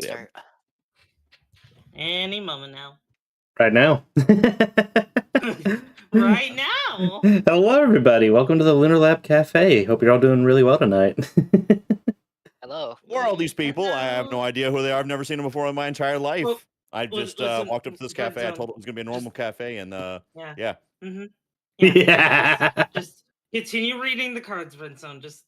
Yeah. Start. Any moment now. Right now. Right now. Hello, everybody. Welcome to the Lunar Lab Cafe. Hope you're all doing really well tonight. Hello. Who are all these people? I have no idea who they are. I've never seen them before in my entire life. Well, I just listen, walked up to this cafe. I Brentzone, told it was going to be a normal cafe, and yeah. Mm-hmm. Yeah. Just continue reading the cards, Brentzone. Just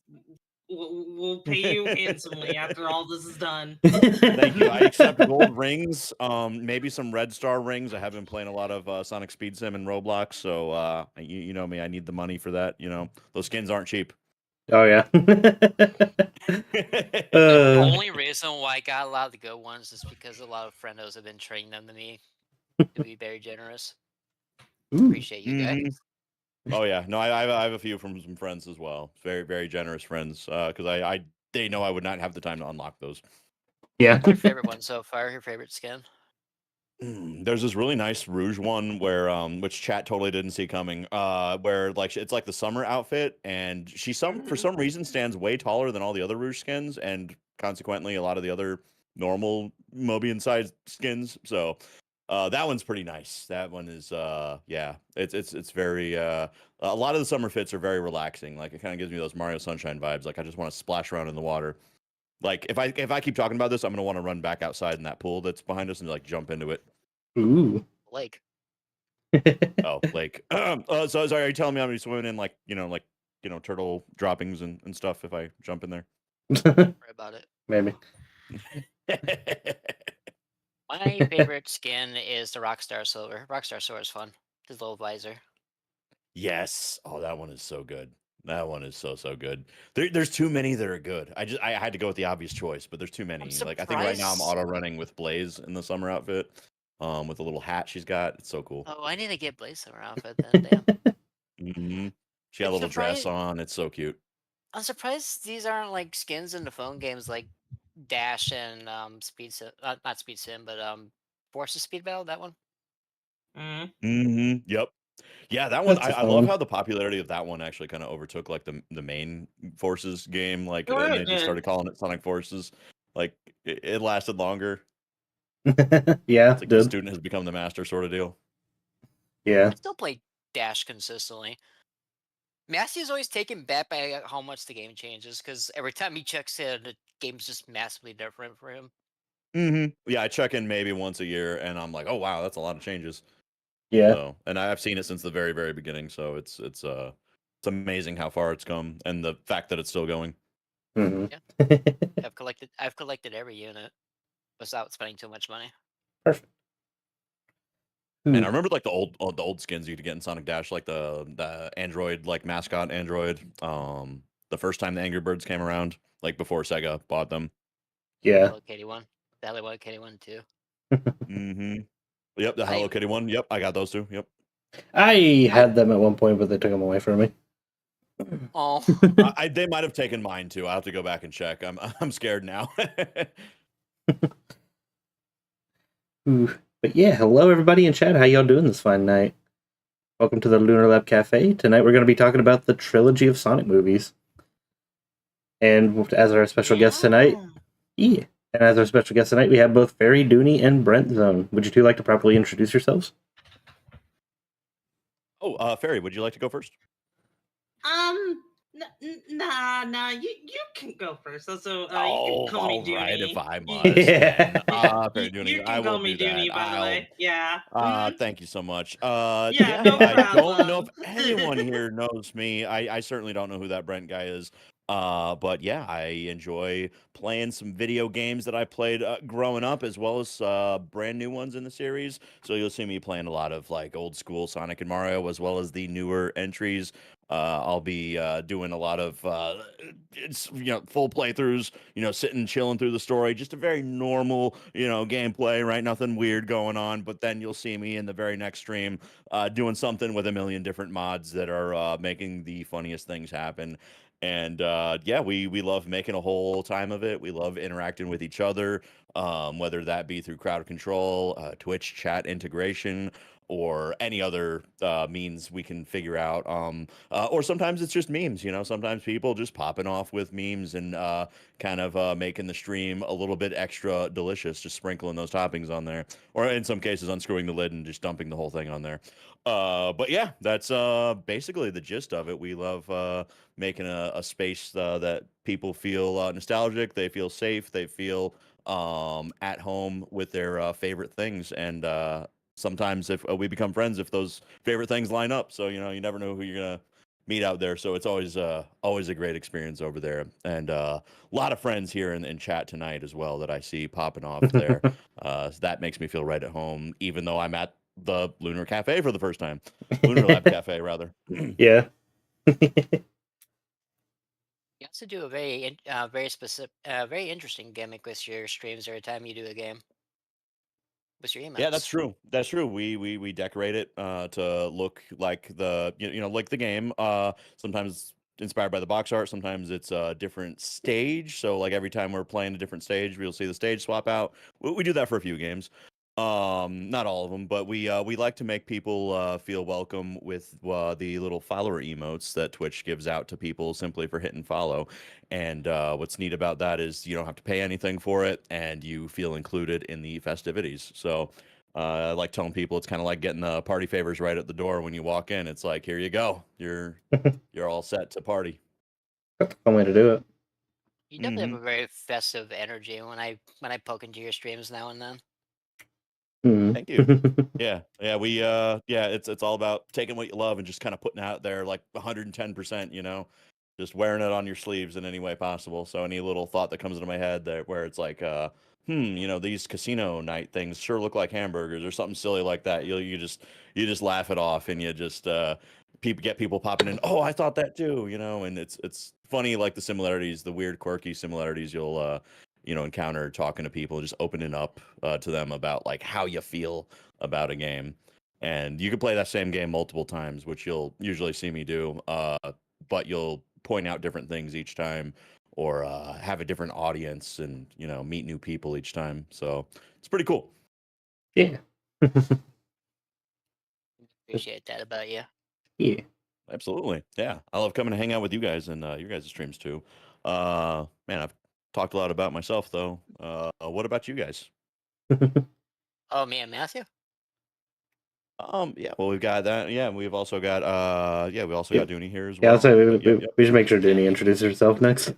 we'll pay you handsomely after all this is done. Thank you. I accept gold rings, maybe some red star rings. I have been playing a lot of Sonic Speed Sim and Roblox, so you know me. I need the money for that. You know, those skins aren't cheap. Oh, yeah. The only reason why I got a lot of the good ones is because a lot of friendos have been training them to me to be very generous. Appreciate you guys. Oh yeah, no, I have a few from some friends as well. Very very generous friends, because they know I would not have the time to unlock those. Yeah. What's your favorite one so far? Your favorite skin? There's this really nice Rouge one where which chat totally didn't see coming, where like it's like the summer outfit, and she for some reason stands way taller than all the other Rouge skins, and consequently a lot of the other normal Mobian sized skins. So that one's pretty nice. That one is yeah, it's very a lot of the summer fits are very relaxing. Like it kind of gives me those Mario Sunshine vibes. Like I just want to splash around in the water. Like if I keep talking about this, I'm gonna want to run back outside in that pool that's behind us and like jump into it. Ooh. Lake. Oh, lake. So sorry, are you telling me I'm gonna be swimming in like turtle droppings and stuff if I jump in there? Worry about it. Maybe. My favorite skin is the Rockstar Silver. Rockstar Silver is fun. His little visor. Yes. Oh, that one is so good. That one is so good. There's too many that are good. I had to go with the obvious choice, but there's too many. Like I think right now I'm auto running with Blaze in the summer outfit, with a little hat she's got. It's so cool. Oh, I need to get Blaze summer outfit then. Damn. She got a little dress on. It's so cute. I'm surprised these aren't like skins in the phone games like Dash and Speed Sim, not Speed Sim, but Forces Speed Battle. That one. Yep. Yeah, that one. I love how the popularity of that one actually kind of overtook like the main Forces game. Like and they just started calling it Sonic Forces. Like it lasted longer. Yeah, it's like the student has become the master sort of deal. Yeah. I still play Dash consistently. Massey is always taken back by how much the game changes because every time he checks in, the game's just massively different for him. Yeah, I check in maybe once a year, and I'm like, oh wow, that's a lot of changes. Yeah. So, and I've seen it since the very very beginning, so it's amazing how far it's come, and the fact that it's still going. Mm-hmm. Yeah. I've collected every unit without spending too much money. Perfect. And I remember like the old skins you could get in Sonic Dash, like the Android like mascot Android. The first time the Angry Birds came around, like before Sega bought them. Yeah. Hello Kitty one, the Hello Kitty one too. Yep, the Hello Kitty one. Yep, I got those two. Yep. I had them at one point, but they took them away from me. Oh. They might have taken mine too. I'll have to go back and check. I'm scared now. Ooh. But yeah, hello everybody in chat. How y'all doing this fine night? Welcome to the Lunar Lab Cafe. Tonight we're going to be talking about the trilogy of Sonic movies. And as our special guest tonight, we have both Fairy, Dooney, and Brentzone. Would you two like to properly introduce yourselves? Oh, Fairy, would you like to go first? Nah, you can go first. Also, you can call me Dooney. Right, if I must. Fairy Dooney, you can call me Dooney, by the way. Yeah. Thank you so much. Yeah, no I problem. don't know if anyone here knows me. I certainly don't know who that Brent guy is. But yeah, I enjoy playing some video games that I played growing up, as well as brand new ones in the series. So you'll see me playing a lot of like old school Sonic and Mario, as well as the newer entries. I'll be doing a lot of full playthroughs, sitting chilling through the story, just a very normal gameplay, right? Nothing weird going on. But then you'll see me in the very next stream doing something with a million different mods that are making the funniest things happen. And yeah, we love making a whole time of it. We love interacting with each other, whether that be through crowd control, Twitch chat integration, or any other means we can figure out. Or sometimes it's just memes. Sometimes people just popping off with memes and kind of making the stream a little bit extra delicious, just sprinkling those toppings on there, or in some cases unscrewing the lid and just dumping the whole thing on there. But yeah, that's basically the gist of it. We love making a space that people feel nostalgic, they feel safe, they feel at home with their favorite things, and sometimes if we become friends if those favorite things line up. So you never know who you're gonna meet out there. So it's always a great experience over there, and a lot of friends here in chat tonight as well that I see popping off there. So that makes me feel right at home, even though I'm at the Lunar Cafe for the first time. Lunar Lab Cafe, rather. Yeah. You also do a very specific, very interesting gimmick with your streams every time you do a game with your Yeah, that's emotes. true. That's true. We decorate it to look like like the game. Sometimes inspired by the box art. Sometimes it's a different stage. So like every time we're playing a different stage, we'll see the stage swap out. We do that for a few games. Not all of them, but we like to make people feel welcome with the little follower emotes that Twitch gives out to people simply for hitting follow. And what's neat about that is you don't have to pay anything for it, and you feel included in the festivities. So I like telling people it's kind of like getting the party favors right at the door when you walk in. It's like, here you go, you're all set to party. That's a fun way to do it. You definitely Mm-hmm. have a very festive energy when I poke into your streams now and then. Thank you. Yeah, it's all about taking what you love and just kind of putting it out there like 110%, just wearing it on your sleeves in any way possible. So any little thought that comes into my head that where it's like, these casino night things sure look like hamburgers or something silly like that. You just laugh it off and you just people popping in. Oh, I thought that too, and it's funny like the similarities, the weird quirky similarities you'll encounter talking to people, just opening up to them about like how you feel about a game. And you can play that same game multiple times, which you'll usually see me do, but you'll point out different things each time, or have a different audience, and meet new people each time. So it's pretty cool. Yeah. Appreciate that about you. Yeah. Absolutely. Yeah, I love coming to hang out with you guys and your guys' streams too. Man, I've talked a lot about myself though. What about you guys? Oh man, Matthew. Yeah, well, we've got that. Yeah, we've also got we also Yep. got Dooney here as Yeah, I'll well. say Yep. we should make sure Dooney introduces herself next.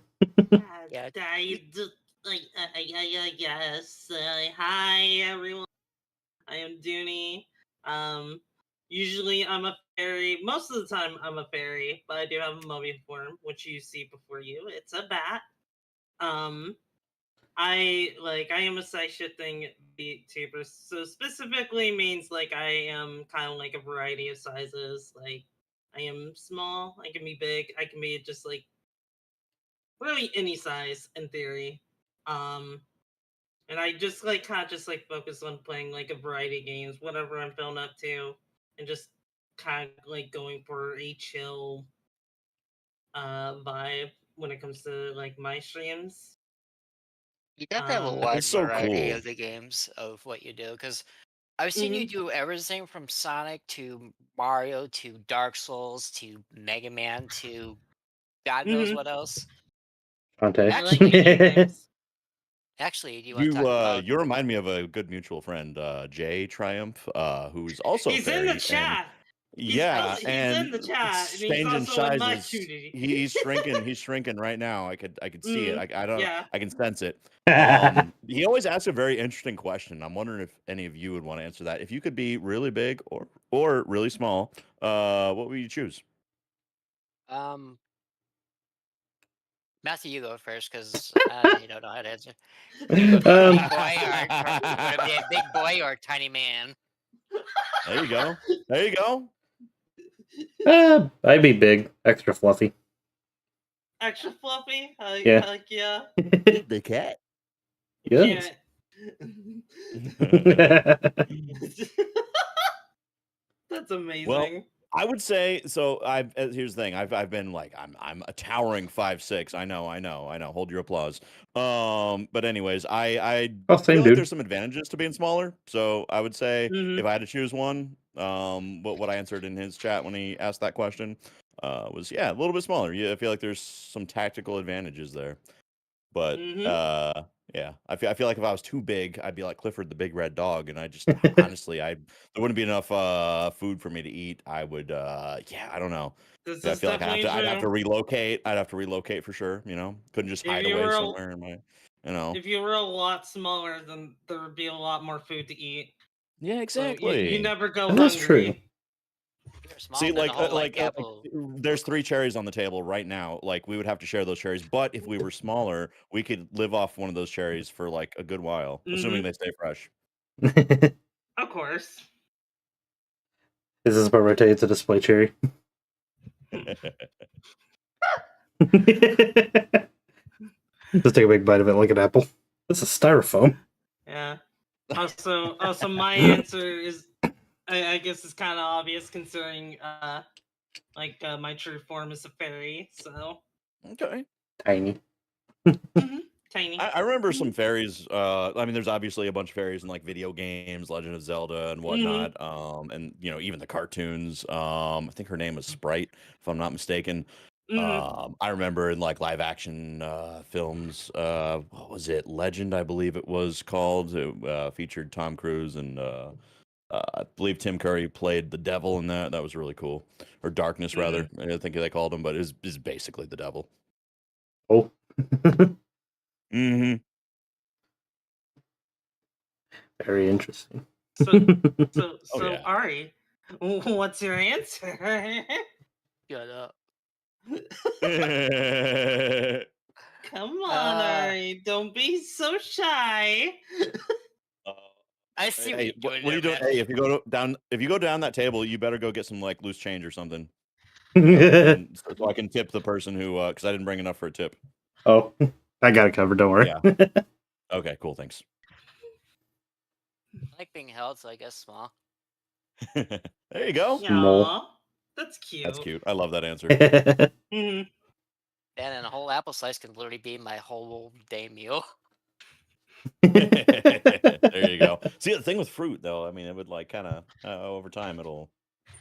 Yeah. I just like yes. Hi everyone. I am Dooney. Usually I'm a fairy. Most of the time I'm a fairy, but I do have a mummy form, which you see before you. It's a bat. I am a size shifting VTuber, so specifically means like I am kind of like a variety of sizes. Like I am small, I can be big, I can be just like really any size in theory. And I just like kind of just like focus on playing like a variety of games, whatever I'm feeling up to, and just kind of like going for a chill vibe when it comes to like my streams. You definitely have a That wide is so variety cool. of the games of what you do, because I've seen you Mhm. do everything from Sonic to Mario to Dark Souls to Mega Man to God knows Mhm. what else. Conte. I like making Actually, things. actually, do you want to You talk about? you remind me of a good mutual friend, Jay Triumph, who's also He's in the fairy, and chat. yeah, He's in the and chat, and it's he's changing also in my sizes. community. He's shrinking. He's shrinking right now. I could see it. Mm, I don't. yeah. I can sense it. He always asks a very interesting question. I'm wondering if any of you would want to answer that. If you could be really big or really small, what would you choose? Um, Matthew, you go first, because you don't know how to answer. You want to be a big um, boy you want to be a big boy or a tiny man? There you go. There you go. I'd be big, extra fluffy. Extra fluffy. Yeah. Heck yeah. The cat. Yes. That's Well, amazing. I would say so. Here's the thing. I've been like I'm a towering 5'6". I know. Hold your applause. But anyways, I Oh, same feel like dude. there's some advantages to being smaller. So I would say Mhm. if I had to choose one, what I answered in his chat when he asked that question was a little bit smaller. Yeah, I feel like there's some tactical advantages there. But yeah, I feel like if I was too big, I'd be like Clifford the Big Red Dog, and I just honestly, there wouldn't be enough food for me to eat. I would, I don't know. This I is feel like definitely I'd have to true. relocate. I'd have to relocate for sure. Couldn't just If hide you away were a, somewhere in my, if you were a lot smaller, then there would be a lot more food to eat. Yeah, So you exactly. never go And that's true. hungry. You're small, See, then the whole like apple. there's 3 cherries on the table right now. Like we would have to share those cherries, but if we were smaller, we could live off one of those cherries for like a good while, assuming they stay fresh. Of course. Is this about rotate to display cherry? Just take a big bite of it like an apple. This is styrofoam. Yeah. Also, my answer is, I guess, is kind of obvious considering, my true form is a fairy. So Okay. Tiny. tiny. I remember some fairies. I mean, there's obviously a bunch of fairies in like video games, Legend of Zelda, and whatnot. And even the cartoons. I think her name was Sprite, if I'm not mistaken. I remember in like live action films. What was it? Legend, I believe it was called. It featured Tom Cruise and I believe Tim Curry played the devil in that. That was really cool, or Darkness rather. I think they called him, but is basically the devil. Oh. Mm-hmm. Very interesting. So Oh, yeah. Ari, what's your answer? Shut up. Come on, Ari, don't be so shy. I see what Hey, you're doing what are you there, doing? man. Hey, if you go down that table, you better go get some like loose change or something. So I can tip the person who because I didn't bring enough for a tip. Oh, I got it covered. Don't worry. Yeah. Okay, cool. Thanks. I like being held, so I guess small. There you go. Small. Aw, that's cute. That's cute. I love that answer. Mhm. And a whole apple slice can literally be my whole day meal. There you go. See, the thing with fruit, though, I mean, it would like kind of over time, it'll,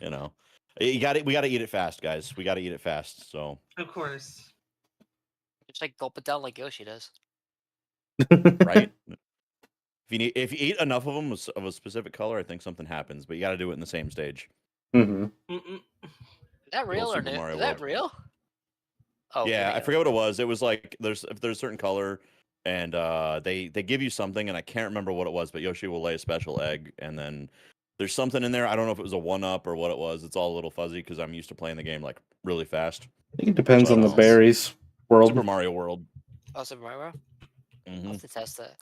we got to eat it fast, guys. We got to eat it fast. So, Of course. Just like gulp it down like Yoshi does. right? If you eat enough of them of a specific color, I think something happens. But you got to do it in the same stage. Mm-hmm. Mm-mm. Is that real or Super no? Mario Is that World. real? Oh, Yeah, here I we go. forget what it was. It was like if there's a certain color, and they give you something, and I can't remember what it was, but Yoshi will lay a special egg, and then there's something in there. I don't know if it was a 1-up or what it was. It's all a little fuzzy because I'm used to playing the game like really fast. I think it depends But, on the berries world. Super Mario World. Oh, Super Mario? I'll Hmm have to test that.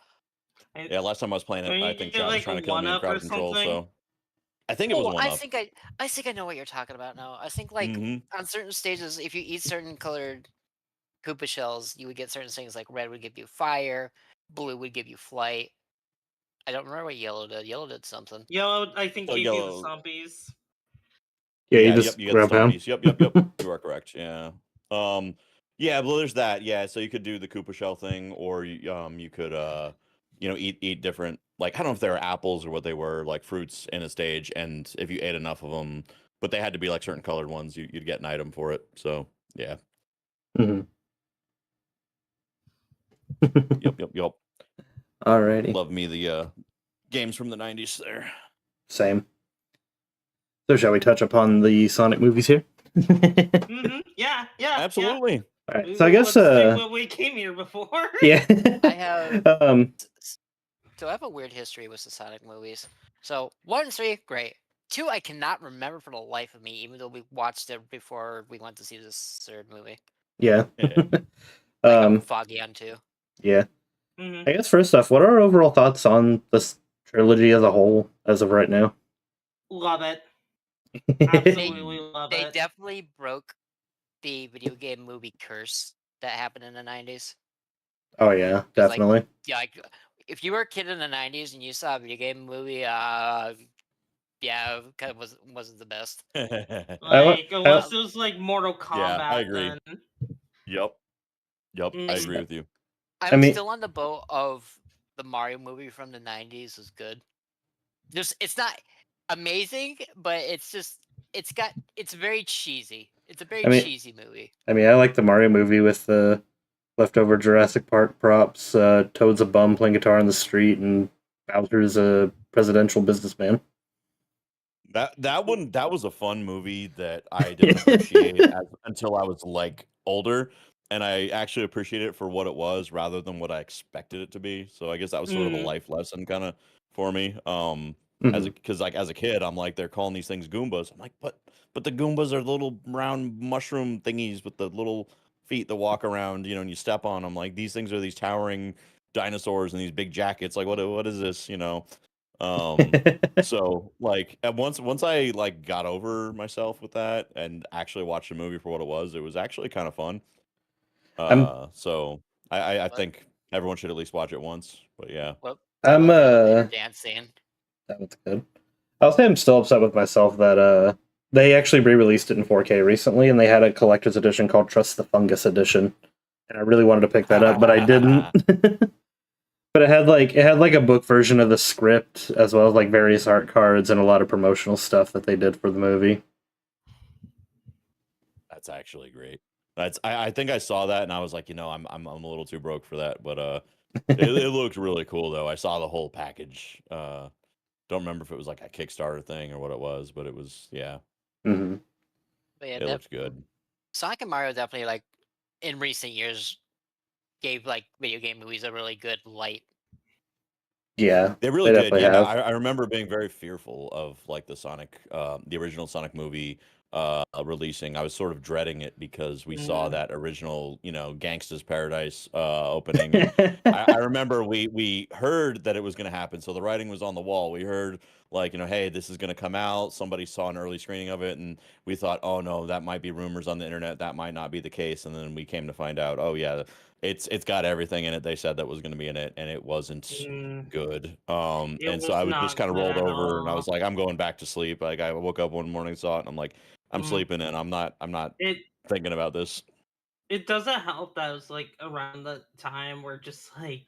Yeah, last time I was playing it, When I you think get, Chat was like, trying a to kill me in 1-up or crowd control. something? So I think it was Oh, 1-up. I think I know what you're talking about now. I think like on certain stages, if you eat certain colored Koopa shells, you would get certain things like red would give you fire, blue would give you flight. I don't remember what yellow did. Yellow did something. Yellow, I think, Oh, gave you the yellow. zombies. Yeah, you Yeah, just you get the grab him. stompies. Yep. You are correct. Yeah. Yeah, well, there's that. Yeah, so you could do the Koopa shell thing, or you could eat different, like, I don't know if they were apples or what they were, like fruits in a stage, and if you ate enough of them, but they had to be like certain colored ones, you'd get an item for it. So yeah. Mm-hmm. Yep. Alrighty. Love me the games from the 90s there. Same. So shall we touch upon the Sonic movies here? Yeah. Absolutely. All right. So I guess Let's do what we came here before. yeah. I have so I have a weird history with the Sonic movies. So 1 and 3, great. 2, I cannot remember for the life of me, even though we watched it before we went to see this third movie. Yeah. I'm foggy on 2. Yeah. I guess first off, what are our overall thoughts on this trilogy as a whole as of right now? Love it. Absolutely love They it. definitely broke the video game movie curse that happened in the 90s. Oh yeah, definitely. Like if you were a kid in the 90s and you saw a video game movie, yeah, it kind of wasn't the best. Unless it was like Mortal Kombat. Yeah, I agree. Then. Yep, I agree with you. I'm still on the boat of the Mario movie from the 90s is good. It's not. amazing, but it's very cheesy. It's a very I mean, cheesy movie. I like the Mario movie with the leftover Jurassic Park props. Toad's a bum playing guitar on the street, and Bowser's a presidential businessman. That was a fun movie that I didn't appreciate until I was like older, and I actually appreciated it for what it was rather than what I expected it to be. So I guess that was sort of a life lesson kind of for me. Because like as a kid, I'm like they're calling these things Goombas. I'm like, but the Goombas are little round mushroom thingies with the little feet that walk around, and you step on them. Like these things are these towering dinosaurs and these big jackets. Like what is this? So like once I like got over myself with that and actually watched the movie for what it was actually kind of fun. I'm So I What? think everyone should at least watch it once. But yeah. What? I I'm love the elevator dance scene. that was good. I'll say I'm still upset with myself that they actually re-released it in 4K recently, and they had a collector's edition called Trust the Fungus edition, and I really wanted to pick that up, but I didn't. But it had a book version of the script as well as like various art cards and a lot of promotional stuff that they did for the movie. That's actually great. I think I saw that and I was like, I'm a little too broke for that, but it looked really cool though. I saw the whole package. Don't remember if it was like a Kickstarter thing or what it was, but it was Mm-hmm. But yeah, it looked good. Sonic and Mario definitely like in recent years gave like video game movies a really good light. Yeah, They really did. definitely Yeah, have. I remember being very fearful of like the original Sonic movie releasing. I was sort of dreading it because we saw that original, Gangsta's Paradise opening, and I remember we heard that it was going to happen, so the writing was on the wall. We heard like, hey, this is going to come out. Somebody saw an early screening of it, and we thought, oh no, that might be rumors on the internet. That might not be the case, and then we came to find out, oh yeah, it's got everything in it they said that was going to be in it, and it wasn't good. It And so was I was just not kind of good rolled at over and I all. was like, I'm going back to sleep. Like I woke up one morning, saw it, and I'm like, I'm sleeping and I'm not It thinking about this. it doesn't help that it was like around the time where just like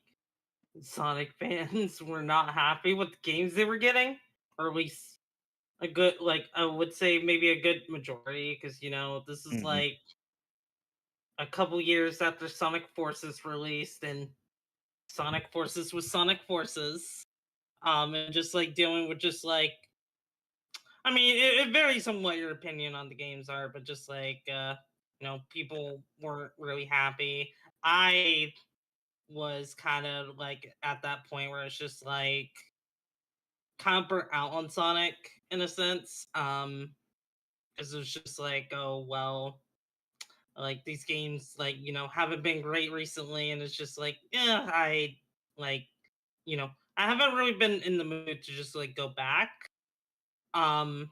Sonic fans were not happy with the games they were getting, or at least a good, like I would say maybe a good majority, because this is Hmm. like a couple years after Sonic Forces released, and Sonic Forces was Sonic Forces, and just like dealing with just like, I mean, it varies on what your opinion on the games are, but just like people weren't really happy. I was kind of like at that point where it's just like kind of burnt out on Sonic in a sense. Because it was just like, oh well, like these games like haven't been great recently, and it's just like, yeah, I like I haven't really been in the mood to just like go back. Um,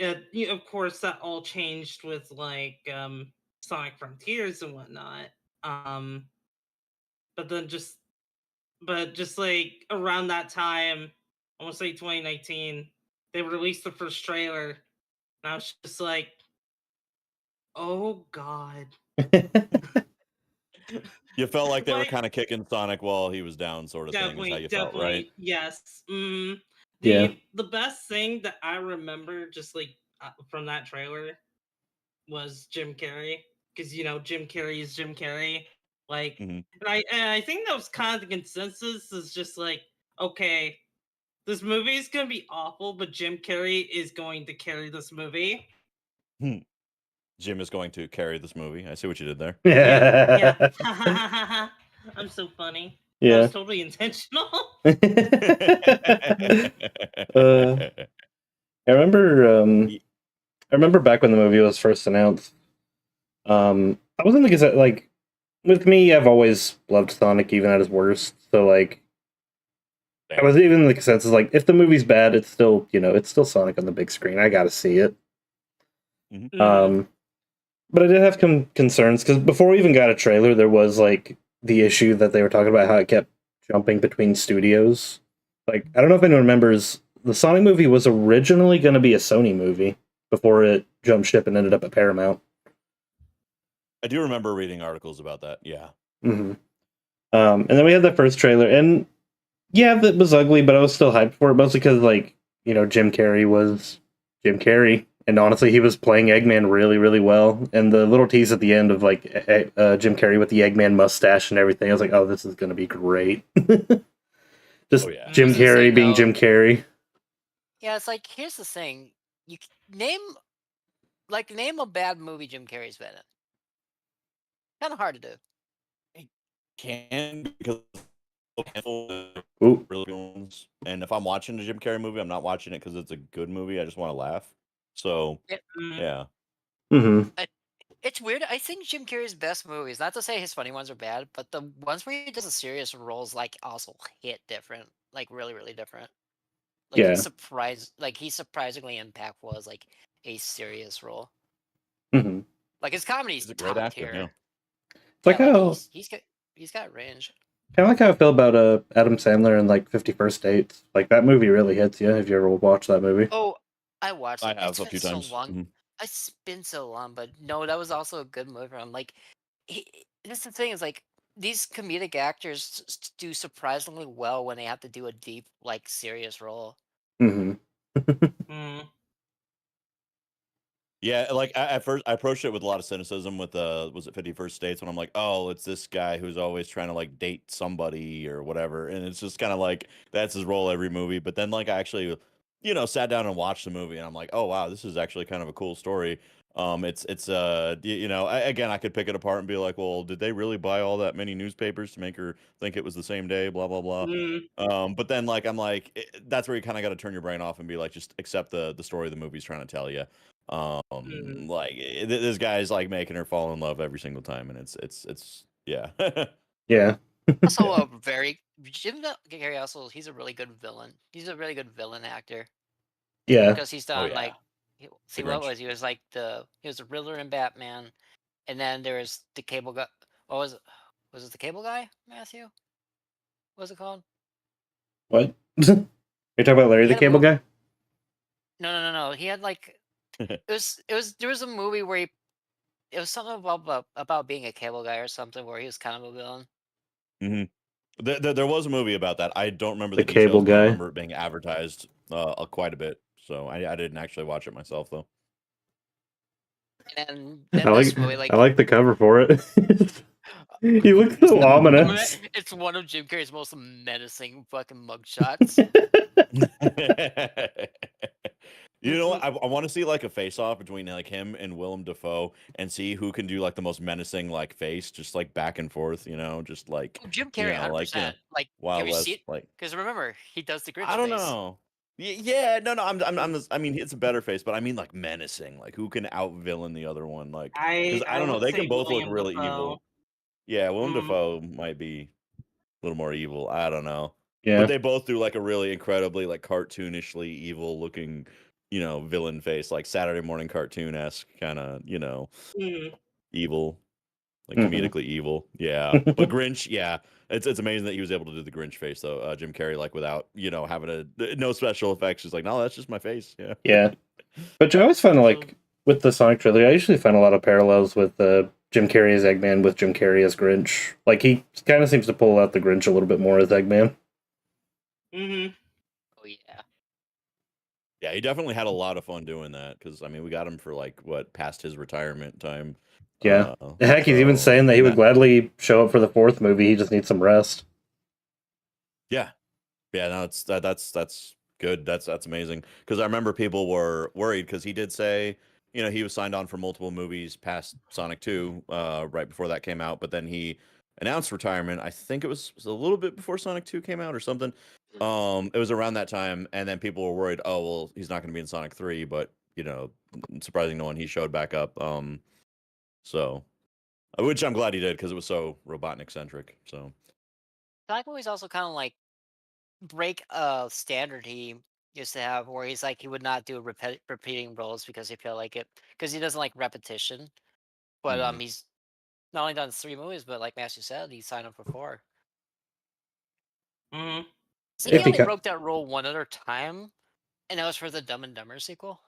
of course that all changed with like Sonic Frontiers and whatnot. Um, but then just like around that time, I want to say 2019, they released the first trailer, and I was just like, "Oh God!" You felt like they were Like, kind of kicking Sonic while he was down, sort of thing, is how definitely, you felt, right? definitely, yes. Yeah. The best thing that I remember, just like from that trailer, was Jim Carrey, because Jim Carrey is Jim Carrey. Like, Hmm. and I think that was kind of the consensus, is just like, okay, this movie is gonna be awful, but Jim Carrey is going to carry this movie. Jim is going to carry this movie. I see what you did there. Yeah, yeah. Yeah. I'm so funny. That Yeah. was totally intentional. I remember Ye- I remember back when the movie was first announced. I wasn't like with me, I've always loved Sonic even at his worst. So like I was even in the consensus like if the movie's bad, it's still it's still Sonic on the big screen. I gotta see it. But I did have concerns because before we even got a trailer, there was like the issue that they were talking about how it kept jumping between studios. Like I don't know if anyone remembers, the Sonic movie was originally going to be a Sony movie before it jumped ship and ended up at Paramount. I do remember reading articles about that. Yeah. Mm-hmm. And then we had the first trailer, and yeah, it was ugly, but I was still hyped for it, mostly because like Jim Carrey was Jim Carrey, and honestly, he was playing Eggman really, really well. And the little tease at the end of like Jim Carrey with the Eggman mustache and everything, I was like, oh, this is gonna be great. Just Oh yeah. Jim That's the Carrey thing, being though. Jim Carrey. Yeah, it's like here's the thing: name a bad movie Jim Carrey's been in. Kind of hard to do. Can because Ooh. really good ones. And if I'm watching a Jim Carrey movie, I'm not watching it because it's a good movie. I just want to laugh. So yeah. Mm-hmm. It's weird. I think Jim Carrey's best movies, not to say his funny ones are bad, but the ones where he does the serious roles like also hit different, like really, really different. Like Yeah. he's surprisingly impactful as like a serious role. Mm-hmm. Like his comedy's He's a great top actor, tier. yeah. It's like like how he's got range. kind of like how I feel about Adam Sandler and like 51st Dates. Like that movie really hits you. Have you ever watched that movie? Oh, I watched I it. have It's a been few so times. long. Mhm. It's been so long, but no, that was also a good movie. I'm like, that's the thing is like these comedic actors do surprisingly well when they have to do a deep, like serious role. Mm-hmm. Yeah, like at first I approached it with a lot of cynicism with was it 51st States when I'm like, oh, it's this guy who's always trying to like date somebody or whatever. And it's just kind of like that's his role every movie. But then like I actually, sat down and watched the movie and I'm like, oh wow, this is actually kind of a cool story. Again, I could pick it apart and be like, well, did they really buy all that many newspapers to make her think it was the same day? Blah blah blah. But then like I'm like, that's where you kind of got to turn your brain off and be like, just accept the story the movie's trying to tell you. This guy's like making her fall in love every single time, and it's yeah. Yeah. Also, a very Jim Carrey. Also, he's a really good villain. He's a really good villain actor Yeah. because he's Oh done yeah, like the what Grinch. was he was like he was the Riddler in Batman, and then there was the Cable guy. What was it? Was it the Cable guy, Matthew? What was it called? What? You're talking about Larry He the had a Cable movie. Guy? No. He had like it was there was a movie where it was something about being a cable guy or something where he was kind of a villain. hmm there was a movie about that. I don't remember The the Cable details, but I Guy. remember it being advertised quite a bit. So I didn't actually watch it myself though. And I then this movie, I like the cover for it. He looks it's so ominous. it's one of Jim Carrey's most menacing fucking mugshots. You know what? I want to see like a face off between like him and Willem Dafoe and see who can do like the most menacing like face, just like back and forth, just like Oh, Jim Carrey, like 100%. Like, have Wild you seen West, it? like Because remember, he does the I Grinch don't face. know. Yeah, no, I mean, it's a better face, but I mean, like menacing, like who can out villain the other one, like because I I don't know, would they can say both look William really Dafoe. evil. Yeah, Willem Mm, Dafoe might be a little more evil. I don't know, but Yeah. they both do like a really incredibly like cartoonishly evil looking, villain face, like Saturday morning cartoon esque kind of, mm. evil, like Mhm. comedically evil. Yeah, but Grinch, yeah, it's amazing that he was able to do the Grinch face though. Jim Carrey, like without having no special effects, just like no, that's just my face. Yeah. Yeah. But you always find So, like with the Sonic trilogy, I usually find a lot of parallels with Jim Carrey as Eggman with Jim Carrey as Grinch. Like he kind of seems to pull out the Grinch a little bit more as Eggman. Mm-hmm. oh yeah. Yeah, he definitely had a lot of fun doing that because I mean, we got him for like what past his retirement time. Yeah. Heck, he's even saying that he and would gladly show up for the fourth movie. He just needs some rest. yeah, no, that's good. That's amazing because I remember people were worried because he did say he was signed on for multiple movies past Sonic 2 right before that came out, but then he announced retirement. I think it was a little bit before Sonic 2 came out or something. It was around that time, and then people were worried. Oh well, he's not going to be in Sonic 3, but surprising no one, he showed back up. So which I'm glad he did because it was so Robotnik centric. So Sonic movies also kind of like break a standard he used to have where he's like he would not do repeating roles because he felt like it because he doesn't like repetition. But mhm. he's not only done 3 movies, but like Matthew said, he signed up for 4. Mm-hmm. I think he If he only cut. broke that rule one other time, and that was for the Dumb and Dumber sequel.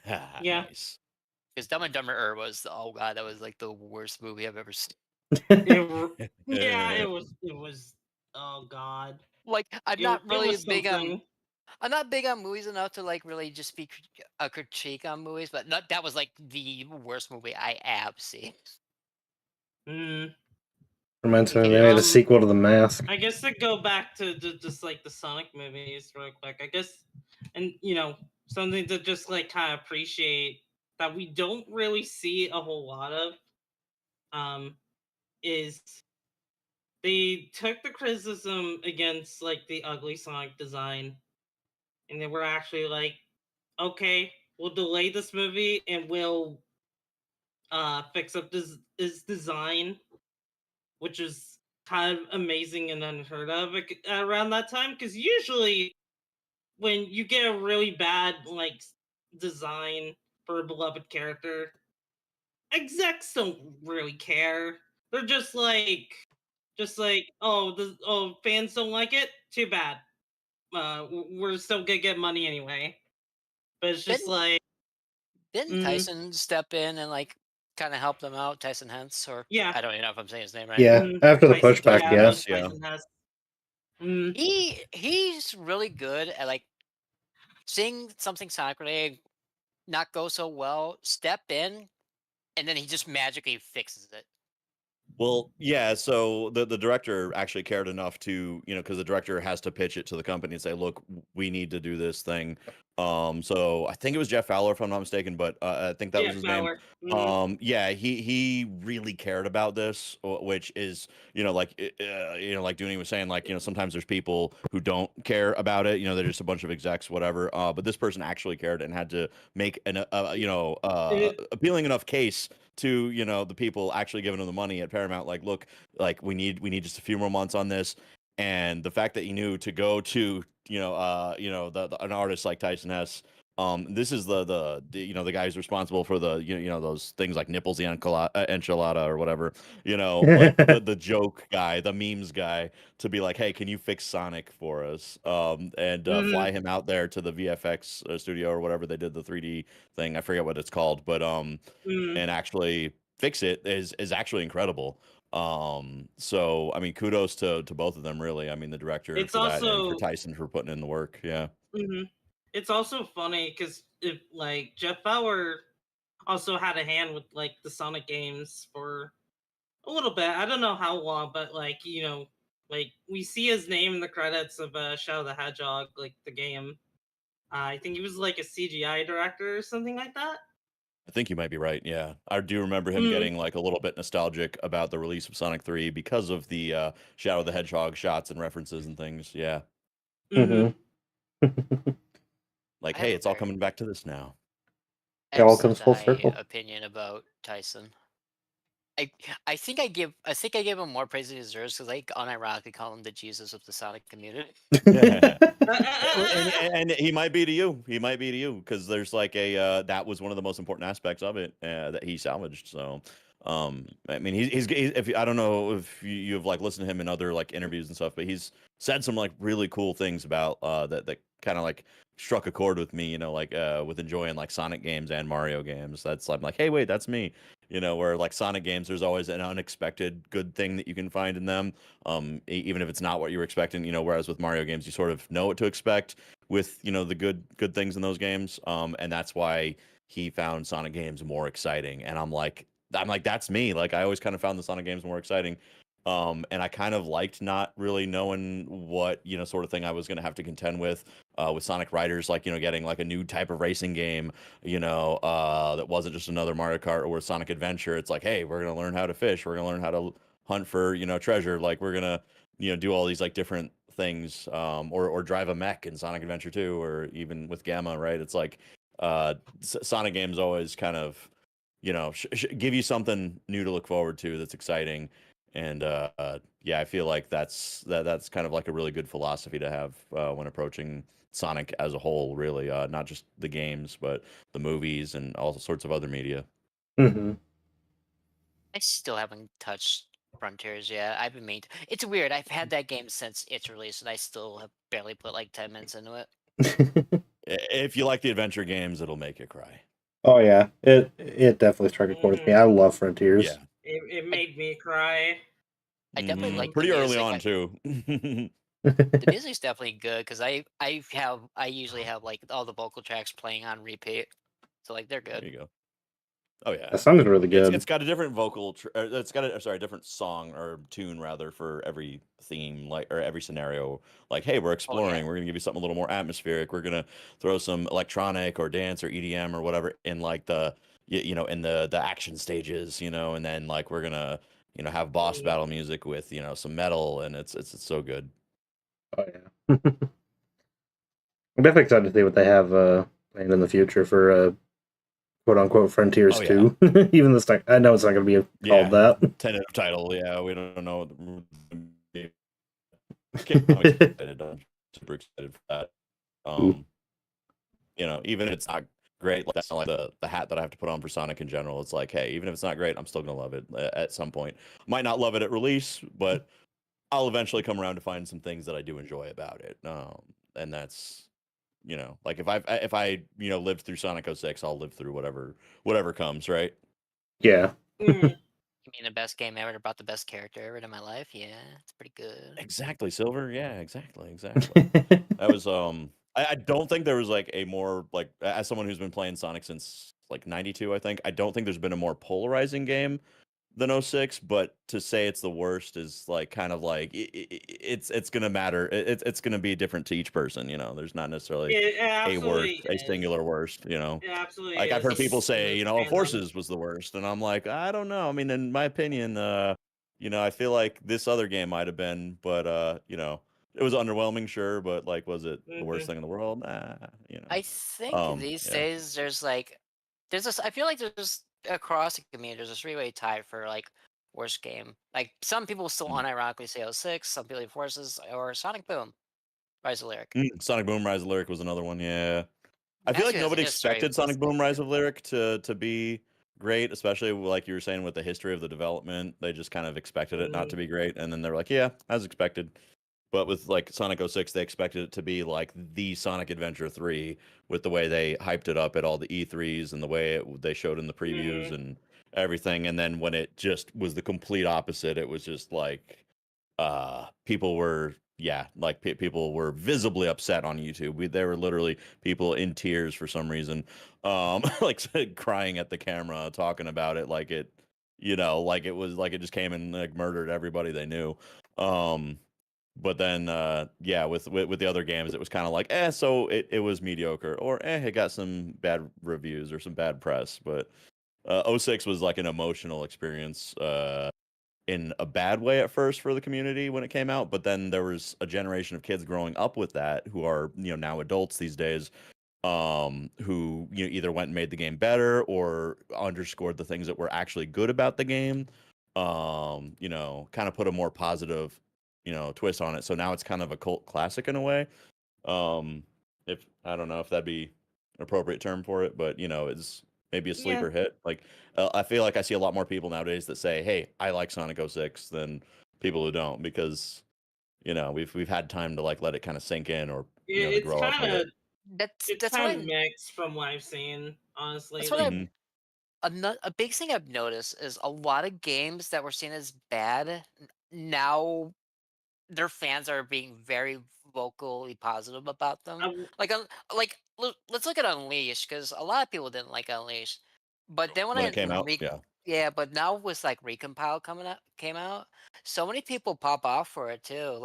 Yeah. Nice. Because Dumb and Dumber was oh god, that was like the worst movie I've ever seen. Yeah, it was. Oh God, Like I'm it not really was big on something. I'm not big on movies enough to like really just be a critique on movies, but that was like the worst movie I have seen. Mm. Reminds me, Okay, they made a sequel to The Mask. I guess to go back to just like the Sonic movies real quick, I guess, and something to just like kind of appreciate that we don't really see a whole lot of, is they took the criticism against like the ugly Sonic design, and they were actually like, okay, we'll delay this movie and we'll fix up this design, which is kind of amazing and unheard of around that time, because usually when you get a really bad like design for a beloved character, execs don't really care. They're just like, oh, fans don't like it. Too bad. We're still gonna get money anyway. But it's just didn't like, didn't mm, Tyson step in and like kind of help them out? Tyson Hens, or yeah, I don't even know if I'm saying his name right. Yeah, after the Tyson, pushback, Tyson yeah, yeah. Hess, yeah. Tyson has. Mm, He's really good at like seeing something Sonic related not go so well, step in, and then he just magically fixes it. Well, yeah, so the director actually cared enough to, because the director has to pitch it to the company and say, "Look, we need to do this thing." So I think it was Jeff Fowler, if I'm not mistaken, but I think that was Jeff his name. Bauer. Yeah, he really cared about this, which is, like Dooney was saying, like, sometimes there's people who don't care about it. They're just a bunch of execs, whatever. But this person actually cared and had to make an, appealing enough case to the people actually giving him the money at Paramount, like, look, like we need just a few more months on this. And the fact that he knew to go to an artist like Tyson Hess. This is the guy who's responsible for the those things like nipples the enchilada or whatever, like the joke guy, the memes guy, to be like, hey, can you fix Sonic for us, and fly him out there to the VFX studio or whatever they did the 3D thing. I forget what it's called, but and actually fix it is actually incredible. So I mean, kudos to both of them, really. I mean, the director It's for that and for also Tyson for putting in the work. Yeah. it's also funny because if like Jeff Bauer also had a hand with like the Sonic games for a little bit. I don't know how long, but like like we see his name in the credits of Shadow the Hedgehog, like the game. I think he was like a CGI director or something like that. I think you might be right. Yeah, I do remember him Mm, getting like a little bit nostalgic about the release of Sonic 3 because of the Shadow the Hedgehog shots and references and things. Yeah, mm-hmm. hmm like, I have hey, a it's all very, coming back to this now. I It have all such comes a full high circle. opinion about Tyson. I think I give him more praise than he deserves because I unironically call him the Jesus of the Sonic community. And he might be to you. He might be to you because there's like that was one of the most important aspects of it that he salvaged. So, I mean, if I don't know if you've like listened to him in other like interviews and stuff, but he's said some like really cool things about that kind of like struck a chord with me. Like with enjoying like Sonic games and Mario games. That's I'm like, hey, wait, that's me. Where like Sonic games, there's always an unexpected good thing that you can find in them, even if it's not what you were expecting. Whereas with Mario games, you sort of know what to expect with the good things in those games, and that's why he found Sonic games more exciting. And I'm like that's me. Like I always kind of found the Sonic games more exciting. And I kind of liked not really knowing what sort of thing I was going to have to contend with Sonic Riders, like getting like a new type of racing game, that wasn't just another Mario Kart or Sonic Adventure. It's like, hey, we're gonna learn how to fish, we're gonna learn how to hunt for treasure, like we're gonna do all these like different things, or drive a mech in Sonic Adventure 2, or even with Gamma, right? It's like Sonic games always kind of give you something new to look forward to that's exciting. And yeah, I feel like that's kind of like a really good philosophy to have when approaching Sonic as a whole, really, not just the games, but the movies and all sorts of other media. hmm I still haven't touched Frontiers yet. I've been mean. It's weird. I've had that game since its release, and I still have barely put like 10 minutes into it. If you like the adventure games, it'll make you cry. Oh yeah, it definitely struck a chord with me. I love Frontiers. Yeah. It I, made me cry. I definitely like the Pretty early music. on too. The music's definitely good because I usually have like all the vocal tracks playing on repeat, so like they're There good. you go. Oh yeah. That song's really good. It's got a different it's got a sorry, different song or tune rather for every theme, like or every scenario. Like, hey, we're Oh yeah. exploring. We're gonna give you something a little more atmospheric. We're gonna throw some electronic or dance or EDM or whatever in like you know in the action stages. You know, and then like we're gonna have boss Mm, battle music with some metal, and it's so good. Oh yeah. I'm definitely excited to see what they have planned in the future for quote unquote Frontiers Oh yeah, 2. Even this time, I know it's not going to be called yeah. that. Tentative title. Yeah, we don't know. I'm excited. I'm super excited for that. Ooh, Um, even if it's not great, like that's not like the hat that I have to put on for Sonic in general. It's like, hey, even if it's not great, I'm still gonna love it at some point. Might not love it at release, but I'll eventually come around to find some things that I do enjoy about it. And that's like if I lived through Sonic 06, I'll live through whatever comes, right? yeah. mm. You mean the best game ever about the best character ever in my life? Yeah, it's pretty good. Exactly, Silver. Yeah, exactly. That was I don't think there was like a more like as someone who's been playing Sonic since like 92, I think. I don't think there's been a more polarizing game than 06, but to say it's the worst is like kind of like it's gonna matter. It's gonna be different to each person, There's not necessarily It a worst, absolutely a is. singular worst, It absolutely Like I've is heard in people It's say, this fandom. Forces was the worst, and I'm like, I don't know. I mean, in my opinion, I feel like this other game might have been, but it was underwhelming, sure, but like, was it the worst Hmm. thing in the world? Nah. I think these Yeah. days there's this I feel like there's across the community there's a three-way tie for like worst game. Like some people still Mm. unironically say 06, some people Forces or Sonic Boom, Rise of Lyric. Sonic Boom Rise of Lyric was another one, yeah. I feel like Mexico's nobody history expected was Sonic Boom Rise of Lyric to be great, especially like you were saying with the history of the development. They just kind of expected it not to Mm, be great, and then they're like, yeah, as expected. But with like Sonic 06, they expected it to be like the Sonic Adventure 3 with the way they hyped it up at all the E3s and the way they showed in the previews mm, and everything. And then when it just was the complete opposite, it was just like people were like people were visibly upset on YouTube. There were literally people in tears for some reason, like crying at the camera, talking about it like it, like it was like it just came and like murdered everybody they knew. Um, but then yeah, with the other games, it was kind of like so it was mediocre, or it got some bad reviews or some bad press. But 06 was like an emotional experience. In a bad way at first for the community when it came out, but then there was a generation of kids growing up with that who are now adults these days, who either went and made the game better or underscored the things that were actually good about the game, kind of put a more positive twist on it, so now it's kind of a cult classic in a way. If I don't know if that'd be an appropriate term for it, but it's maybe a yeah. sleeper hit. Like I feel like I see a lot more people nowadays that say, "Hey, I like Sonic 06" than people who don't, because we've had time to like let it kind of sink in, or to It's grow up kind with of it. it's that's what kind of mixed from what I've seen. Honestly, that's what like I Hmm. a big thing I've noticed is a lot of games that were seen as bad now their fans are being very vocally positive about them. I, Let's look at Unleashed because a lot of people didn't like Unleashed, but then when When it came out, yeah. yeah, but now with like Recompile came out, so many people pop off for it too.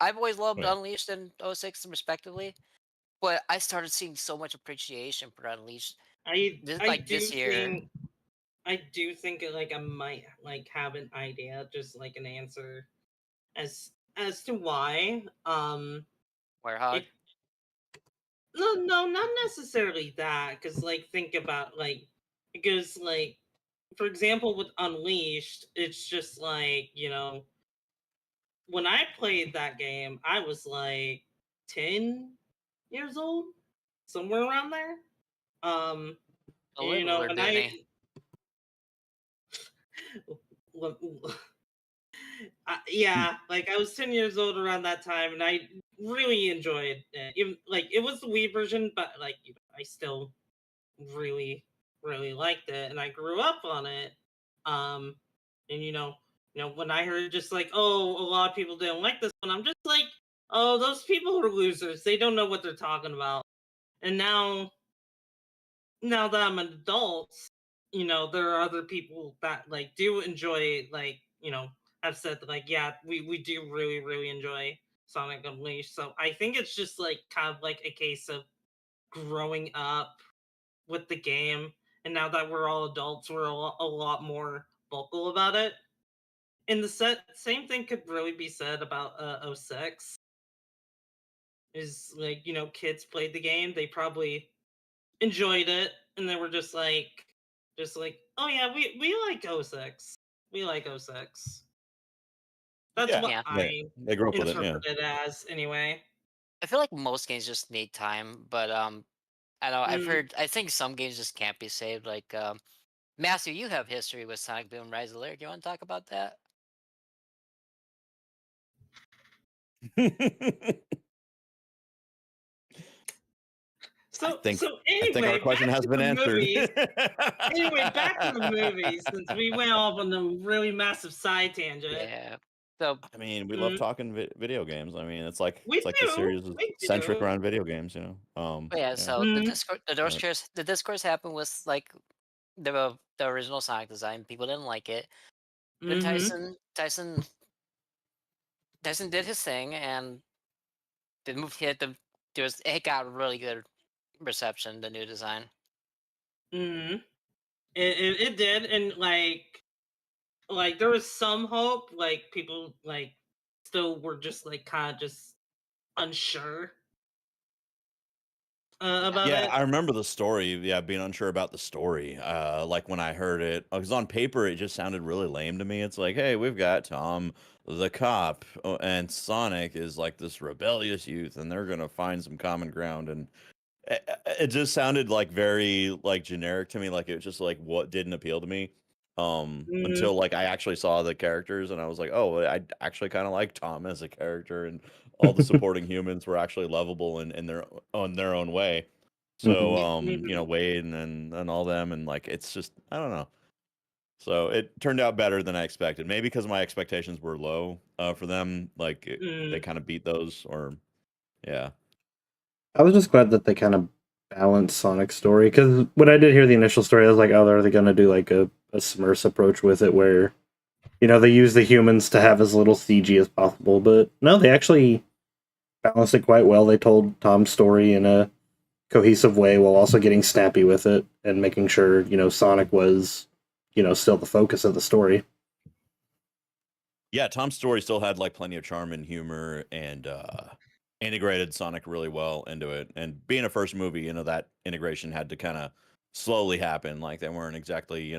I've always Oh, loved yeah. Unleashed and 06 respectively, but I started seeing so much appreciation for Unleashed I do this year. think like I might like have an idea, just like an answer as to why. Warehog. It no, not necessarily that, because like think about like because like for example with Unleashed, it's just like when I played that game, I was like 10 years old, somewhere around there. Um, A and, little older, when didn't I he? yeah, like I was 10 years old around that time, and I really enjoyed it. Even like it was the Wii version, but like I still really, really liked it, and I grew up on it. Um, and when I heard just like, oh, a lot of people didn't like this one, I'm just like, oh, those people are losers. They don't know what they're talking about. And now that I'm an adult, there are other people that like do enjoy, like, have said like, yeah, we do really, really enjoy Sonic Unleashed. So I think it's just like kind of like a case of growing up with the game. And now that we're all adults, we're a lot more vocal about it. And same thing could really be said about '06. Is like, kids played the game, they probably enjoyed it, and they were just like, oh yeah, we like '06. We like '06. That's Yeah, what Yeah. they grew up with it. Yeah. interpret it as anyway. I feel like most games just need time, but I know Mm. I think some games just can't be saved. Like Matthew, you have history with Sonic Boom Rise of the Lyric. You want to talk about that? I So think so I think our anyway, question back has to been the answered. movies. Anyway, back to the movies, since we went off on a really massive side tangent. Yeah. So I mean, we love Mm. talking video games. I mean, it's We like the do. series is We centric do. around video games. but yeah, Yeah. so Mm. But the discourse happened with like the original Sonic design. People didn't like it. Then Mm-hmm. Tyson did his thing, and the movie hit the it got really good reception. The new design. Mm-hmm. It did, and like there was some hope. Like people like still were just like kind of just unsure Yeah. about yeah, it. I remember the story. Yeah, being unsure about the story. Like when I heard it, because on paper it just sounded really lame to me. It's like, hey, we've got Tom, the cop, and Sonic is like this rebellious youth, and they're gonna find some common ground. And it just sounded like very like generic to me. Like it was just like what didn't appeal to me. Mm, Until like I actually saw the characters, and I was like, oh, I actually kind of like Tom as a character, and all the supporting humans were actually lovable in their on their own way. So, Mhm. mhm, Wade and all them, and like it's just I don't know. So it turned out better than I expected. Maybe because my expectations were low for them. Like they mm, kind of beat those, or yeah, I was just glad that they kind of balanced Sonic's story because when I did hear the initial story, I was like, "Oh, are they going to do like a Smurfs approach with it, where they use the humans to have as little CG as possible?" But no, they actually balanced it quite well. They told Tom's story in a cohesive way while also getting snappy with it and making sure Sonic was still the focus of the story. yeah. Tom's story still had like plenty of charm and humor, and integrated Sonic really well into it. And being a first movie, that integration had to kind of slowly happen. Like they weren't exactly,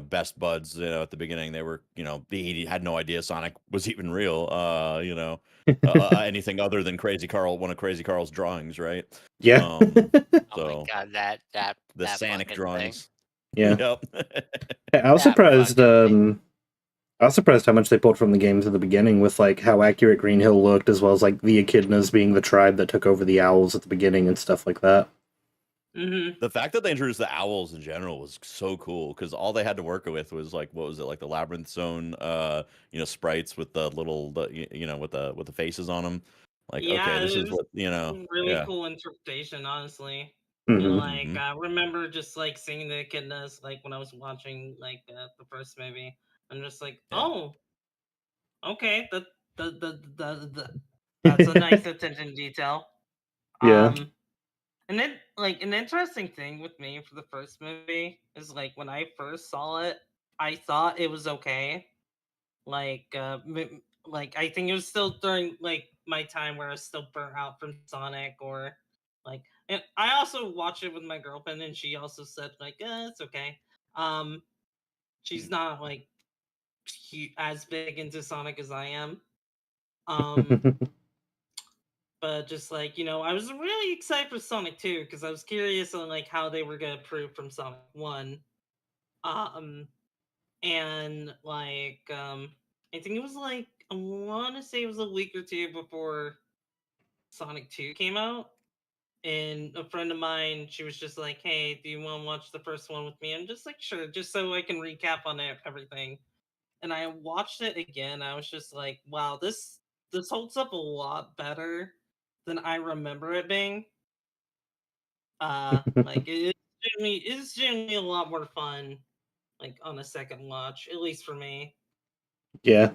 best buds. At the beginning, they were, he had no idea Sonic was even real. Anything other than Crazy Carl, one of Crazy Carl's drawings, right? Yeah. Um, Oh my so god, the that Sonic fucking thing. drawings. Yeah. Yep. I was That surprised. fucking thing. I was surprised how much they pulled from the games at the beginning, with like how accurate Green Hill looked, as well as like the Echidnas being the tribe that took over the owls at the beginning and stuff like that. mhm. The fact that they introduced the owls in general was so cool because all they had to work with was like what was it, like the labyrinth zone sprites with the little with the faces on them. Like, okay, Yeah, this it is was what a really yeah. cool interpretation, honestly. And Hmm. like Hmm. I remember just like seeing the echidnas like when I was watching like the first movie. I'm just like, Yeah. oh, okay, the that's a nice attention to detail. Yeah. Um, and then like an interesting thing with me for the first movie is like when I first saw it, I thought it was okay. Like like I think it was still during like my time where I was still burnt out from Sonic, or like, and I also watched it with my girlfriend and she also said like, it's okay. Um, she's not like as big into Sonic as I am. Um, but just like, I was really excited for Sonic 2 because I was curious on like how they were gonna improve from Sonic 1. Um, and like I think it was like, I want to say it was a week or two before Sonic 2 came out, and a friend of mine, she was just like, hey, do you want to watch the first one with me? I'm just like, sure, just so I can recap on everything. and I watched it again. I was just like, wow, this holds up a lot better than I remember it being. Like it's genuinely a lot more fun, like on a second watch, at least for me. Yeah.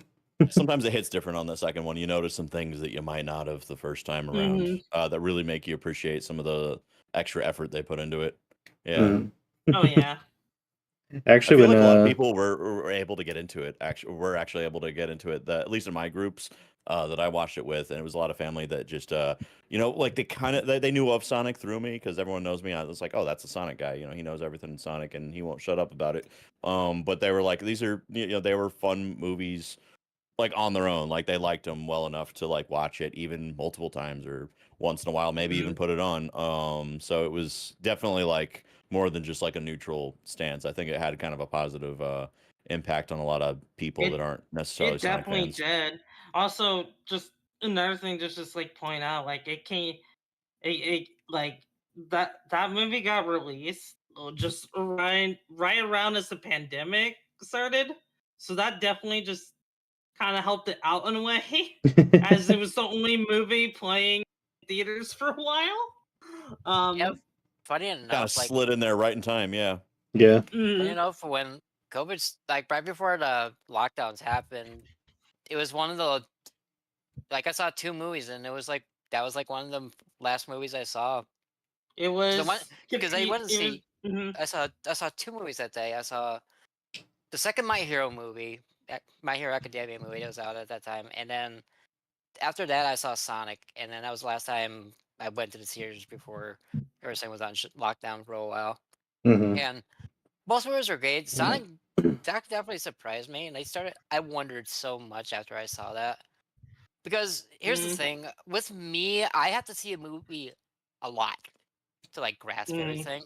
Sometimes it hits different on the second one. You notice some things that you might not have the first time around, that really make you appreciate some of the extra effort they put into it. Yeah. Mhm. Oh yeah. I Actually, feel when like a lot of people were able to get into it. Actually, were actually able to get into it. At least in my groups that I watched it with, and it was a lot of family that just, like they knew of Sonic through me because everyone knows me. I was like, oh, that's a Sonic guy. He knows everything in Sonic, and he won't shut up about it. But they were like, these are, they were fun movies, like on their own. Like they liked them well enough to like watch it even multiple times or once in a while, maybe even put it on. So it was definitely like more than just like a neutral stance. I think it had kind of a positive impact on a lot of people that aren't necessarily It Sonic definitely fans. did. Also, just another thing, just like point out, like like that movie got released just right around as the pandemic started, so that definitely just kind of helped it out in a way, as it was the only movie playing in theaters for a while. Yep. Funny Kind of enough, like slid in there right in time. Yeah. yeah. funny enough, when COVID's like right before the lockdowns happened, it was one of the like I saw 2 movies, and it was like that was like one of the last movies I saw. It Because I went was because I went to it was see I saw 2 movies that day. I saw the second My Hero movie, My Hero Academia movie that was out at that time, and then after that I saw Sonic, and then that was the last time I went to the theaters before everything was on lockdown for a while. Hmm. And both movies were great. Sonic that definitely surprised me, and I wondered so much after I saw that. Because here's the thing, with me, I have to see a movie a lot to like grasp everything.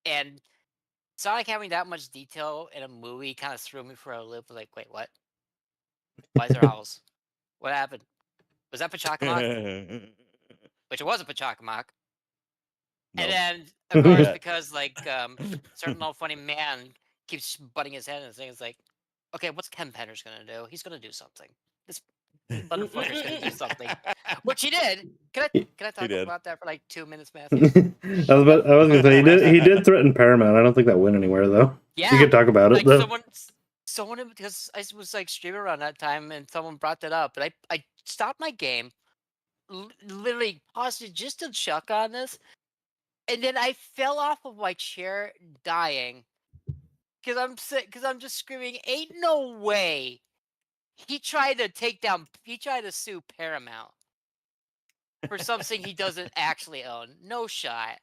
And Sonic having that much detail in a movie kind of threw me for a loop. Like, wait, what? Why is there owls? What happened? Was that Pachacamac? Which it was a Pachacamac. And Nope. then, of course, Yeah. because like certain old funny man keeps butting his head in the thing, it's like, okay, what's Ken Penner's gonna do? He's gonna do something. This motherfucker's gonna do something. Which he did. Can I He talk did. about that for like 2 minutes, I Matthew? was gonna say he did threaten Paramount. I don't think that went anywhere though. You Yeah. could talk about it Like though. someone because I was like streaming around that time and someone brought that up, but I stopped my game, literally paused it just to chuck on this, and then I fell off of my chair dying because I'm sick because I'm just screaming, "Ain't no way!" He tried to sue Paramount for something he doesn't actually own. No shot.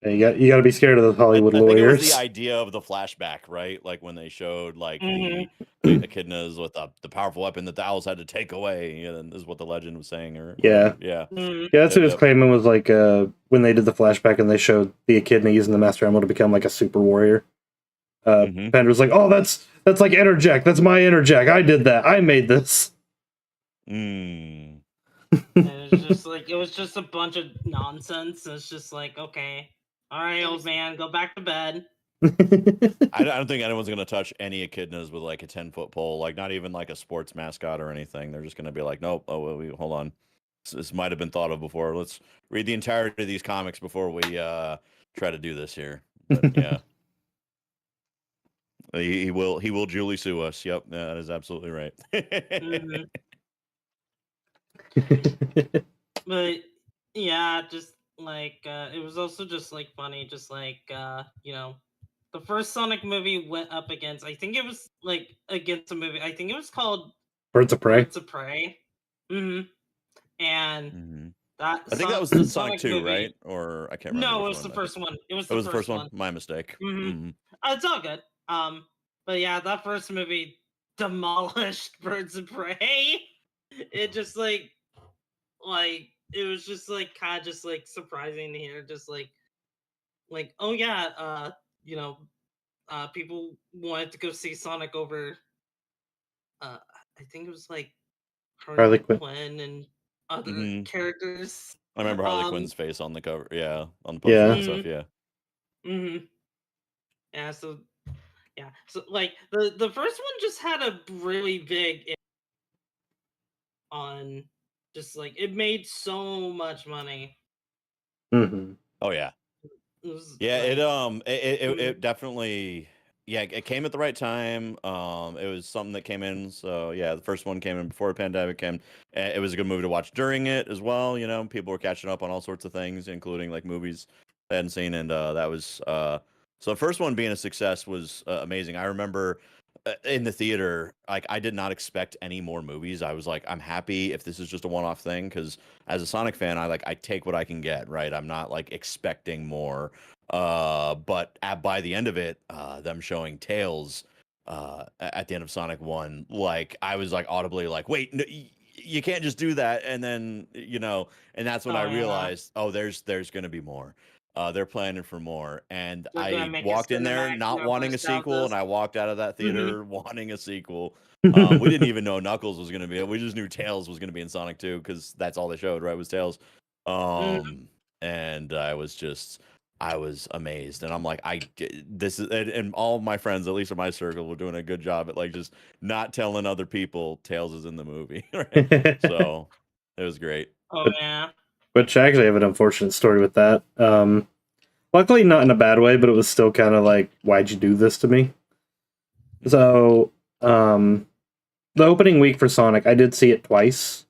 You got to be scared of those Hollywood I think it was the lawyers. idea of the flashback, right? Like when they showed like the Mhm. echidnas with the powerful weapon that the owls had to take away. And is what the legend was saying, or Yeah. yeah, Mhm. Yeah, that's what he was Yep. claiming was like when they did the flashback and they showed the echidna using the Master Emerald to become like a super warrior. Mhm. Bender was like, "Oh, that's like Interjack. That's my Interjack. I did that. I made this." Mm. And it was just a bunch of nonsense. It's just like, okay, all right, It old was man, go back to bed. I don't think anyone's gonna touch any echidnas with like a 10-foot pole, like not even like a sports mascot or anything. They're just gonna be like, nope. Oh, hold on. This might have been thought of before. Let's read the entirety of these comics before we try to do this here. But yeah, he will duly sue us. Yep, that is absolutely right. Mhm. But yeah, just like it was also just like funny, just like the first Sonic movie went up against, I think it was like against a movie, I think it was called Birds of Prey. Birds of Prey. Hmm. And Mhm. that I think that was the Sonic Sonic 2, movie. right? Or I can't remember No, it which was the one. first one. It was It the was the first first one. one. My mistake. Hmm. Mhm. It's all good. But yeah, that first movie demolished Birds of Prey. It just like it was just like kind of just like surprising to hear, just like oh yeah, you know, people wanted to go see Sonic over uh I think it was like Harley Harley Quinn. Quinn and other Mhm. characters. I remember Harley Um Quinn's face on the cover. Yeah, on the poster Yeah. and stuff. Yeah. hmm. Yeah, so Yeah. So like the first one just had a really big on just like it made so much money. Mm-hmm. Oh yeah. It was Yeah, like it definitely, yeah, it came at the right time. It was something that came in. So yeah, the first one came in before the pandemic came. It was a good movie to watch during it as well. You know, people were catching up on all sorts of things, including like movies they hadn't seen, and that was so the first one being a success was amazing. I remember in the theater, like I did not expect any more movies. I was like, I'm happy if this is just a one-off thing because as a Sonic fan, I take what I can get. Right, I'm not like expecting more. But by the end of it, them showing Tails at the end of Sonic 1, like I was like audibly like, wait, no, you can't just do that. And then, and that's when I oh yeah. realized, oh, there's going to be more. They're planning for more. And They're gonna I make a walked in there cinematic not wanting a universe out of sequel, and this. I walked out of that Mhm. theater wanting a sequel. We didn't even know Knuckles was going to be it. We just knew Tails was going to be in Sonic 2 because that's all they showed, right? Was Tails. Mhm. And I was amazed, and I'm like, this is, and all of my friends, at least in my circle, were doing a good job at like just not telling other people Tails is in the movie, right? So it was great. Oh yeah. Which I actually have an unfortunate story with that. Luckily, not in a bad way, but it was still kind of like, why'd you do this to me? So, the opening week for Sonic, I did see it twice.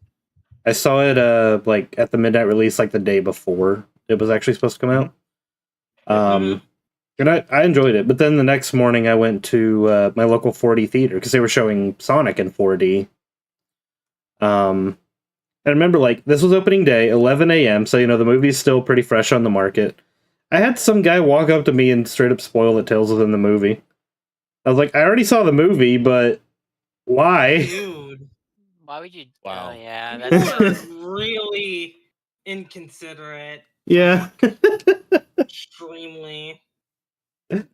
I saw it like at the midnight release, like the day before it was actually supposed to come out. Mhm. And I enjoyed it. But then the next morning, I went to my local 4D theater because they were showing Sonic in 4D. I remember, like, this was opening day, 11 a.m., so, the movie's still pretty fresh on the market. I had some guy walk up to me and straight up spoil that Tails was in the movie. I was like, I already saw the movie, but why? Dude. Why would you? Oh Wow. yeah, You that's were really inconsiderate. Yeah. Extremely.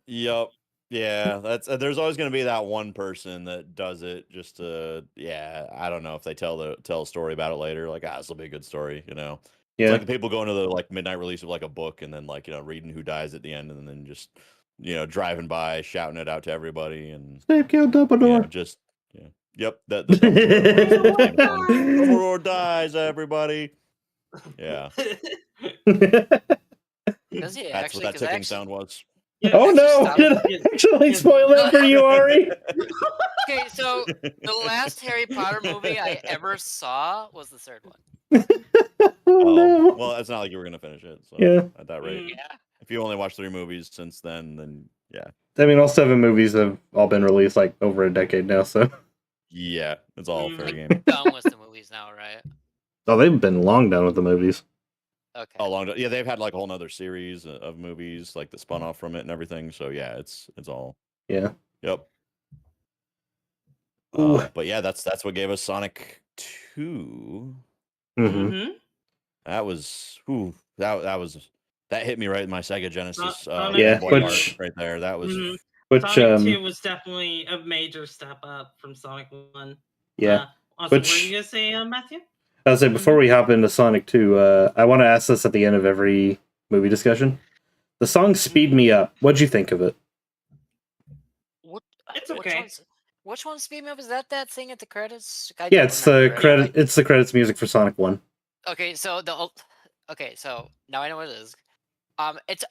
Yep. Yeah, that's there's always going to be that one person that does it just to, yeah, I don't know if they tell a story about it later, like, this will be a good story, you know. It's Yeah. like the people going to the like midnight release of like a book and then like, reading who dies at the end and then just, driving by shouting it out to everybody and Snap kill Dumbledore. just yeah. Yep, the Dumbledore voice at the same time. Dumbledore dies, everybody. Yeah. does he That's what actually? that Because I ticking actually, sound was. Yes. Oh actually no! stopped. Did I actually spoil it for you, Ari? Okay, so the last Harry Potter movie I ever saw was the third one. Oh Oh, no! well, it's not like you were gonna finish it, so Yeah. at that rate. Mm. Yeah. If you only watched 3 movies since then yeah. I mean, all 7 movies have all been released like over a decade now, so. Yeah, it's all fair Mhm. game. Done with the movies now, right? Oh, they've been long done with the movies. Okay. Oh, yeah, they've had like a whole nother series of movies like that spun off from it and everything. So yeah, it's all. Yeah. Yep. Ooh. But yeah, that's what gave us Sonic 2. Mm-hmm. Mhm. That was that hit me right in my Sega Genesis Sonic Yeah, Game Boy heart which right there. That was Mhm. which Sonic 2 was definitely a major step up from Sonic 1. yeah. Also, what were Which you gonna say, Matthew? I was say before we hop into Sonic 2, I want to ask this at the end of every movie discussion. The song "Speed Me Up." What'd you think of it? What? It's Which okay. one's? Which one's Speed Me Up? Is that thing at the credits? I Yeah, don't it's remember. the Right? credit. It's the credits music for Sonic 1. Okay, so okay, so now I know what it is. It's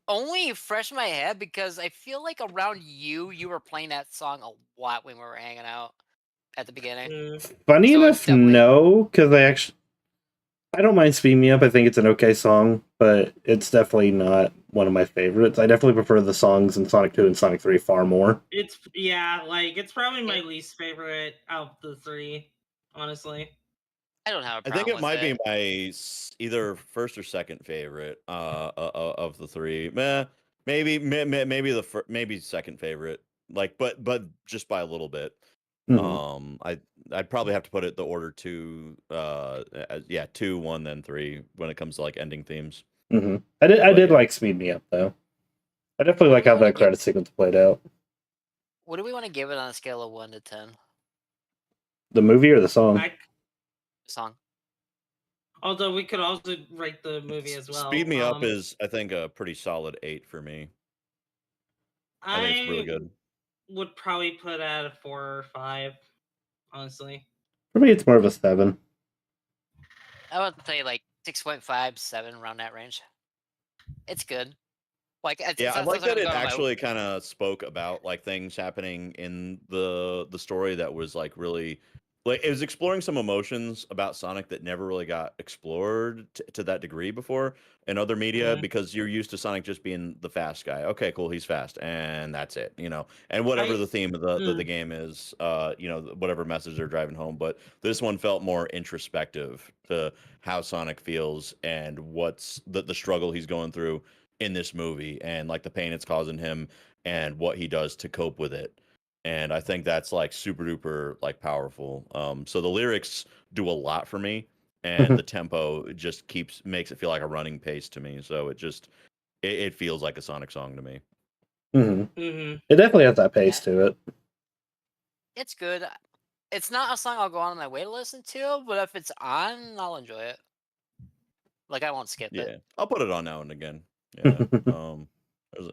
only fresh in my head because I feel like around you were playing that song a lot when we were hanging out at the beginning. Mm. Funny So enough, definitely- no, because I don't mind "Speed Me Up." I think it's an okay song, but it's definitely not one of my favorites. I definitely prefer the songs in Sonic 2 and Sonic 3 far more. It's it's probably my least favorite out of the 3, honestly. I don't have a I problem think it with might be it. my either first or second favorite of the 3. Maybe maybe second favorite. Like but just by a little bit. Mm-hmm. I'd probably have to put it the order 2 2 1 then 3 when it comes to like ending themes. Mm-hmm. I But did yeah. like "Speed Me Up" though. I definitely What like do we how wanna that give- credit sequence played out. What do we want to give it on a scale of 1 to 10? The movie or the song? Song. Although we could also rate the movie as well. Speed Me Up is, I think, a pretty solid 8 for me. I think it's really good. would probably put at a 4 or 5, honestly. For me, it's more of a 7. I would say like 6.5, 7 around that range. It's good. Like Yeah, I it's like not that gonna it go to my. actually kind of spoke about like things happening in the story that was like really like it was exploring some emotions about Sonic that never really got explored to that degree before in other media Mhm. because you're used to Sonic just being the fast guy. Okay, cool, he's fast, and that's it, you know. And whatever I the theme of the mm, game is, you know, whatever message they're driving home. But this one felt more introspective to how Sonic feels and what's the struggle he's going through in this movie and like the pain it's causing him and what he does to cope with it. And I think that's like super duper like powerful. So the lyrics do a lot for me and the tempo just makes it feel like a running pace to me. So it feels like a Sonic song to me. mhm. It definitely has that pace Yeah, to it. it's good. It's not a song I'll go on my way to listen to, but if it's on, I'll enjoy it. Like I won't skip it. Yeah. I'll put it on now and again. Yeah.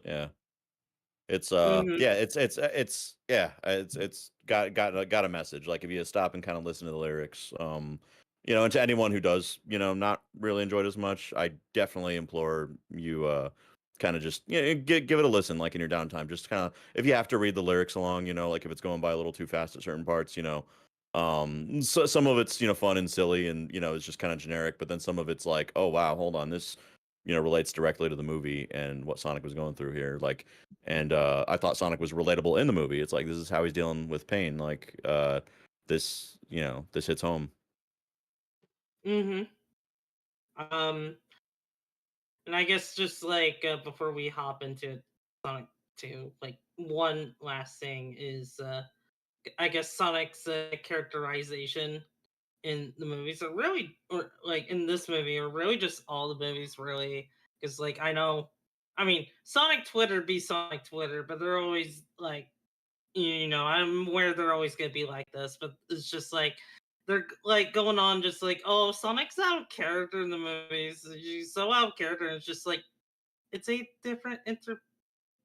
Yeah. It's Mhm. yeah, it's got a message. Like if you stop and kind of listen to the lyrics, you know, and to anyone who does, you know, not really enjoy it as much, I definitely implore you kind of just give it a listen like in your downtime. Just kind of if you have to read the lyrics along, you know, like if it's going by a little too fast at certain parts, you know. So some of it's, you know, fun and silly and, you know, it's just kind of generic, but then some of it's like, oh wow, hold on, this, you know, relates directly to the movie and what Sonic was going through here. Like and I thought Sonic was relatable in the movie. It's like this is how he's dealing with pain. Like this, you know, this hits home. Mhm. Um, and I guess just like before we hop into Sonic 2, like one last thing is I guess Sonic's characterization in the movies are really, or like in this movie, or really just all the movies, really. Because like I mean, Sonic Twitter be Sonic Twitter, but they're always like, I'm aware they're always gonna be like this, but it's just like they're like going on, just like, oh, Sonic's out of character in the movies. He's so out of character, and it's just like it's a different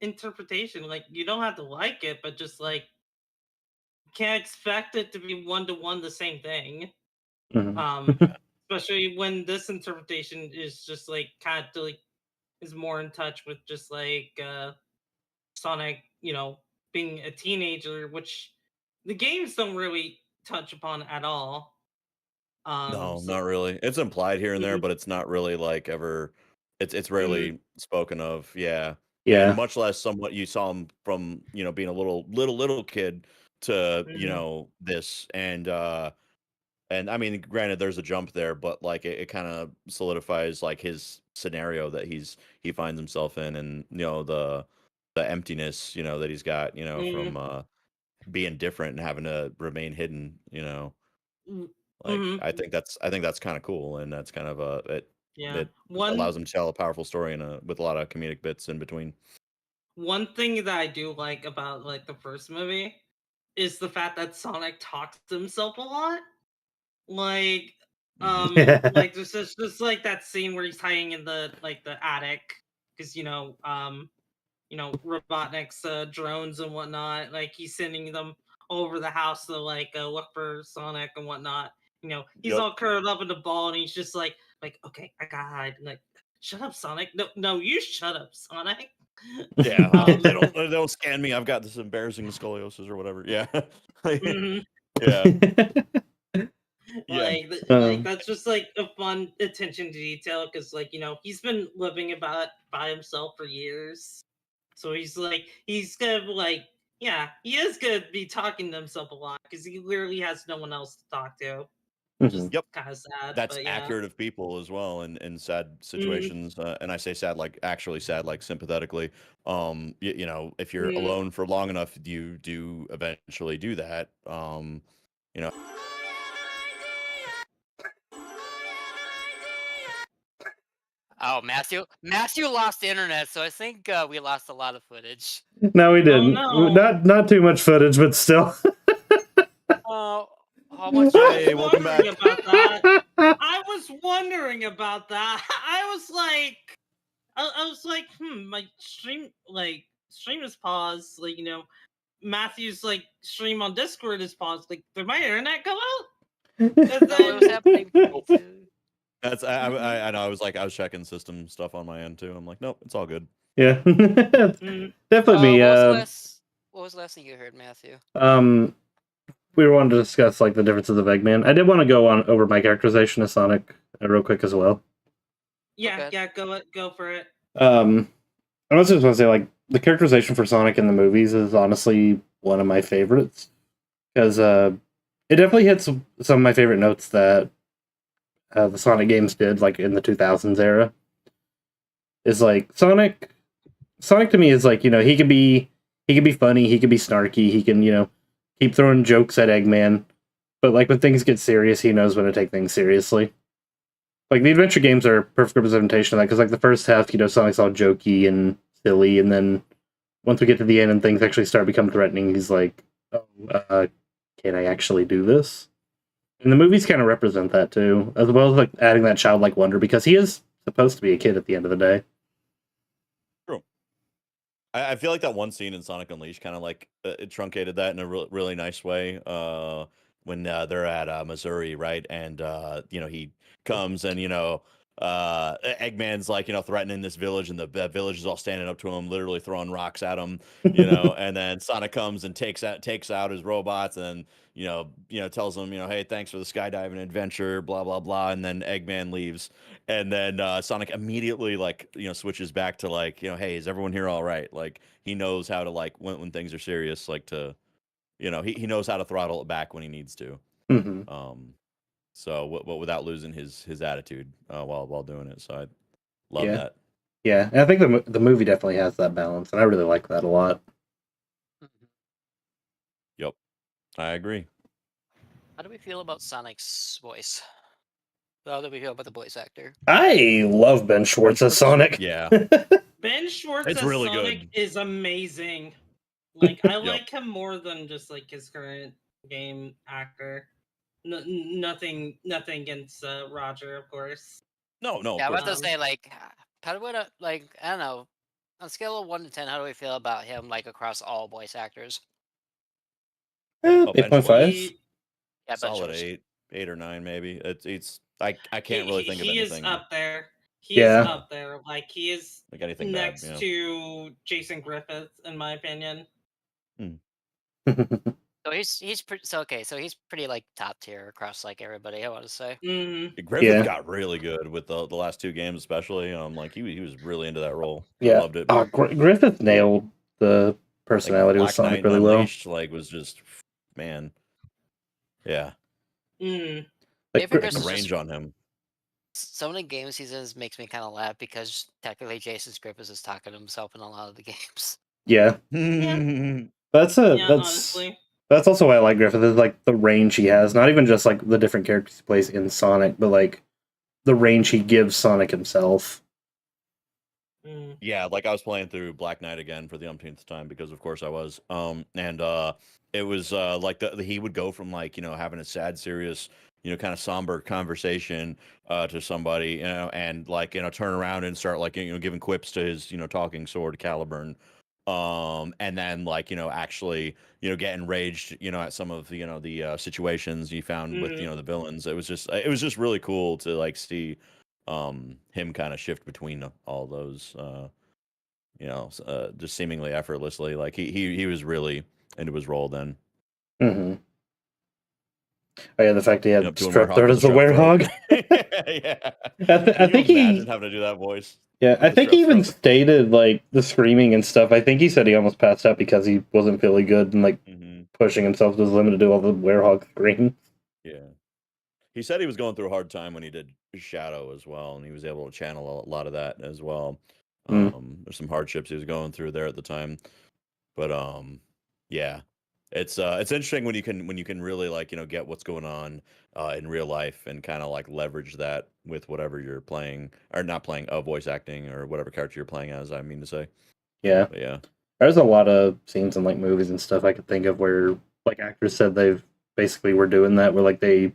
interpretation. Like you don't have to like it, but just like can't expect it to be one to one the same thing. Mhm. Um, especially when this interpretation is just like kind of like is more in touch with just like Sonic, being a teenager, which the games don't really touch upon at all. No, So not really. It's implied here and there, mhm, but it's not really like ever. It's mhm, rarely spoken of. Yeah, and Yeah. much less somewhat you saw him from you know being a little kid to you mhm, know this and I mean granted there's a jump there, but like it kind of solidifies like his scenario that he finds himself in, and you know the emptiness you know that he's got you know mhm, from being different and having to remain hidden, you know. mhm, Like mhm. I think that's kind of cool and that's kind of Yeah. it One allows him to tell a powerful story in a with a lot of comedic bits in between. one thing that I do like about like the first movie is the fact that Sonic talks to himself a lot. Like, Mhm. like there's just like that scene where he's hiding in the attic because Robotnik's drones and whatnot. Like he's sending them over the house to like look for Sonic and whatnot. He's Yep. all curled up in the ball and he's just like, okay, I gotta hide. Like, shut up, Sonic. No, no, you shut up, Sonic. Yeah, um, they don't scan me. I've got this embarrassing scoliosis or whatever. Yeah. mhm. Yeah. Yeah. Like that's just like a fun attention to detail because he's been living about by himself for years, so he's gonna yeah, he is gonna be talking to himself a lot because he literally has no one else to talk to, which is Mhm. Yep. kind of sad, That's but yeah. accurate of people as well in sad Mhm, situations and I say sad like actually sad like sympathetically you know if you're mhm. alone for long enough you do eventually do that you know Oh, Matthew lost the internet, so I think we lost a lot of footage. No, we Oh didn't. no. Not too much footage, but still. Oh, how much? I was hey welcome wondering back about that. I was wondering about that. I was like, my stream is paused. Like, Matthew's like stream on Discord is paused. Like, did my internet go out? No, it was happening to me too. That's I know. I was checking system stuff on my end too. I'm like, nope, it's all good. Yeah, definitely me. What was the last thing you heard, Matthew? We wanted to discuss like the differences of Eggman. I did want to go on over my characterization of Sonic real quick as well. Yeah, go for it. I was just want to say like the characterization for Sonic in the movies is honestly one of my favorites because it definitely hits some of my favorite notes that the Sonic games did, like in the 2000s era. Is like Sonic to me is like, you know, he can be funny, he can be snarky, he can, you know, keep throwing jokes at Eggman, but like when things get serious, he knows when to take things seriously. Like the adventure games are a perfect representation of that because like the first half, you know, Sonic's all jokey and silly, and then once we get to the end and things actually start becoming threatening, he's like, "Oh, can I actually do this?" And the movies kind of represent that too, as well as like adding that childlike wonder because he is supposed to be a kid at the end of the day. True. I feel like that one scene in Sonic Unleashed kind of like it truncated that in a really nice way. When they're at Missouri, right? And you know, he comes and, you know, Eggman's like, you know, threatening this village, and the village is all standing up to him, literally throwing rocks at him, you know. And then Sonic comes and takes out his robots, and you know, tells them, you know, hey, thanks for the skydiving adventure, blah blah blah. And then Eggman leaves, and then Sonic immediately, like, you know, switches back to like, you know, hey, is everyone here all right? Like, he knows how to, like, when things are serious, like, to, you know, he knows how to throttle it back when he needs to. Mm-hmm. So without losing his attitude while doing it. So I love Yeah. that. Yeah, and I think the movie definitely has that balance, and I really like that a lot. Yep, I agree. How do we feel about Sonic's voice? How do we feel about the voice actor? I love Ben Schwartz as Sonic. Yeah. Ben Schwartz It's as really Sonic good. is amazing. Like, I Yep. like him more than just like his current game actor. Nothing against Roger, of course. No, Yeah, I'm of about course. to say, like, how do we, like, I don't know, on a scale of 1 to 10, how do we feel about him, like, across all voice actors? Ben 8.5. Schwartz, Yeah, Ben solid Schwartz. 8 or 9 maybe. It's I can't really think of He is anything up there. He Yeah. is up there. Like, he is like anything next bad. Yeah. to Jason Griffith, in my opinion. So he's pretty, so he's pretty, like, top tier across, like, everybody, I want to say. Griffith Yeah. got really good with the last 2 games, especially. Like he was really into that role. Yeah. I loved it. Griffith nailed the personality Like of Sonic Black Knight really well. Unleashed, like, was just, man. Yeah. David The Chris is range just, on him. so many game seasons makes me kind of laugh because technically Jason Griffiths is talking to himself in a lot of the games. Yeah. That's honestly. that's also why I like Griffith, is like the range he has. Not even just like the different characters he plays in Sonic, but like the range he gives Sonic himself. Yeah, like I was playing through Black Knight again for the umpteenth time because of course I was. And it was like he would go from, like, you know, having a sad, serious, you know, kind of somber conversation to somebody, you know, and, like, you know, turn around and start, like, you know, giving quips to his, you know, talking sword Caliburn. And then, like, you know, actually, you know, get enraged, you know, at some of, you know, the situations you found with, you know, the villains. It was just really cool to, like, see him kind of shift between all those, you know, just seemingly effortlessly. Like he was really into his role then. Mm-hmm. Oh yeah, the fact he had Up to a strep throat as a werehog. Yeah. I think imagine having to do that voice? Yeah, I with think the he strep even throat? stated like the screaming and stuff. I think he said he almost passed out because he wasn't feeling good and like pushing himself to his limit to do all the werehog screams. Yeah. He said he was going through a hard time when he did Shadow as well, and he was able to channel a lot of that as well. There's some hardships he was going through there at the time, but yeah, it's interesting when you can really, like, you know, get what's going on in real life and kind of like leverage that with whatever you're playing or not playing, voice acting or whatever character you're playing as. I mean to say, Yeah, but yeah. There's a lot of scenes in like movies and stuff I could think of where like actors said they've basically were doing that, where like they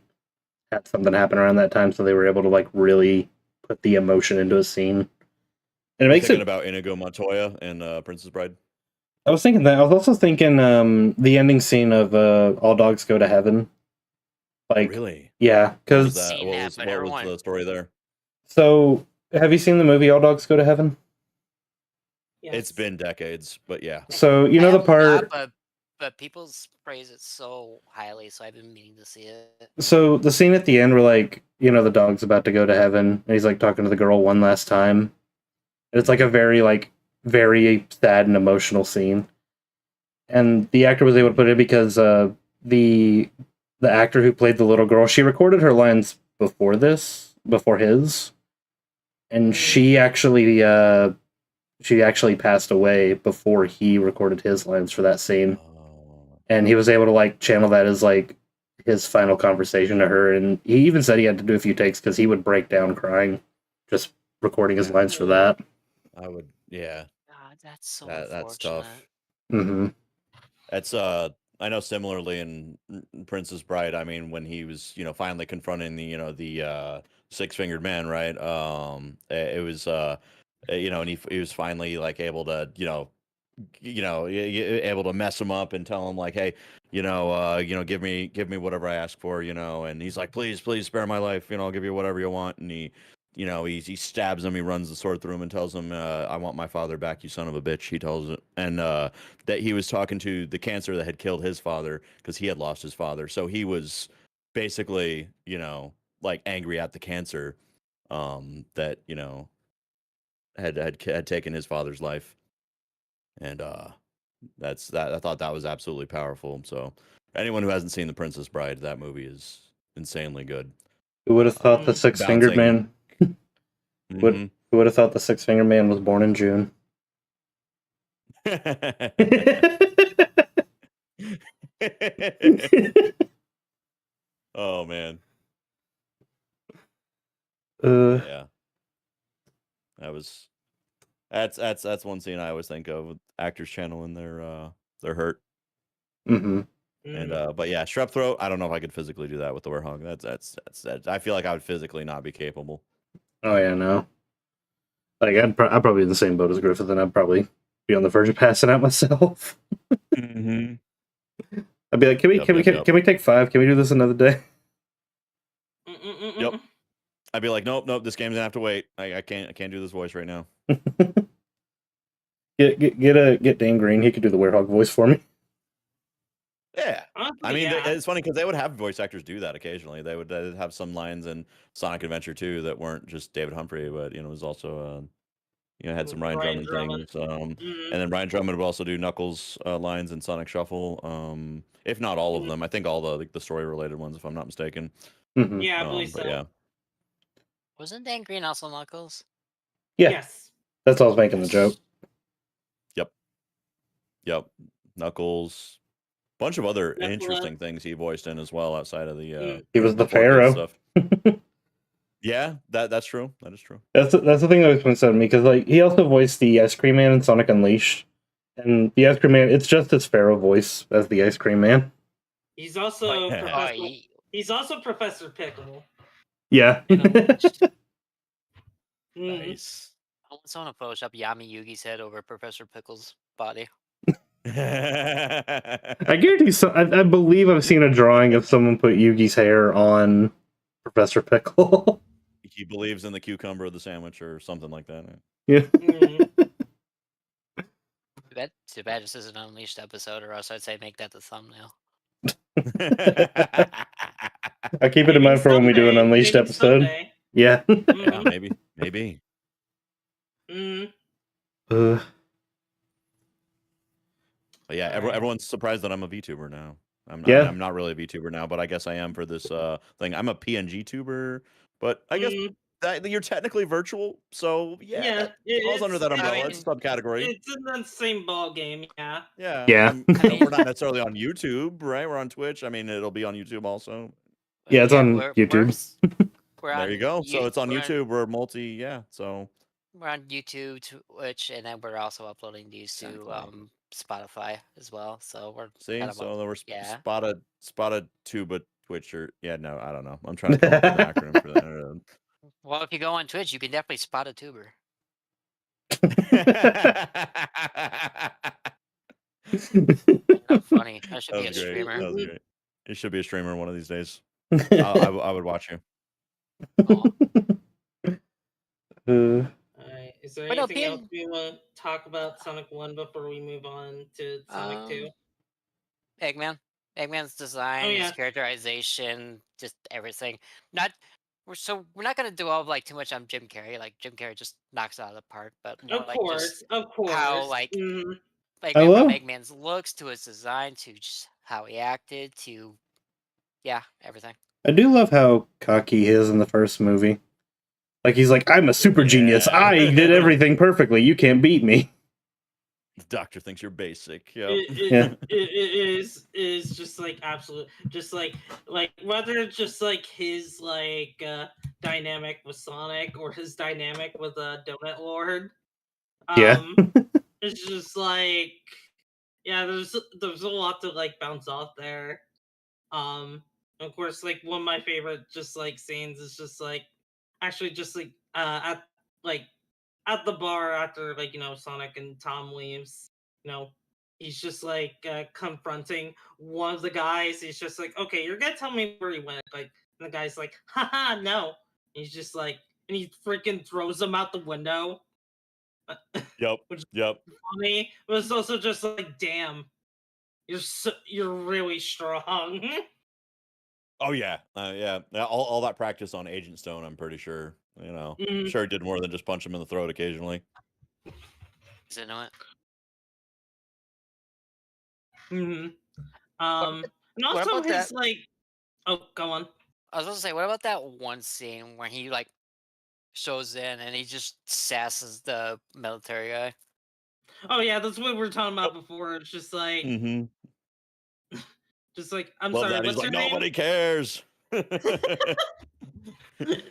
had something happen around that time, so they were able to like really put the emotion into a scene. And it Are you makes thinking it about Inigo Montoya and Princess Bride? I was thinking that. I was also thinking the ending scene of All Dogs Go to Heaven. Like, Really? yeah, What was because that? Seen that, but What was everyone. the story there? so have you seen the movie All Dogs Go to Heaven? It's Yes. been decades, but yeah. So you I know the have not, part. but people praise it so highly, so I've been meaning to see it. So the scene at the end where like the dog's about to go to heaven and he's like talking to the girl one last time. And it's like a very sad and emotional scene. And the actor was able to put it because the actor who played the little girl, she recorded her lines before his, and she actually passed away before he recorded his lines for that scene. Oh. And he was able to like channel that as like his final conversation to her, and he even said he had to do a few takes because he would break down crying just recording his lines for that. I would, yeah. God, that's so That's unfortunate. tough. Mm-hmm. That's I know similarly in Princess Bride. I mean, when he was finally confronting the six-fingered man, right? It was and he was finally like able to able to mess him up and tell him like, hey, give me whatever I ask for, and he's like, please spare my life, I'll give you whatever you want, and he stabs him, he runs the sword through him and tells him, I want my father back, you son of a bitch, he tells it, and that he was talking to the cancer that had killed his father because he had lost his father, so he was basically, like angry at the cancer, that had taken his father's life, and that's that. I thought that was absolutely powerful. So, anyone who hasn't seen The Princess Bride, that movie is insanely good. Who would have thought the Mhm. six-fingered man? Mhm. Who would have thought the six-fingered man was born in June? Oh man, uh, yeah, that was that's one scene I always think of with actors channeling their hurt. mm-hmm. And Mhm. but yeah, strep throat. I don't know if I could physically do that with the warhog. That's I feel like I would physically not be capable. Oh yeah, no. Like I'd probably be in the same boat as Griffith, and I'd probably be on the verge of passing out myself. Mm-hmm. I'd be like, Yep. can we take 5? Can we do this another day? Yep. I'd be like, nope. This game's gonna have to wait. I can't do this voice right now. Get Dan Green. He could do the werehog voice for me. Yeah. Honestly, I mean, yeah. it's funny because they would have voice actors do that occasionally. They would have some lines in Sonic Adventure 2 that weren't just David Humphrey, but it was also had some Ryan Ryan Drummond Drummond. things. Mhm. And then Ryan Drummond would also do Knuckles lines in Sonic Shuffle. If not all of Mhm. them, I think all the story related ones, if I'm not mistaken. Mm-hmm. Yeah, I believe But so. yeah, Wasn't Dan Green also Knuckles? Yeah, Yes. that's all I was making the joke. Yep. Knuckles. Bunch of other Nephilim. interesting things he voiced in as well outside of the He was the 4K Pharaoh. stuff. Yeah, that's true. That is true. That's the thing that always points out to me because like he also voiced the Ice Cream Man in Sonic Unleashed, and the Ice Cream Man, it's just his Pharaoh voice as the Ice Cream Man. He's also Like, Professor. Oh, He's also Professor Pickle. Yeah. Unleashed. Mhm. Nice. I want someone to Photoshop Yami Yugi's head over Professor Pickle's body. I guarantee. I believe I've seen a drawing of someone put Yugi's hair on Professor Pickle. He believes in the cucumber of the sandwich or something like that. Yeah. Mhm. Too bad this is an Unleashed episode, or else I'd say make that the thumbnail. I keep it in Maybe mind for when we do an someday, Unleashed maybe episode. someday. Yeah. Yeah, Mhm. maybe. Mhm. Uh, But yeah, Alright. everyone's surprised that I'm a VTuber now. Yeah. I'm not really a VTuber now, but I guess I am for this thing. I'm a PNG tuber, but I guess Mhm. that you're technically virtual, so yeah, Yeah, that falls under that I umbrella. It's mean, a subcategory. it's in the same ball game. Yeah. Yeah, Yeah. we're not necessarily on YouTube, right? We're on Twitch. I mean, it'll be on YouTube also. Yeah, it's on we're YouTube. we're There on you go. So it's on we're YouTube. We're multi, yeah. So we're on YouTube, Twitch, and then we're also uploading these to exactly. Spotify as well. So we're See, kind of so there were yeah. spotted tuba Twitch or yeah, no, I don't know. I'm trying to come up with an acronym for that. Well, if you go on Twitch, you can definitely spot a tuber. I'm funny. I should That be a was great. streamer. That was great. You should be a streamer one of these days. I would watch you. Aw. Alright, is there But no, anything else being we want to talk about Sonic 1 before we move on to Sonic 2? Eggman. Eggman's Oh design, his yeah, characterization, just everything. Not we're not gonna dwell like too much on Jim Carrey. Like Jim Carrey just knocks it out of the park, but more like just of how course. I Eggman from love. Eggman's looks to his design to just how he acted to everything. I do love how cocky he is in the first movie. Like he's like, I'm a super genius. Yeah. I did everything perfectly. You can't beat me. The doctor thinks you're basic. Yep. Yeah. It is just like absolute, just like whether it's just like his like dynamic with Sonic or his dynamic with Donut Lord. Yeah. It's just like yeah, there's a lot to like bounce off there. Of course, like one of my favorite just like scenes is just like actually just like at the bar after like Sonic and Tom leaves. You know, he's just like confronting one of the guys. He's just like, okay, you're gonna tell me where he went. Like, and the guy's like, haha, no. He's just like, and he freaking throws him out the window. Yep. Which is Yep. funny, but it's also just like, damn, you're really strong. Oh yeah. Yeah. All that practice on Agent Stone, I'm pretty sure. Mhm. Sure he did more than just punch him in the throat occasionally. Is it not? Mhm. What, And what also about his that? like, oh, go on. I was supposed to say, what about that one scene where he like shows in and he just sasses the military guy? Oh yeah, that's what we were talking Yep. about before. It's just like, Mm-hmm. I'm Love sorry, that. He's what's like, your name? nobody cares.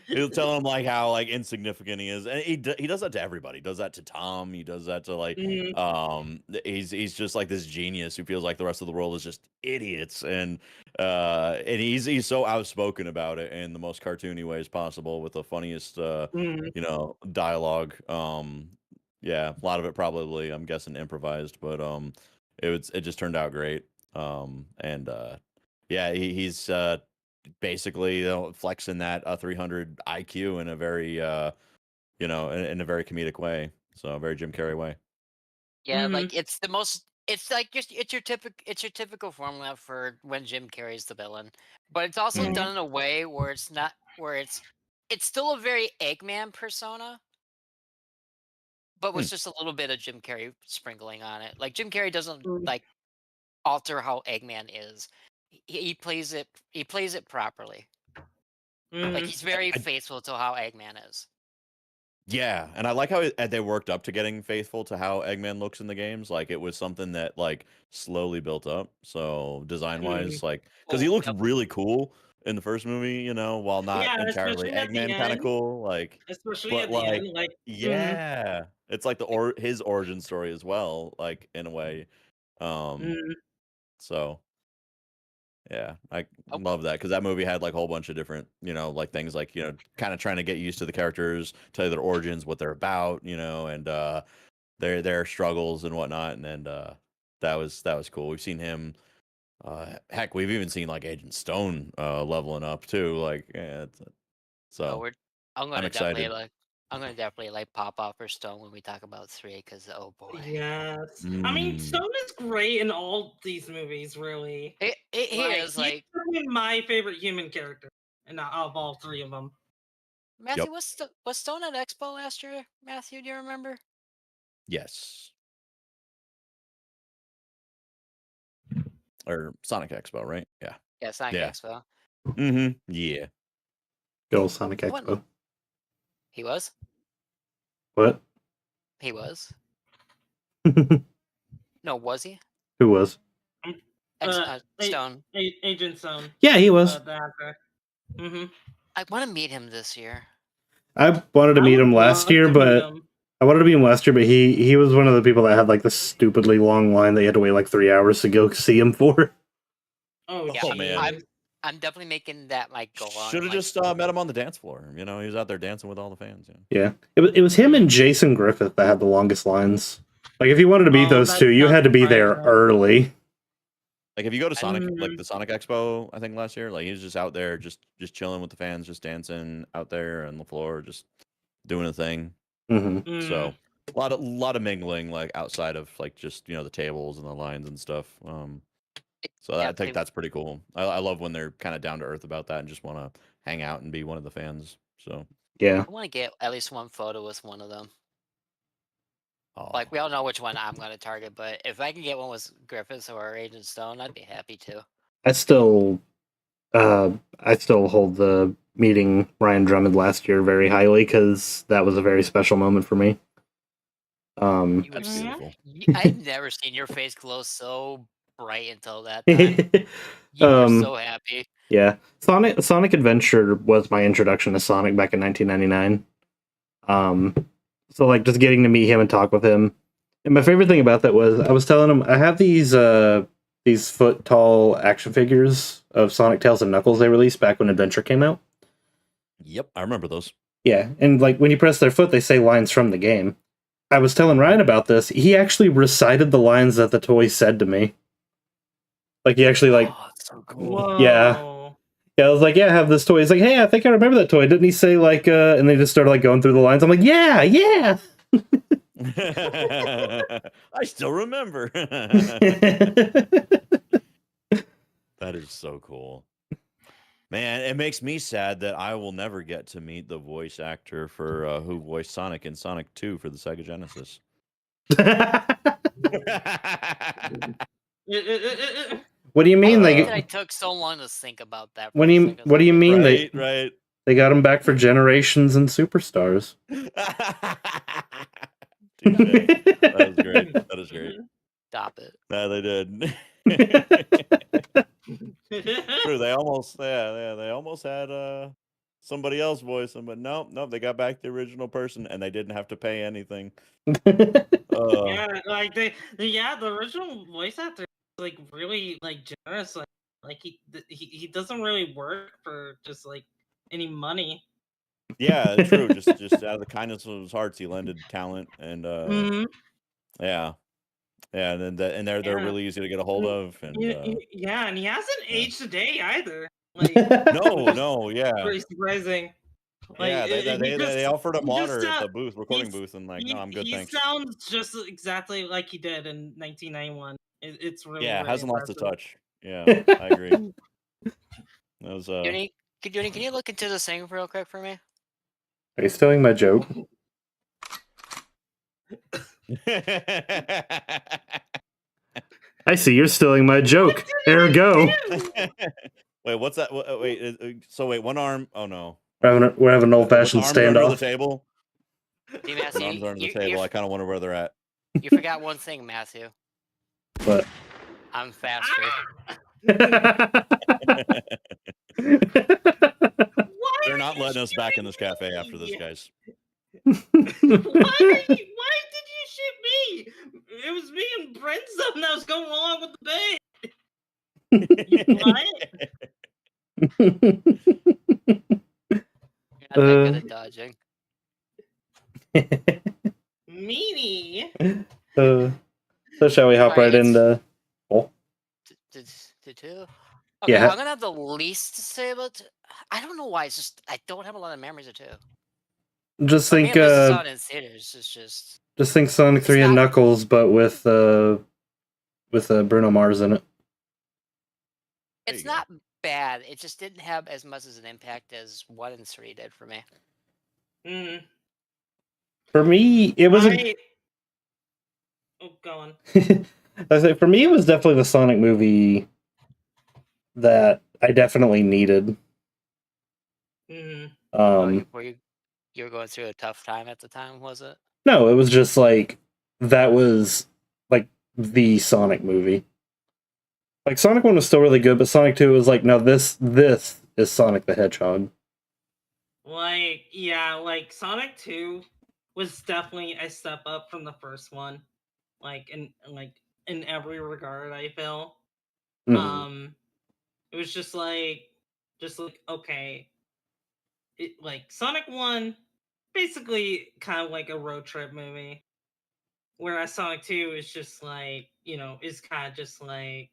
He'll tell him like how like insignificant he is, and he does that to everybody. He does that to Tom. He does that to like Mhm. he's just like this genius who feels like the rest of the world is just idiots, and he's so outspoken about it in the most cartoony ways possible with the funniest Mhm. dialogue. Yeah, a lot of it probably I'm guessing improvised, but it just turned out great. And yeah, he's basically flexing that 300 IQ in a very in a very comedic way. So a very Jim Carrey way. Yeah, Mhm. like it's the most. It's like just it's your typical formula for when Jim Carrey's the villain, but it's also Mm. done in a way where it's not where it's still a very Eggman persona, but Hmm. with just a little bit of Jim Carrey sprinkling on it. Like Jim Carrey doesn't Mhm. like alter how Eggman is. He plays it. He plays it properly. Like Mhm. he's very I, faithful to how Eggman is. yeah, and I like how they worked up to getting faithful to how Eggman looks in the games. Like it was something that like slowly built up. So design Mhm. wise, like because he Oh, looked yep. really cool in the first movie, while not Yeah, entirely especially at the Eggman kind of end. cool. Like, Especially but at the like, end, like, mhm. yeah, it's like his origin story as well, like in a way. Um, Mhm. so yeah, I Oh, love that because that movie had like a whole bunch of different, like things like kind of trying to get used to the characters, tell you their origins, what they're about, and their struggles and whatnot, and then that was cool. We've seen him. Heck, we've even seen like Agent Stone leveling up too. Like, yeah, oh, so we're. I'm I'm gonna definitely excited. like. I'm gonna definitely like pop off for Stone when we talk about 3, because oh boy, Yes. I mean, Mm. Stone is great in all these movies, really. he Like, is he's like probably my favorite human character, and of all three of them. Yep. Matthew. Was Stone at Expo last year? Matthew, do you remember? Yes. Or Sonic Expo, right? Yeah. Yeah, Sonic Yeah. Expo. Mm-hmm. Yeah. Good old Sonic He won. Expo. He was. What? He was. Who No, was he? was? Um, Ex Stone. Agent Stone, Yeah, he was. the actor. Hmm. I want to meet him this year. I wanted to I meet would him last love year, to meet but him. he was one of the people that had like the stupidly long line that you had to wait like 3 hours to go see him for. Oh, Yeah, Oh man. jeez. I'm definitely making that my goal Should on have like. just met him on the dance floor. He was out there dancing with all the fans. Yeah. Yeah, it was him and Jason Griffith that had the longest lines. Like if you wanted to meet those that's two, you not had to be there surprising. early. Like if you go to Sonic, like Mm. the Sonic Expo, I think last year, like he was just out there, just chilling with the fans, just dancing out there on the floor, just doing a thing. Mm-hmm. So a lot of mingling, like outside of like just the tables and the lines and stuff. So Yeah, I think that's pretty cool. I love when they're kind of down to earth about that and just want to hang out and be one of the fans. So Yeah. I want to get at least one photo with one of them. oh. Like we all know which one I'm going to target, but if I can get one with Griffiths or Agent Stone, I'd be happy to. I still hold the meeting Ryan Drummond last year very highly because that was a very special moment for me. You That's was, beautiful. I've never seen your face glow so bright until that time. You were so happy. Yeah, Sonic Adventure was my introduction to Sonic back in 1999. So like just getting to meet him and talk with him. And my favorite thing about that was I was telling him I have these foot tall action figures of Sonic, Tails, and Knuckles they released back when Adventure came out. Yep, I remember those. Yeah, and like when you press their foot, they say lines from the game. I was telling Ryan about this. He actually recited the lines that the toy said to me. Like he actually like, Oh, that's so cool. Whoa. yeah. I was like, yeah, I have this toy. He's like, hey, I think I remember that toy. Didn't he say like? And they just started like going through the lines. I'm like, yeah. I still remember. That is so cool. Man, it makes me sad that I will never get to meet the voice actor for who voiced Sonic in Sonic 2 for the Sega Genesis. What do you mean? I took so long to think about that. What do you mean right? They got him back for Generations and Superstars. Touché. That is great. That is great. Stop it. No, they did. True. They almost had somebody else voice him, but nope, they got back the original person and they didn't have to pay anything. Yeah, like the original voice actor is like really like generous. Like he doesn't really work for just like any money. Yeah, true. Just out of the kindness of his heart, he lended talent and yeah. Yeah, and they're really easy to get a hold of, and yeah, and he hasn't aged a day either. Like no, yeah, pretty surprising. Like, yeah. They offered him water at the recording booth, and like, no, I'm good, he thanks. sounds just exactly like he did in 1991. It's really really hasn't lost impressive. a touch. Yeah, I agree. That was Junie, can you look into the thing real quick for me? Are you stealing my joke? I see you're stealing my joke. Ergo. Wait, what's that? Wait, so wait, one arm. Oh no, We're having an old-fashioned arms are under the standoff. table. See, Matthew, Arms are under the table. I kind of wonder where they're at. You forgot one thing, Matthew. What? I'm faster. They're not letting us back in this cafe after this, guys. Why did you shoot me? It was me and Brimstone that was going along with the bait. You You're not that good at dodging. Meanie. So shall we hop right into? Two. Okay, Yeah. I'm gonna have the least to say about. I don't know why. It's just I don't have a lot of memories of two. Just think. Saw it in theaters. It's just. Just think Sonic 3 and Knuckles, but with Bruno Mars in it. It's not bad. It just didn't have as much as an impact as 1 and 3 did for me. Mm. For me, it was. Oh, go on. I say for me, it was definitely the Sonic movie that I definitely needed. Mm-hmm. You were going through a tough time at the time, was it? No, it was just like that was like the Sonic movie. Like Sonic 1 was still really good, but Sonic 2 was like, no, this is Sonic the Hedgehog. Like, yeah, like Sonic 2 was definitely a step up from the first one. Like in every regard, I feel. Mm-hmm. It was just like okay. It like Sonic 1, basically kind of like a road trip movie. whereas Sonic 2 is just like, is kind of just like,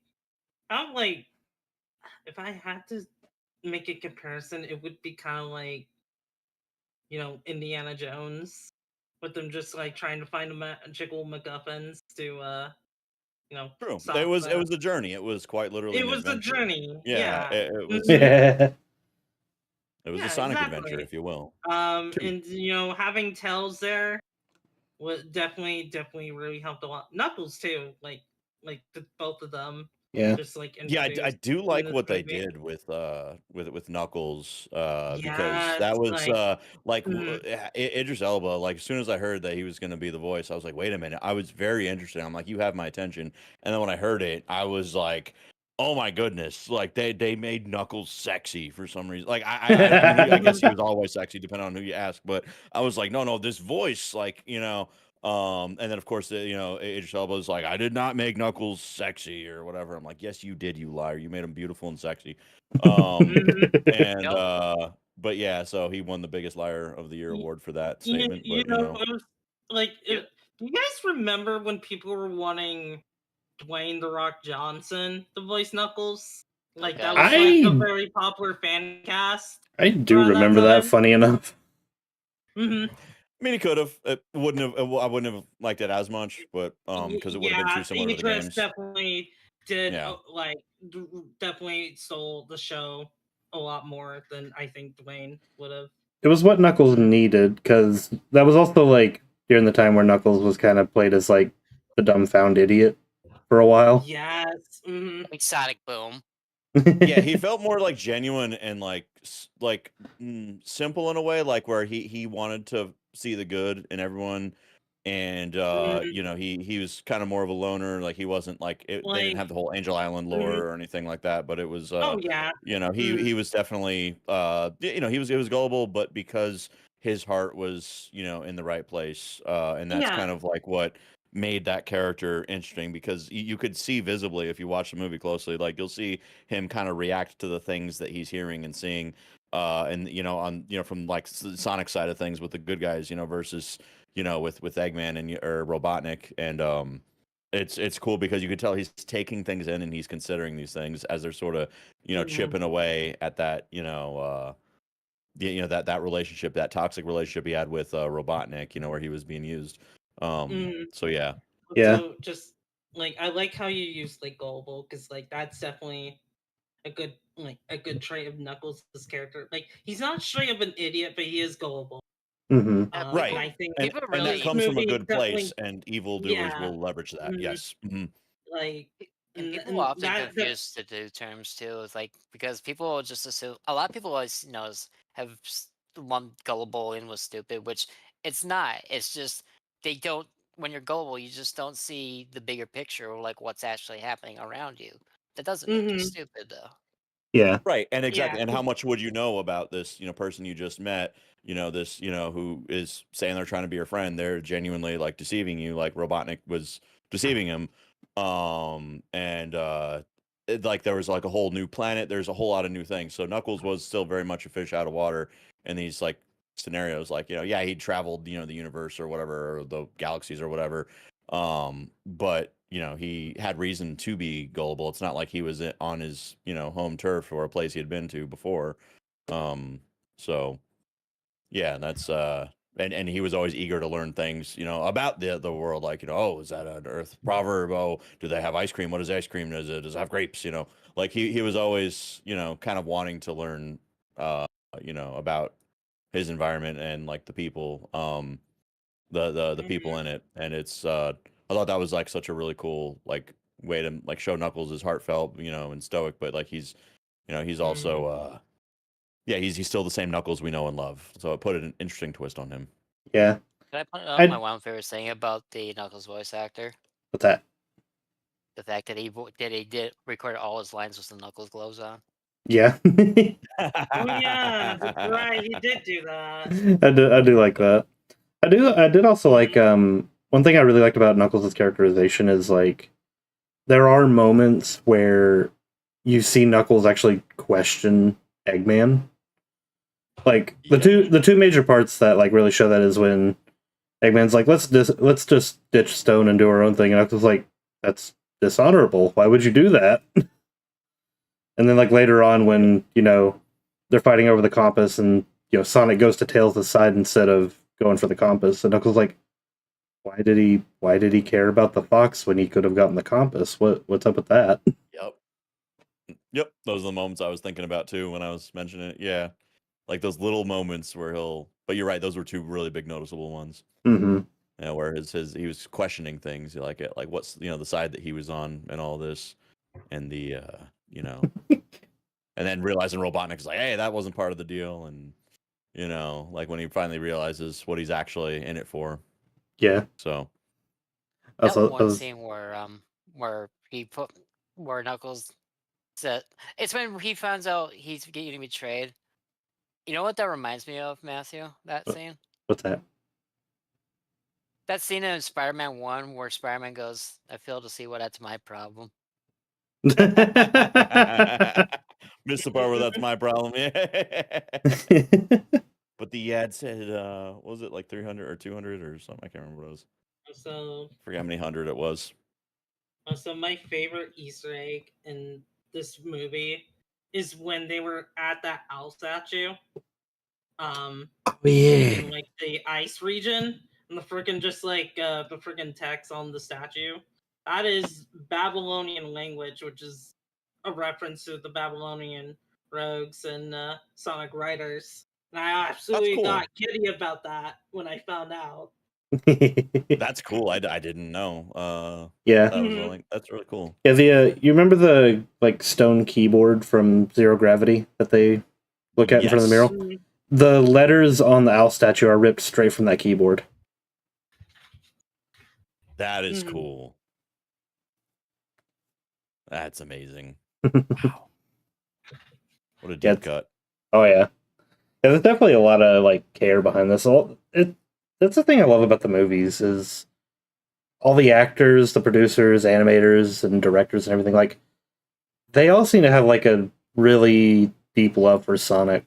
I'm like, if I had to make a comparison, it would be kind of like, Indiana Jones, with them just like trying to find a magical MacGuffins to, True. It solve was it the. was a journey. It was quite literally It an was a adventure. journey, Yeah, yeah. it was Mhm. Yeah. it was a Yeah, Sonic adventure, exactly. if you will. Two. And having Tails there would definitely really helped a lot. Knuckles too, like both of them, Yeah. just like Yeah, I introduced do in like this what they movie. did with Knuckles, because Yes, that was like, like mhm, Idris Elba. Like as soon as I heard that he was going to be the voice, I was like, wait a minute. I was very interested. I'm like, you have my attention. And then when I heard it, I was like, oh my goodness! Like they made Knuckles sexy for some reason. Like I mean, I guess mhm, he was always sexy depending on who you ask. But I was like, no, this voice, like and then of course, Idris Elba was like, "I did not make Knuckles sexy or whatever." I'm like, "Yes, you did, you liar. You made him beautiful and sexy." mhm. And Yep. but yeah, so he won the biggest liar of the year Y- award for that You, statement. you But know, it was like, Yep. do you guys remember when people were wanting Dwayne the Rock Johnson to voice Knuckles? Oh Like that god, was yeah. like a I very popular fan cast I do around that remember that. time. Funny enough. Hmm. I mean, he could have. It wouldn't have. I wouldn't have liked it as much, but because it would have been Yeah, too similar to the Idris games. definitely did Yeah. definitely stole the show a lot more than I think Dwayne would have. It was what Knuckles needed, because that was also like during the time where Knuckles was kind of played as like the dumbfound idiot for a while. Yes. Like Sonic Boom. Yeah, he felt more like genuine and like simple in a way, like where he wanted to see the good in everyone, and Mhm. he was kind of more of a loner. Like he wasn't like they didn't Like, have the whole Angel Island mhm. lore or anything like that, but it was Oh yeah. Mhm. he was definitely he was gullible, but because his heart was in the right place, and that's Yeah. kind of like what made that character interesting because you could see visibly if you watch the movie closely, like you'll see him kind of react to the things that he's hearing and seeing, and on from like Sonic side of things with the good guys, versus with Eggman and or Robotnik, and it's cool because you could tell he's taking things in and he's considering these things as they're sort of Mhm. chipping away at that that relationship, that toxic relationship he had with Robotnik, where he was being used. Mhm. So yeah. Yeah. So just like, I like how you use like gullible, because like that's definitely a good trait of Knuckles' character. Like, he's not straight up an idiot, but he is gullible. Hmm. And Right. I think And People and that this really comes from a movie good place, definitely, and evildoers yeah. will leverage that. Mhm. Yes. Hmm. Like, and people and often that. confuse the two terms too. It's like because people just assume a lot of people always have lumped gullible in with stupid, which it's not. It's just they don't. When you're gullible, you just don't see the bigger picture or like what's actually happening around you. That doesn't make you Mhm. stupid though. Yeah. Right. And Yeah. exactly. And how much would you know about this, person you just met, this, who is saying they're trying to be your friend? They're genuinely like deceiving you, like Robotnik was deceiving him. And like there was like a whole new planet, there's a whole lot of new things. So Knuckles was still very much a fish out of water in these like scenarios. Like, yeah, he traveled, the universe or whatever, or the galaxies or whatever. But he had reason to be gullible. It's not like he was on his home turf or a place he had been to before. Um, so yeah, that's and he was always eager to learn things about the world, like oh, is that an Earth proverb? Oh, do they have ice cream? What is ice cream? Does it have grapes? Like he was always kind of wanting to learn about his environment and like the people. The people Mhm. in it, and it's I thought that was like such a really cool like way to like show Knuckles is heartfelt, and stoic, but like he's also Mhm. yeah, he's still the same Knuckles we know and love. So it put an interesting twist on him. Yeah. Can I point out my I one favorite thing about the Knuckles voice actor? what's that? The fact that he did record all his lines with the Knuckles gloves on. Yeah. Oh yeah, that's right. He did do that. I do like that. I did also like one thing I really liked about Knuckles' characterization is like there are moments where you see Knuckles actually question Eggman. Like Yeah. the two major parts that like really show that is when Eggman's like, let's just ditch Stone and do our own thing, and Knuckles like, that's dishonorable. Why would you do that? And then like later on, when they're fighting over the compass, and Sonic goes to Tails' side instead of going for the compass, and Knuckles like, why did he care about the fox when he could have gotten the compass? What's up with that? Yep. Those are the moments I was thinking about too when I was mentioning it. Yeah. Like those little moments where but you're right, those were two really big noticeable ones. Mm-hmm. Where he was questioning things like what's the side that he was on and all this, and the and then realizing Robotnik's like, hey, that wasn't part of the deal, and like when he finally realizes what he's actually in it for. Yeah. So that one scene where Knuckles said, it's when he finds out he's getting betrayed. You know what that reminds me of, Matthew? That scene? What's that? That scene in Spider-Man 1 where Spider-Man goes, I fail to see what that's my problem. Missed the part where that's my problem. Yeah. But the ad said, what was it, like 300 or 200 or something? I can't remember what it was. So I forget how many hundred it was. So my favorite Easter egg in this movie is when they were at that owl statue. In like the ice region, and the freaking the freaking text on the statue. That is Babylonian language, which is a reference to the Babylonian rogues and Sonic Riders. And I absolutely got giddy about that when I found out. That's cool. I didn't know. Yeah, that's really cool. Yeah, you remember the stone keyboard from Zero Gravity that they look at in front of the mural? The letters on the owl statue are ripped straight from that keyboard. That is cool. That's amazing. Wow. What a deep cut. Oh yeah. There's definitely a lot of care behind this. That's the thing I love about the movies is all the actors, the producers, animators, and directors and everything, they all seem to have a really deep love for Sonic.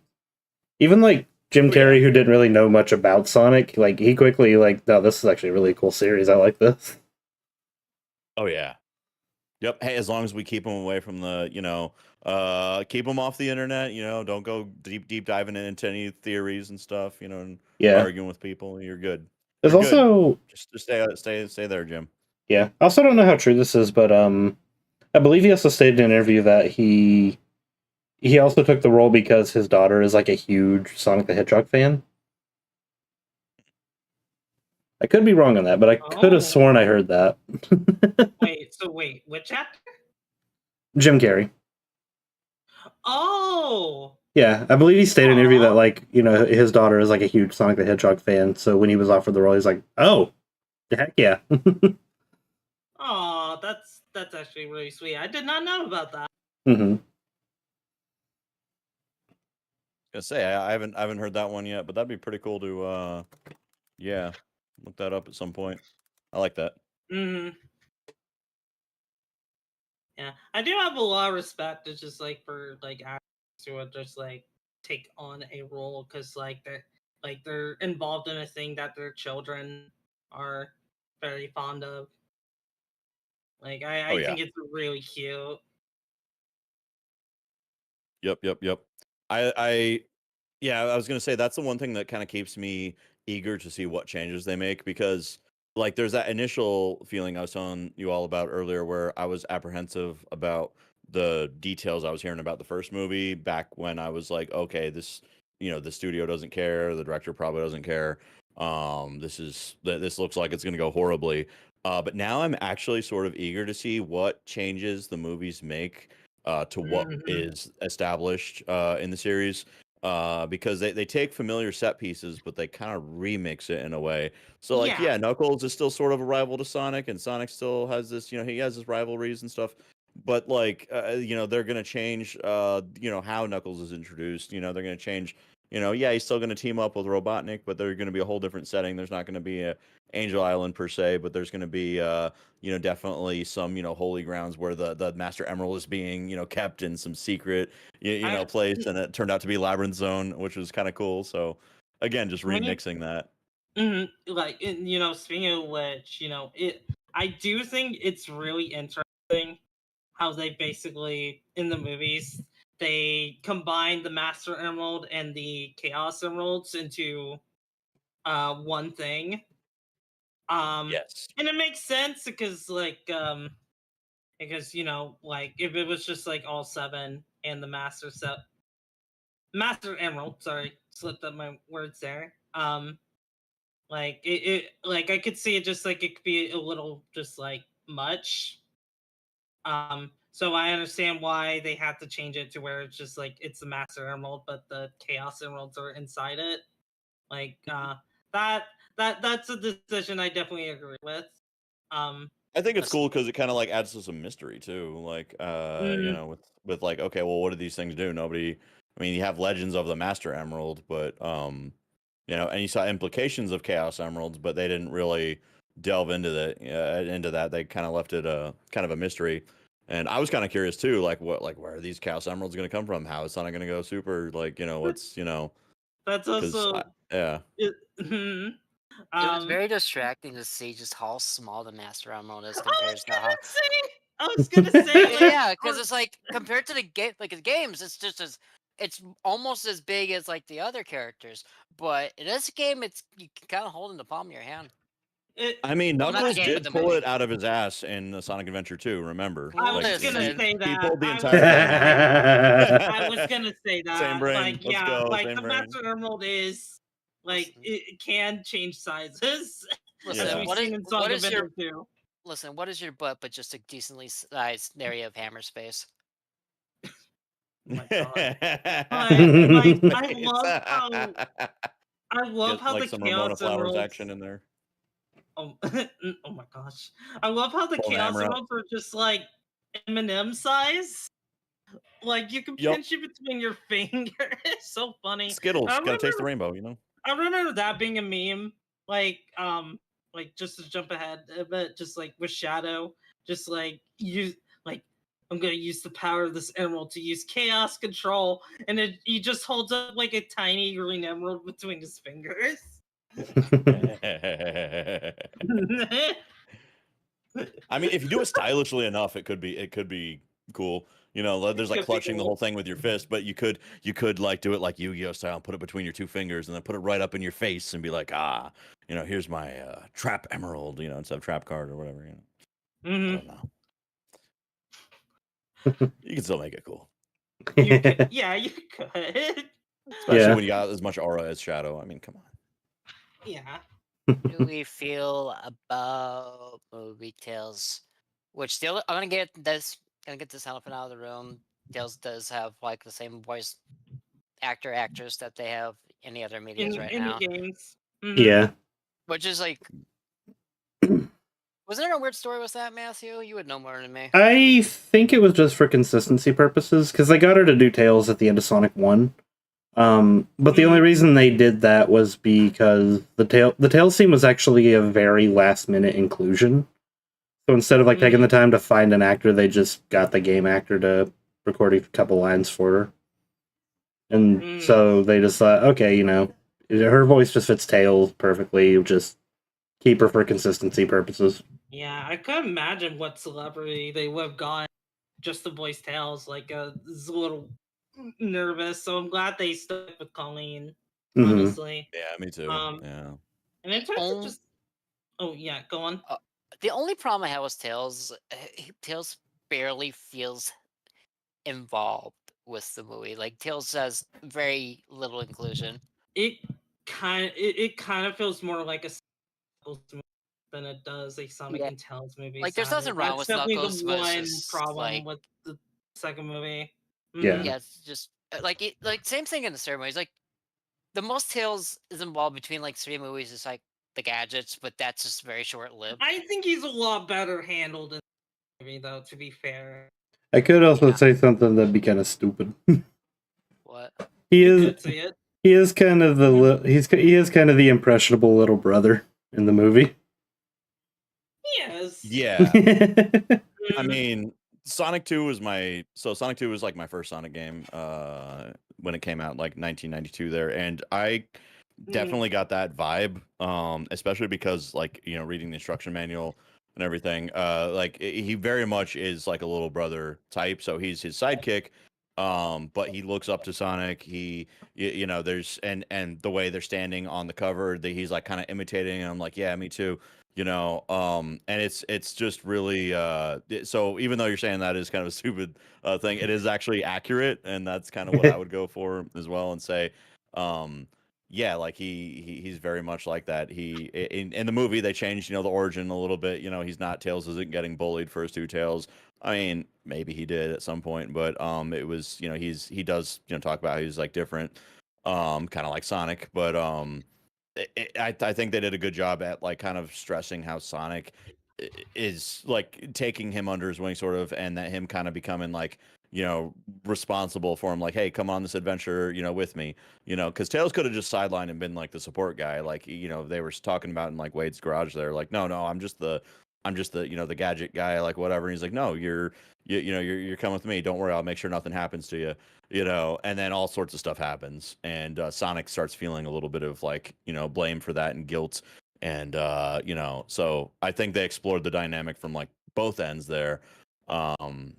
Even Jim Carrey, who didn't really know much about Sonic, he quickly no, this is actually a really cool series. I like this. Oh yeah. Yep. Hey, as long as we keep them away from the, keep them off the internet, don't go deep diving into any theories and stuff, and arguing with people. You're good. There's also just stay there, Jim. Yeah. I also don't know how true this is, but I believe he also stated in an interview that he also took the role because his daughter is a huge Sonic the Hedgehog fan. I could be wrong on that, but I could have sworn I heard that. Wait, which actor? Jim Carrey. Oh! Yeah, I believe he stated in an interview that, his daughter is a huge Sonic the Hedgehog fan, so when he was offered the role, he's like, oh, heck yeah. Oh, that's actually really sweet. I did not know about that. Mm-hmm. I say I haven't heard that one yet, but that'd be pretty cool to look that up at some point. I like that. Mm-hmm. Yeah, I do have a lot of respect. It's just for actors who would just take on a role because they're involved in a thing that their children are very fond of. I think it's really cute. Yep. I was gonna say that's the one thing that kind of keeps me eager to see what changes they make, because there's that initial feeling I was telling you all about earlier where I was apprehensive about the details I was hearing about the first movie back when I was like, okay, this the studio doesn't care, the director probably doesn't care. This looks like it's gonna go horribly. But now I'm actually sort of eager to see what changes the movies make to what is established in the series, because they take familiar set pieces, but they kind of remix it in a way. So Knuckles is still sort of a rival to Sonic, and Sonic still has this, he has his rivalries and stuff. But they're gonna change, how Knuckles is introduced. They're gonna change. He's still gonna team up with Robotnik, but they're gonna be a whole different setting. There's not gonna be a Angel Island per se, but there's gonna be definitely some holy grounds where the Master Emerald is being kept in some secret place, and it turned out to be Labyrinth Zone, which was kind of cool. So again, just remixing that. Like, speaking of which, I do think it's really interesting how they basically in the movies they combine the Master Emerald and the Chaos Emeralds into one thing. Yes. And it makes sense because like if it was just like all seven and the Master Emerald, sorry, slipped up my words there. Like like I could see it just like it could be a little just like much. So I understand why they had to change it to where it's just like it's the Master Emerald, but the Chaos Emeralds are inside it. Like that that's a decision I definitely agree with. Um I think it's Listen, cool because it kind of like adds to some mystery too. Like, mm, with like, okay, well, what do these things do? Nobody. I mean, you have legends of the Master Emerald, but and you saw implications of Chaos Emeralds, but they didn't really delve into that. They kind of left it kind of a mystery. And I was kind of curious too, like where are these Chaos Emeralds going to come from? How is Sonic going to go super? Like, what's that's because also yeah. it, it was um very distracting to see just how small the Master Emerald is I compared was to how. gonna say I was gonna say like Yeah, because it's like compared to the game, like the games, it's just as it's almost as big as like the other characters. But in this game, it's you can kind of hold in the palm of your hand. it, I mean, Well, not the Knuckles game, but did the pull movie. it out of his ass in the Sonic Adventure 2, remember? I Like was gonna Listen, say he that. pulled the I was entire gonna thing say out. I was gonna say Same that. brain. Like, Let's yeah, go. like Same the brain. Master Emerald is like listen, it can change sizes, as listen. Yeah. we've seen in What Sonic is your Adventure 2. listen? What is your butt? But just a decently sized area of hammer space. Oh my god. Like Hammer space. I love Get how like the some Ramona Chaos Flowers action Emeralds in there. oh, oh my gosh. I love how the Pull the Chaos hammer out. Emeralds are just like M&M size. Like you can Yup. pinch it between your fingers. It's so funny. I Skittles. Gotta taste the remember rainbow. I remember that being a meme. Like just to jump ahead a bit, just like with Shadow, just like use like I'm gonna use the power of this emerald to use chaos control, and he just holds up like a tiny green emerald between his fingers. I mean, if you do it stylishly enough, it could be cool. There's It like could be clutching the whole cool. thing with your fist, but you could like do it like Yu-Gi-Oh style, and put it between your two fingers, and then put it right up in your face, and be like, here's my trap emerald, instead of trap card or whatever. I Hmm don't know. You can still make it cool, You could, yeah, you could. especially Yeah. when you got as much aura as Shadow. I mean, come on. Yeah. Do we feel about movie Tails? Which Tails, gonna get this elephant out of the room. Tails does have like the same voice actress that they have in the other medias right In the now. games. Hmm Yeah. Which is like, was there a weird story with that, Matthew? You would know more than me. I think it was just for consistency purposes, because they got her to do Tails at the end of Sonic 1. But the only reason they did that was because the Tails scene was actually a very last minute inclusion. So instead of like taking the time to find an actor, they just got the game actor to record a couple lines for her. And so they just thought, okay, her voice just fits Tails perfectly. Just keep her for consistency purposes. Yeah, I couldn't imagine what celebrity they would have got just to voice Tails. Like, is a little nervous, so I'm glad they stuck with Colleen. Mm-hmm. Honestly, Yeah, me too. Yeah. and in The terms of only, just, oh yeah, go on. the only problem I had was Tails. Tails barely feels involved with the movie. Like Tails has very little inclusion. It kind of feels more like a Knuckles movie than it does a Sonic Yeah, and Tails movie. like there's Sadly, nothing wrong that's with definitely Knuckles, the but it's one just problem like, with the second movie. Yeah. yeah, it's just like same thing in the ceremonies. Like the most Tails is involved between like 3 movies is like the gadgets, but that's just very short lived. I think he's a lot better handled in the movie, though. To be fair, I could also Yeah. say something that'd be kind of stupid. What? He you is could see it. he is kind of he is kind of the impressionable little brother in the movie. Yes. Yeah. I Mhm. mean, Sonic 2 was Sonic 2 was like my first Sonic game when it came out like 1992 there, and I definitely got that vibe. Especially because like, you know, reading the instruction manual and everything, like he very much is like a little brother type. So he's his sidekick. But he looks up to Sonic. You know, there's and the way they're standing on the cover, that he's like kind of imitating. And I'm like, yeah, me too. You know, and it's just really so even though you're saying that is kind of a stupid thing, it is actually accurate, and that's kind of what I would go for as well and say, um, yeah, like he's very much like that. In the movie they changed, you know, the origin a little bit. You know, he's not Tails isn't getting bullied for his two tails. I mean, maybe he did at some point, but it was, you know, he does, you know, talk about how he's like different, kind of like Sonic, but I think they did a good job at like kind of stressing how Sonic is like taking him under his wing, sort of, and that him kind of becoming like, you know, responsible for him. Like, hey, come on this adventure, you know, with me, you know, because Tails could have just sidelined and been like the support guy, like, you know, they were talking about in like Wade's garage. They're like, no, I'm just the, you know, the gadget guy, like whatever. And he's like, no, you know, you're coming with me. Don't worry, I'll make sure nothing happens to you, you know. And then all sorts of stuff happens, and Sonic starts feeling a little bit of like, you know, blame for that and guilt, and you know, so I think they explored the dynamic from like both ends there. Um,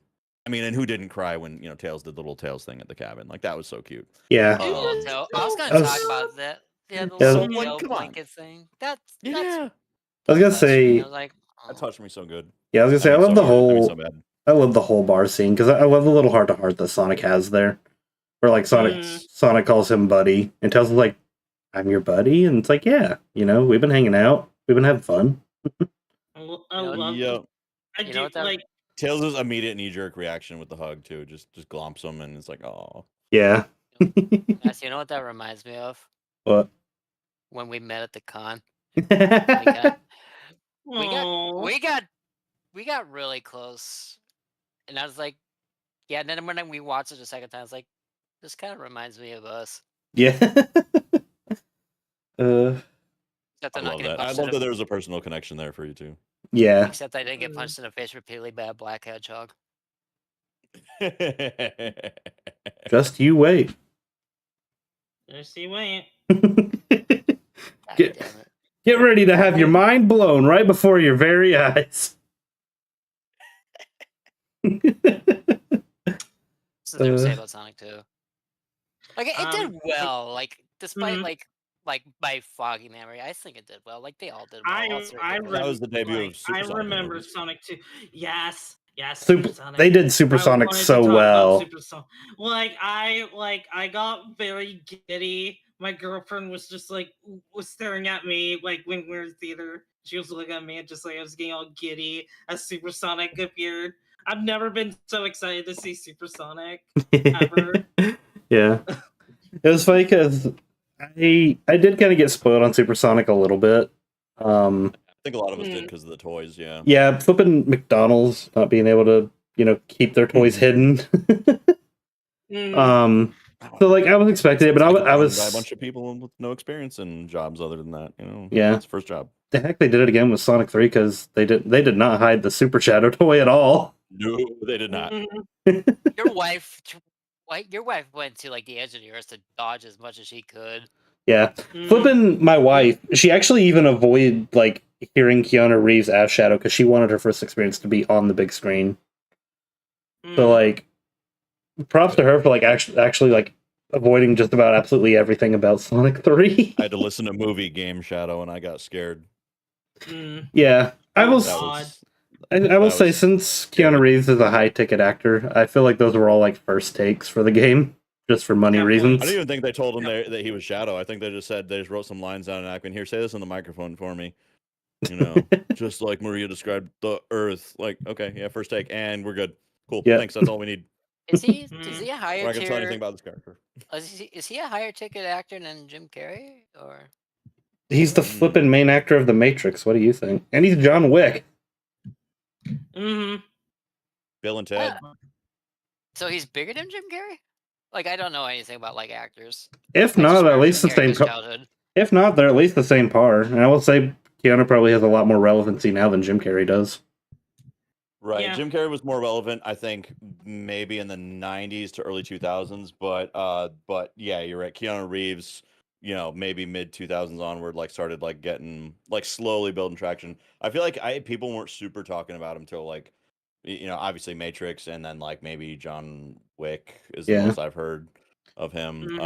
I mean, and who didn't cry when, you know, Tails did the little Tails thing at the cabin? Like that was so cute. Yeah. The little tail. I was gonna I talk was, about that. Yeah, the yeah, little Someone, tail come on, blanket thing. That's yeah, I was gonna touched me. I say, was like, that oh. touched me so good. yeah, I was gonna I say, mean, so good. I mean, so bad. I love the whole bar scene because I love the little heart to heart that Sonic has there, where like Yes. Sonic calls him buddy and tells him like, "I'm your buddy," and it's like, yeah, you know, we've been hanging out, we've been having fun. I You know, love. Yep. I you know do what that like. Tails' immediate knee jerk reaction with the hug too, just glomps him, and it's like, oh, Yeah. Max, you know what that reminds me of? What? When we met at the con. Yeah. We got Aw. we got really close. And I was like, yeah, and then when we watched it the second time, I was like, this kind of reminds me of us. Except I I'm not love getting that. I punched in love the that there was a personal connection there for you too. Yeah. except I didn't get punched in the face repeatedly by a black hedgehog. Just you wait. Just you wait. God Get, damn it. get ready to have your mind blown right before your very eyes. That's the thing to say about Sonic 2. Like it did Like, well. Like despite Mhm. like my foggy memory, I think it did well. Like they all did well. I All three I did well. That was the debut like of Super I Sonic in the remember movies. Sonic 2. Yes, Super, Sonic. they did Supersonic wanted to so talk about well. Super Sonic. I got very giddy. My girlfriend was just like was staring at me like when we were in theater. She was looking at me and just like I was getting all giddy as Supersonic appeared. I've never been so excited to see Supersonic ever. Yeah. It was funny because I did kind of get spoiled on Supersonic a little bit. I think a lot of us did because of the toys. Yeah. Yeah, flipping McDonald's not being able to, you know, keep their toys hidden. So like I was expecting it, but It's like I run was by a bunch of people with no experience in jobs other than that. You know, Yeah. it's first job. The heck they did it again with Sonic 3 because they did not hide the Super Shadow toy at all. No, they did not. Your wife went to like the edge of the earth to dodge as much as she could. Yeah. Flipping my wife, she actually even avoided like hearing Keanu Reeves as Shadow because she wanted her first experience to be on the big screen. So like props to her for like actually like avoiding just about absolutely everything about Sonic 3. I had to listen to movie game Shadow, and I got scared. Yeah. I will That say was since Keanu Reeves is a high ticket actor, I feel like those were all like first takes for the game, just for money reasons. I don't even think they told him that he was Shadow. I think they just said they just wrote some lines down and acting. Here, say this on the microphone for me. You know, just like Maria described the Earth. Like, okay, yeah, first take, and we're good. Cool. Yeah. Thanks. That's all we need. Is he a We're higher not gonna tell anything tier? about this character. Is he a higher ticket actor than Jim Carrey or? He's the flippin' main actor of The Matrix. What do you think? And he's John Wick. Bill and Ted. So he's bigger than Jim Carrey? Like I don't know anything about like actors. If not, at least the same. Childhood. If not, they're at least the same par. And I will say Keanu probably has a lot more relevancy now than Jim Carrey does. Right. Yeah. Jim Carrey was more relevant, I think, maybe in the 90s to early 2000s. But yeah, you're right. Keanu Reeves maybe mid 2000s onward, like started like getting like slowly building traction. I feel like people weren't super talking about him till like obviously Matrix, and then like maybe John Wick is the Yeah. most I've heard of him.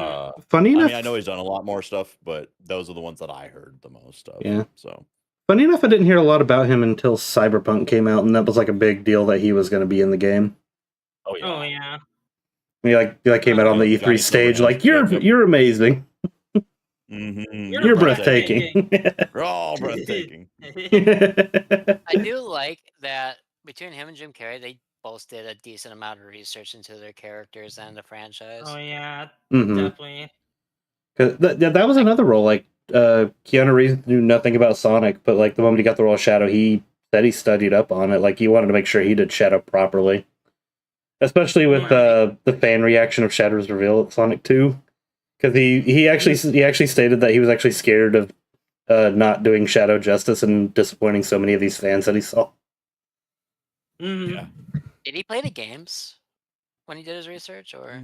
Funny I enough, mean, I know he's done a lot more stuff, but those are the ones that I heard the most of. Yeah. So funny enough, I didn't hear a lot about him until Cyberpunk came out, and that was like a big deal that he was going to be in the game. oh yeah. Oh yeah. He like came out on the E3 Johnny stage, Silverhands. like Yep. you're amazing. You're breathtaking. We're all breathtaking. I do like that between him and Jim Carrey, they both did a decent amount of research into their characters and the franchise. Oh yeah, Mhm. definitely. 'Cause that was another role. Like Keanu Reeves knew nothing about Sonic, but like the moment he got the role of Shadow, he said he studied up on it. Like he wanted to make sure he did Shadow properly, especially with the fan reaction of Shadow's reveal at Sonic 2. Because he actually stated that he was actually scared of not doing Shadow justice and disappointing so many of these fans that he saw. Yeah. Did he play the games when he did his research, or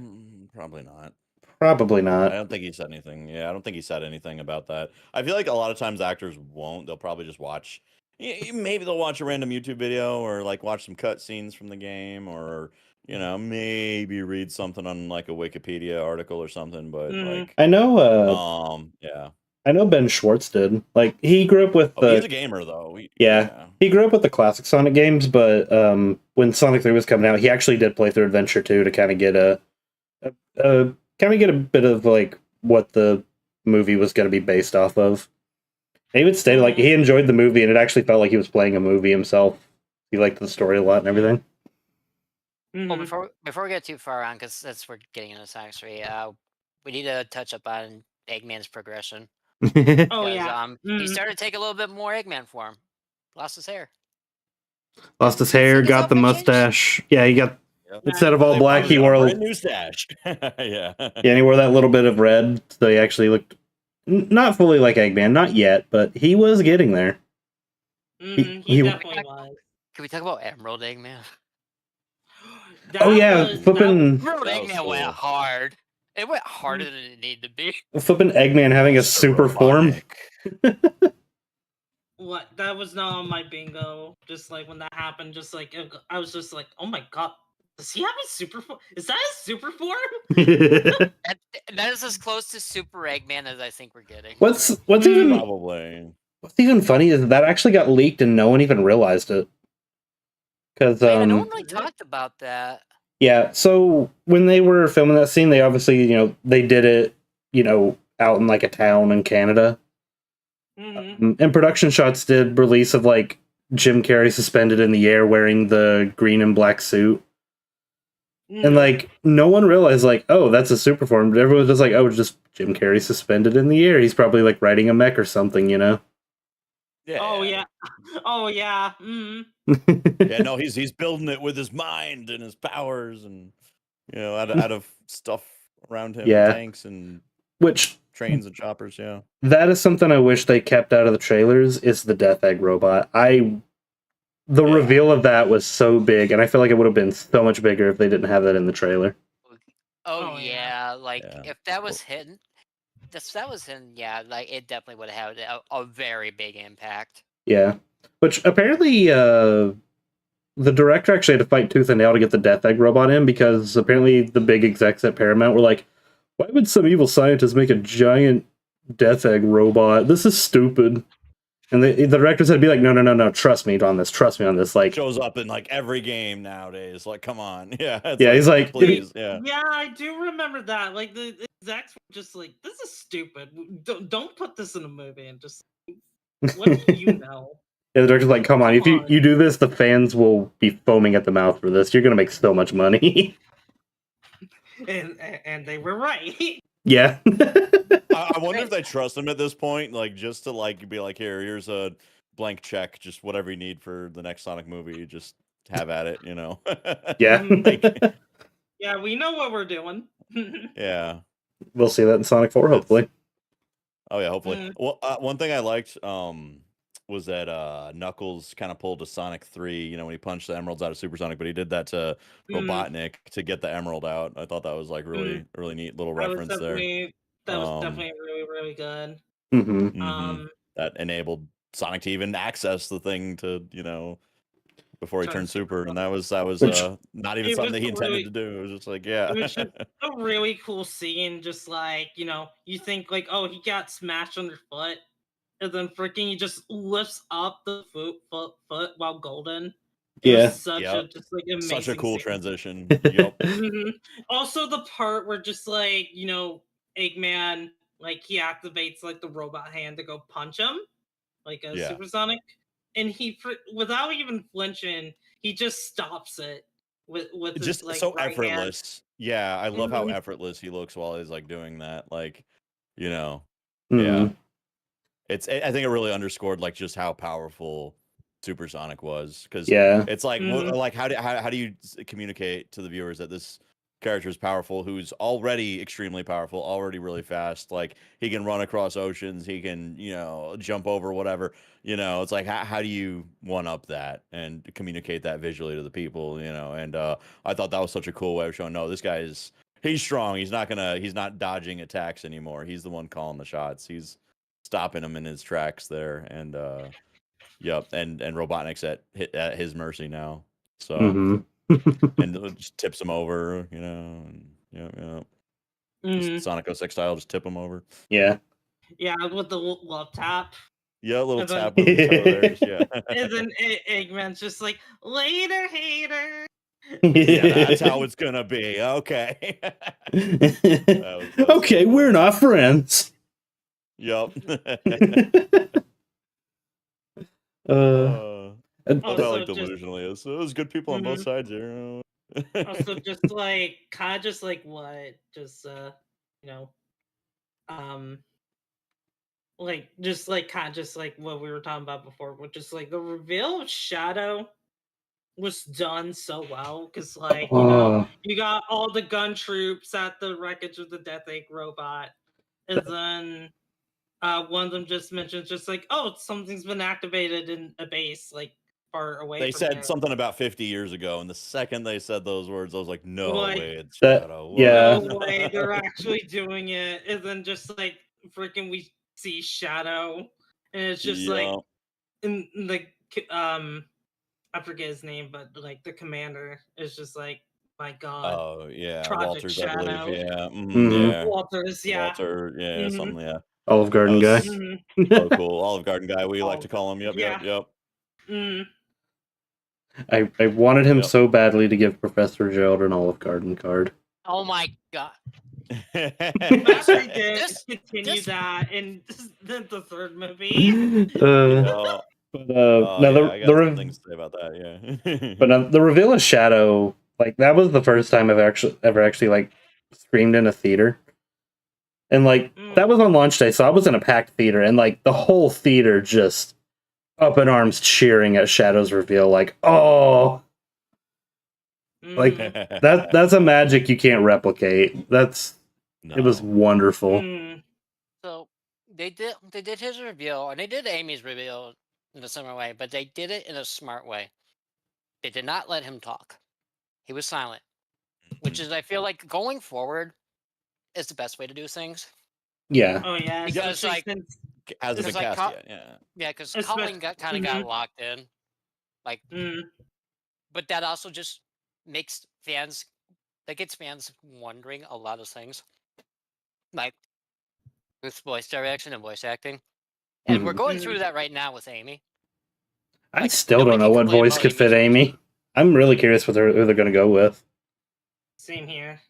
Probably not. Probably not. I don't think he said anything. Yeah, I don't think he said anything about that. I feel like a lot of times actors won't. They'll probably just watch. Maybe they'll watch a random YouTube video or like watch some cutscenes from the game, or maybe read something on like a Wikipedia article or something. But like, I know. Yeah. I know Ben Schwartz did. Like he grew up with he's a gamer though. He grew up with the classic Sonic games, but when Sonic 3 was coming out, he actually did play through Adventure 2 to kind of get a bit of like what the movie was going to be based off of. He would state like he enjoyed the movie, and it actually felt like he was playing a movie himself. He liked the story a lot and everything. Well, before we get too far on, because we're getting into Sonic 3, we need to touch up on Eggman's progression. Oh yeah. He started to take a little bit more Eggman form. Lost his hair. Lost his hair, got the mustache. Yeah, he got instead of all black, he wore a new stash. Yeah, and he wore that little bit of red, so he actually looked not fully like Eggman, not yet, but he was getting there. He definitely was. Can we talk about Emerald Eggman? Flipping Emerald Eggman went hard. It went harder than it needed to be. Flipping Eggman having a super form. What? That was not on my bingo. Just like when that happened, just like I was just like, oh my god, does he have a super form? Is that a super form? That is as close to Super Eggman as I think we're getting. What's even probably what's even funny is that actually got leaked and no one even realized it. Because no one really talked about that. Yeah, so when they were filming that scene, they obviously, they did it, out in like a town in Canada. And production shots did release of like Jim Carrey suspended in the air wearing the green and black suit. And like no one realized like, oh, that's a super form. Everyone was just like, oh, just Jim Carrey suspended in the air. He's probably like riding a mech or something, Yeah. Oh yeah. Oh yeah. Yeah, no, he's building it with his mind and his powers, and out of stuff around him, tanks and trains and choppers. Yeah, that is something I wish they kept out of the trailers. Is the Death Egg robot? The reveal of that was so big, and I feel like it would have been so much bigger if they didn't have that in the trailer. Oh yeah, like if that was hidden. Yeah, like it definitely would have had a very big impact. Yeah, which apparently the director actually had to fight tooth and nail to get the Death Egg robot in, because apparently the big execs at Paramount were like, why would some evil scientist make a giant Death Egg robot? This is stupid. And the directors had to be like, no, trust me on this. Like, shows up in like every game nowadays. Like, come on, yeah, he's like, please, yeah, I do remember that. Like the execs were just like, this is stupid. Don't put this in a movie. And just, what do you know? Yeah, the director's like, come on, if you do this, the fans will be foaming at the mouth for this. You're gonna make so much money. and they were right. Yeah. I wonder if they trust him at this point, like just to like be like, here's a blank check, just whatever you need for the next Sonic movie, just have at it, Yeah. Yeah, we know what we're doing. Yeah. We'll see that in Sonic 4, hopefully. Oh yeah, hopefully. Well, one thing I liked was that Knuckles kind of pulled a Sonic 3, when he punched the emeralds out of Super Sonic, but he did that to Robotnik to get the emerald out. I thought that was like really neat little reference there. That was Um, definitely really, really good. Mm-hmm. that enabled Sonic to even access the thing to, before he Turn turned super super, and fun. that was Which not even It something was that he intended really, to do. It was just like, it yeah. was just a really cool scene. Just like, you think like, oh, he got smashed underfoot, and then freaking he just lifts up the foot while golden. It was yeah. such Yep. a just like Such a amazing cool scene. transition. Yep. Also, the part where just like Eggman, like he activates like the robot hand to go punch him, like a Yeah. supersonic, and without even flinching, he just stops it with his Just like so right hand. effortless. Yeah, I love how Mhm. effortless he looks while he's like doing that. Like, you know, Mm-hmm. yeah. I think it really underscored like just how powerful Supersonic was, because Yeah. it's like Mhm. like how do you communicate to the viewers that this character is powerful, who's already extremely powerful, already really fast, like he can run across oceans, he can jump over whatever. It's like how do you one up that and communicate that visually to the people, and I thought that was such a cool way of showing, no, this guy is, he's strong, he's not dodging attacks anymore, he's the one calling the shots, he's stopping him in his tracks there, and yep, and Robotnik's at his mercy now. So, Mm-hmm. and it just tips him over, and yeah, just Mhm. Sonic 06 style, just tip him over. Yeah. Yeah, with the love tap, Yeah, a little and then tap with the toe there, just yeah. and then Eggman's just like later, hater. Yeah, that's how it's gonna be. Okay. That was so Okay, we're cool. not friends. Yep. uh, Love how like Also, just delusional he is. So there's good people on both mhm. sides here. Also just like kind of just like what just you know um like just like kind of just like what we were talking about before, which is like the reveal of Shadow was done so well because like oh, you got all the gun troops at the wreckage of the Death Egg robot, and then one of them just mentions just like, oh, something's been activated in a base like far away They from said here. something about 50 years ago, and the second they said those words, I was like, "No Like, way, it's that Shadow." yeah. no way they're actually doing it. And then just like freaking we see Shadow, and it's just like Yeah. in like I forget his name, but like the commander is just like, my God, Oh yeah, Project Walters, I believe. Shadow. Yeah. Mm-hmm. Yeah. Walters, yeah. Walter. Yeah. Mm-hmm. Something. Yeah. Olive That Garden guy. was Mm-hmm. so cool. Olive Garden guy, we like Oh, to call him. Yep. Yep. yeah. Yep. Mm. I wanted him Yep. so badly to give Professor Gerald an Olive Garden card. Oh my god. Especially did This continue this that in the third movie. Yeah. But Oh now yeah, I got some things to say about that. Yeah. the reveal of Shadow, like that was the first time I've ever actually like screamed in a theater, and like that was on launch day, so I was in a packed theater, and like the whole theater just up in arms cheering at Shadow's reveal, like oh, like that's a magic you can't replicate. It was No. wonderful. So they did his reveal, and they did Amy's reveal in a similar way, but they did it in a smart way. They did not let him talk. He was silent, which is, I feel like, going forward is the best way to do things. Yeah. Oh yeah, Because especially like since Hasn't been because like cast yet. Yeah. yeah, because especially Colin kind of got locked in, like, but that also just makes fans, that gets fans wondering a lot of things, like with voice direction and voice acting. And we're Mhm. going through that right now with Amy. I Like, still nobody don't know can what complain voice about could fit Amy's voice. Amy. I'm really curious who they're going to go with. Same here.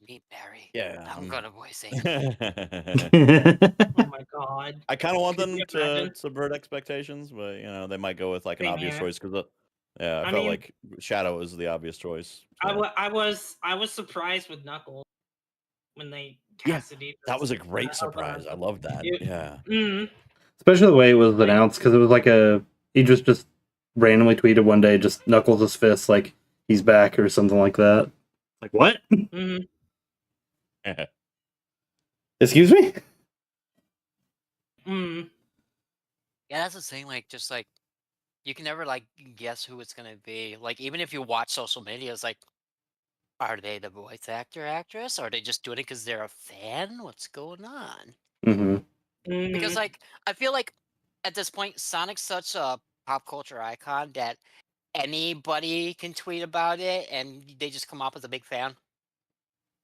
Meet Barry. Yeah. I'm gonna voice Amy. Oh my God. I kind of want Could them you to imagine? subvert expectations, but they might go with like an Same obvious here. choice, because yeah, I I felt mean, like Shadow was the obvious choice. So. I was surprised with Knuckles when they Yeah, casted it. that was a great surprise. I love that. Yeah. Especially the way it was Like- announced, because it was like he just randomly tweeted one day, just knuckles his fist like he's back or something like that. Like what? Excuse me? Yeah, that's the thing. Like, just like, you can never like guess who it's gonna be. Like, even if you watch social media, it's like Are they the voice actor, actress? Or are they just doing it because they're a fan? What's going on? Mm-hmm. Because, Mhm. like, I feel like at this point, Sonic's such a pop culture icon that anybody can tweet about it and they just come off as a big fan.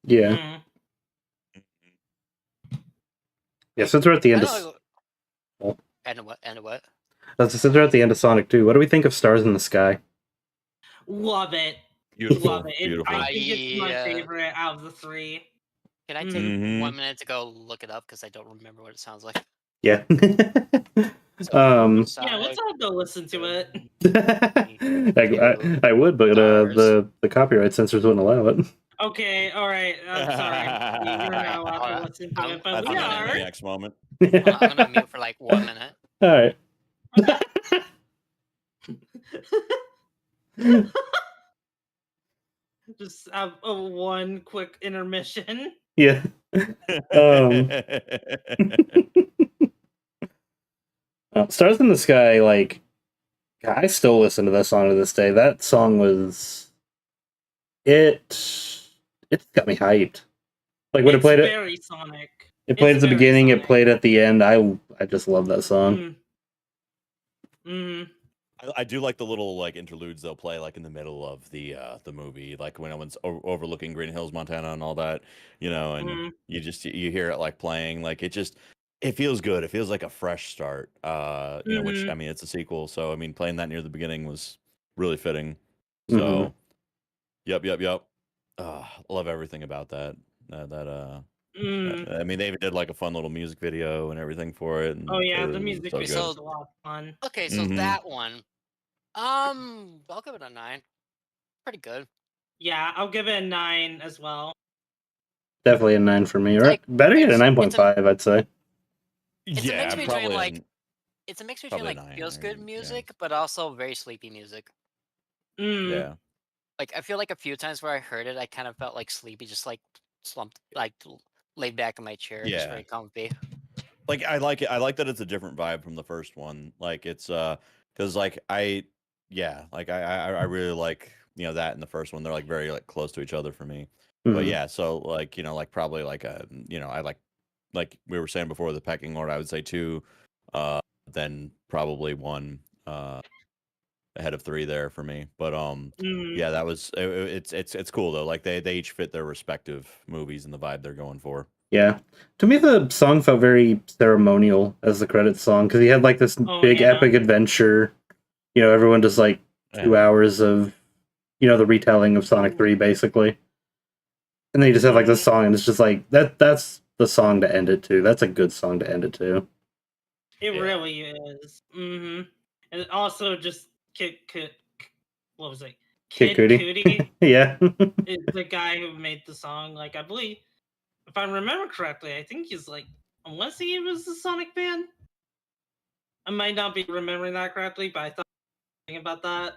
Yeah. Mhm. Yeah, since we're at the I end of know. well, And what? And what? since we're at the end of Sonic 2, what do we think of Stars in the Sky? Love it. Beautiful, Love it. I beautiful. think it's my I favorite out of the three. can I take Mhm. 1 minute to go look it up because I don't remember what it sounds like. Yeah. So um, Yeah, let's Sonic all go listen to it. I would, but Stars. the copyright censors wouldn't allow it. Okay, all right. I'm sorry. You're not allowed to listen to it, but That's we an are. Animaniacs moment. I'm gonna mute for like 1 minute. All right. Just have a one quick intermission. Yeah. Stars in the Sky, like, I still listen to that song to this day. That song was it got me hyped. Like when It's it played very Sonic. it played It's at the very beginning, it Sonic. played at the end. I just love that song. I do like the little like interludes they'll play like in the middle of the movie, like when everyone's overlooking Green Hills, Montana, and all that, and you hear it like playing, like it feels good. It feels like a fresh start. Which I mean, it's a sequel, so I mean, playing that near the beginning was really fitting. So, yep. I love everything about that. I mean, they even did like a fun little music video and everything for it. And Oh yeah, the it was music so video good. is a lot of fun. Okay, so that one. I'll give it a 9. Pretty good. Yeah, I'll give it a 9 as well. Definitely a 9 for me. It's Or like better yet, a it's a 9.5, I'd say. it's a mix Yeah, between probably like it's a mix between probably a like 9 feels good or music, but also very sleepy music. yeah. Like I feel like a few times where I heard it, I kind of felt like sleepy, just like slumped, like laid back in my chair, just Yeah. very comfy. Like I like it. I like that it's a different vibe from the first one. Like it's because like I really like that in the first one. They're like very like close to each other for me. But Mhm. yeah, so like like probably like I like we were saying before the pecking order. I would say 2, then probably 1 ahead of 3 there for me. But yeah, that was it's cool though. Like they each fit their respective movies and the vibe they're going for. Yeah. To me, the song felt very ceremonial as the credits song because he had like this big epic adventure. Everyone just like 2 hours of, the retelling of Sonic 3, basically. And then you just have like this song, and it's just like that's the song to end it to. That's a good song to end it to. It really is. And also just what was it? Kid Kid Cudi. Cudi Yeah. is the guy who made the song. Like I believe, if I remember correctly, I think he's like, unless he was a Sonic fan. I might not be remembering that correctly, but I thought about that.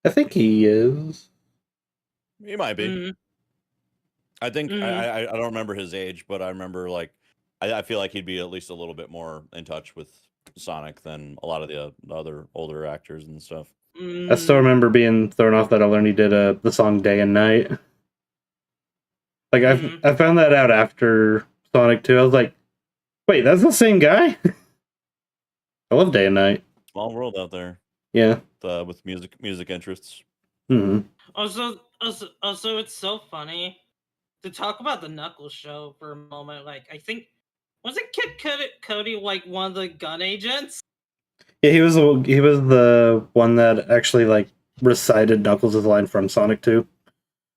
I think he is. He might be. I think I don't remember his age, but I remember like I feel like he'd be at least a little bit more in touch with Sonic than a lot of the other older actors and stuff. I still remember being thrown off that I learned he did the song "Day and Night." Like I found that out after Sonic 2. I was like, wait, that's the same guy. I love Day and Night. Small world out there. Yeah. With music interests. Also, it's so funny to talk about the Knuckles show for a moment. Like, I think wasn't Kid Cody like one of the gun agents? Yeah, he was the one that actually like recited Knuckles' line from Sonic 2.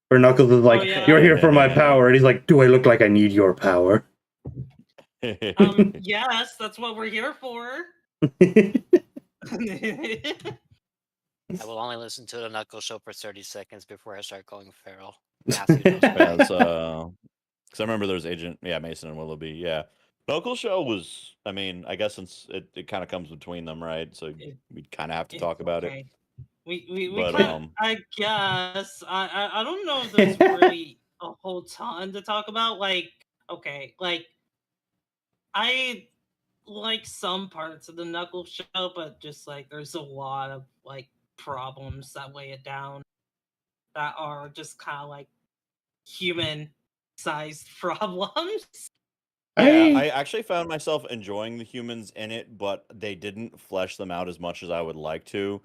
Where Knuckles is like, "You're here for my power," and he's like, "Do I look like I need your power?" Yes, that's what we're here for. I will only listen to the Knuckles show for 30 seconds before I start going feral. Because I remember there was Agent Mason and Willoughby. Yeah, Knuckles show was. I mean, I guess since it kind of comes between them, right? So we kind of have to talk about it. We But, kind I guess I don't know if there's really a whole ton to talk about. Like, okay, like I like some parts of the Knuckles show, but just like there's a lot of like problems that weigh it down. that are just kind of like human-sized problems. Yeah, I actually found myself enjoying the humans in it, but they didn't flesh them out as much as I would like to,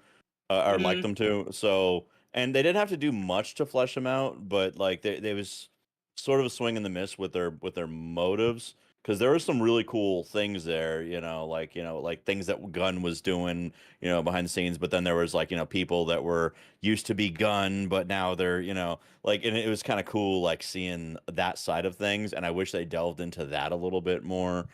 or like them to. So, and they didn't have to do much to flesh them out, but like they was sort of a swing and the miss with their motives, because there were some really cool things there, like things that Gunn was doing, behind the scenes. But then there was like people that were used to be Gunn, but now they're like, and it was kind of cool, like seeing that side of things. And I wish they delved into that a little bit more.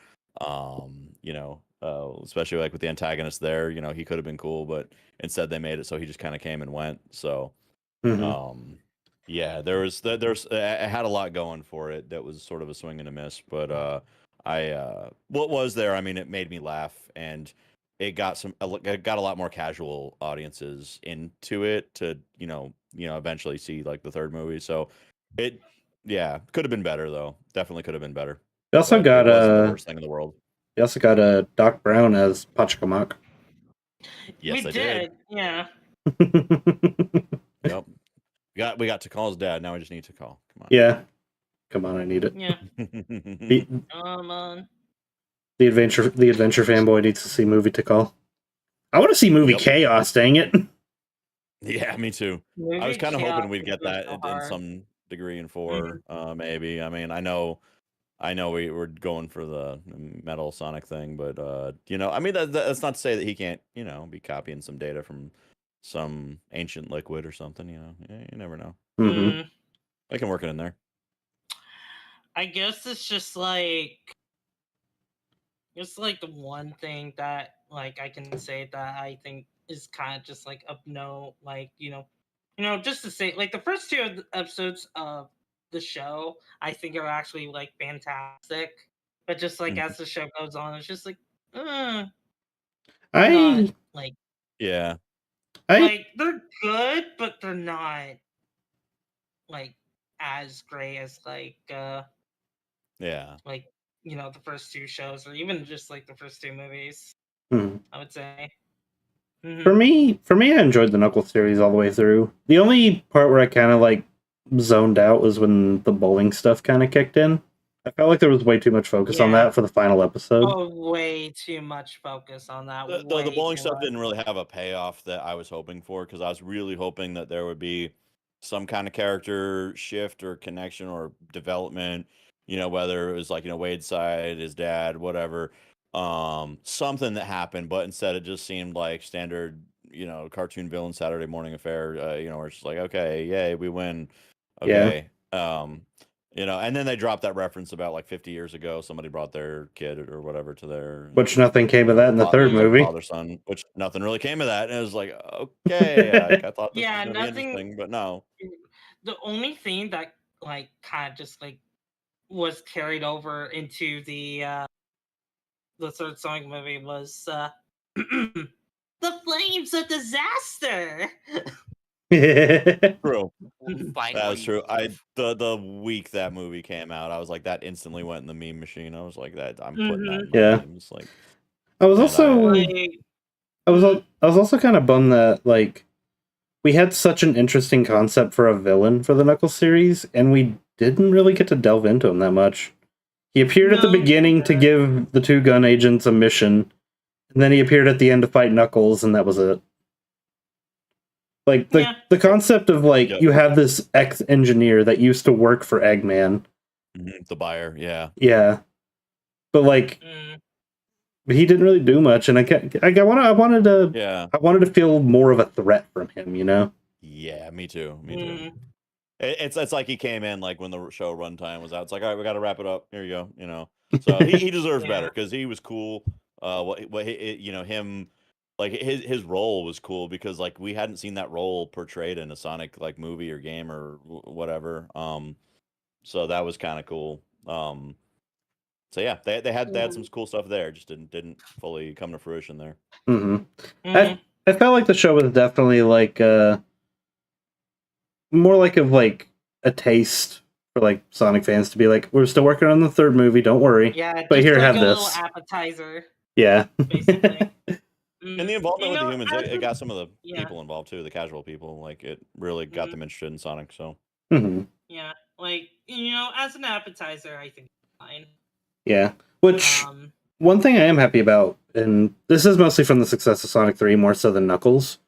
Especially like with the antagonist there, he could have been cool, but instead they made it so he just kind of came and went. So, yeah, there's it had a lot going for it that was sort of a swing and a miss, but what was there? I mean, it made me laugh, and it got a lot more casual audiences into it to eventually see like the third movie. So it could have been better though. Definitely could have been better. We also But got it wasn't the worst thing in the world. We also got Doc Brown as Pachacamac. Yes, we I did. Yeah. Yep. We got Takal's dad. Now we just need Takal. Come on. Yeah. Come on, I need it. Yeah. Come on. The adventure fanboy needs to see movie Takal. I want to see movie Chaos, dang it. Yeah, me too. Movie I was kind of Chaos hoping we'd get was that so in hard. some degree in 4, maybe. I mean, I know we were going for the Metal Sonic thing, but I mean that's not to say that he can't, be copying some data from some ancient liquid or something. You never know. I can work it in there. I guess it's just like the one thing that like I can say that I think is kind of just like of no, like just to say, like the first 2 episodes of the show I think are actually like fantastic, but just like as the show goes on, it's just like not like like they're good, but they're not like as great as like like the first 2 shows, or even just like the first 2 movies. I would say. For me, I enjoyed the Knuckles series all the way through. The only part where I kind of like zoned out was when the bowling stuff kind of kicked in. I felt like there was way too much focus on that for the final episode. Oh, way too much focus on that. The bowling stuff didn't really have a payoff that I was hoping for, because I was really hoping that there would be some kind of character shift or connection or development, whether it was like, Wade's side, his dad, whatever, something that happened. But instead it just seemed like standard, cartoon villain Saturday morning affair, where it's just like, okay, yay, we win. Okay. And then they dropped that reference about like 50 years ago. Somebody brought their kid or whatever to their... Which nothing came of that in the third movie. Father, son, which nothing really came of that. And it was like, okay, I thought this was going to be interesting, but no. The only thing that like kind of just like was carried over into the third Sonic movie was the flames of disaster. True. Finally. That was true. The week that movie came out, I was like, that instantly went in the meme machine. I was like, that I'm putting that in my memes. Like, I was also I was also kind of bummed that like we had such an interesting concept for a villain for the Knuckles series, and we didn't really get to delve into him that much. He appeared at the beginning to give the 2 gun agents a mission, and then he appeared at the end to fight Knuckles, and that was it. Like, the concept of, like, you have this ex-engineer that used to work for Eggman. The buyer, yeah. Yeah. But, like, but he didn't really do much, and I wanted to feel more of a threat from him, Yeah, me too. It's like he came in like when the show runtime was out. It's like, all right, we got to wrap it up. Here you go. So he deserves better, because he was cool. Him, like his role was cool, because like we hadn't seen that role portrayed in a Sonic like movie or game or whatever. So that was kind of cool. So yeah, they had some cool stuff there. Just didn't fully come to fruition there. I felt like the show was definitely like more like a taste for like Sonic fans to be like, we're still working on the third movie, don't worry. Yeah, but here, like have a this little appetizer. Yeah. Basically. And the involvement with the humans, as it a, got some of the yeah, people involved too, the casual people. Like it really got them interested in Sonic. So yeah, like as an appetizer, I think it's fine. Yeah. Which Um, one thing I am happy about, and this is mostly from the success of Sonic 3 more so than Knuckles,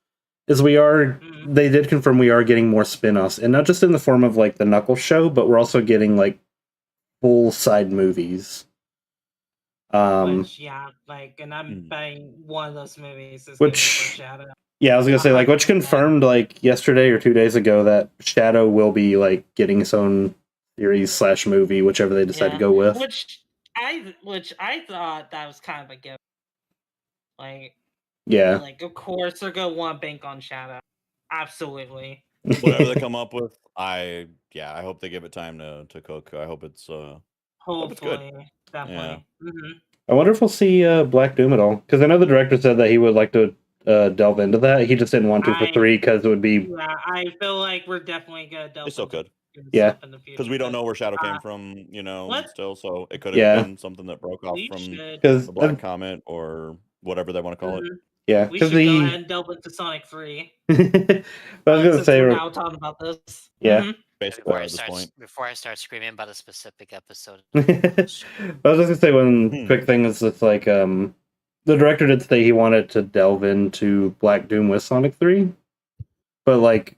is they did confirm we are getting more spin-offs, and not just in the form of like the Knuckles show, but we're also getting like full side movies. which and I'm betting one of those movies is gonna be for Shadow. Yeah, I was gonna say, like, which confirmed like yesterday or 2 days ago that Shadow will be like getting its own series / movie, whichever they decide to go with. Which I thought that was kind of a given. Like, yeah, like of course they're gonna want to bank on Shadow. Absolutely. whatever they come up with, I hope they give it time to cook. I hope it's Hopefully, good. definitely. Yeah. I wonder if we'll see Black Doom at all, because I know the director said that he would like to delve into that. He just didn't want to for 3 because it would be. Yeah, I feel like we're definitely gonna delve. They still could. Yeah, in the future because we don't know where Shadow came from, still. So it could have been something that broke off from the Black Comet or whatever they want to call it. Yeah, we should go ahead and delve into Sonic 3. I was gonna say we're now talking about this. Yeah. Basically, at this point. Before I start screaming about a specific episode. I was just gonna say one quick thing is it's like the director did say he wanted to delve into Black Doom with Sonic 3, but like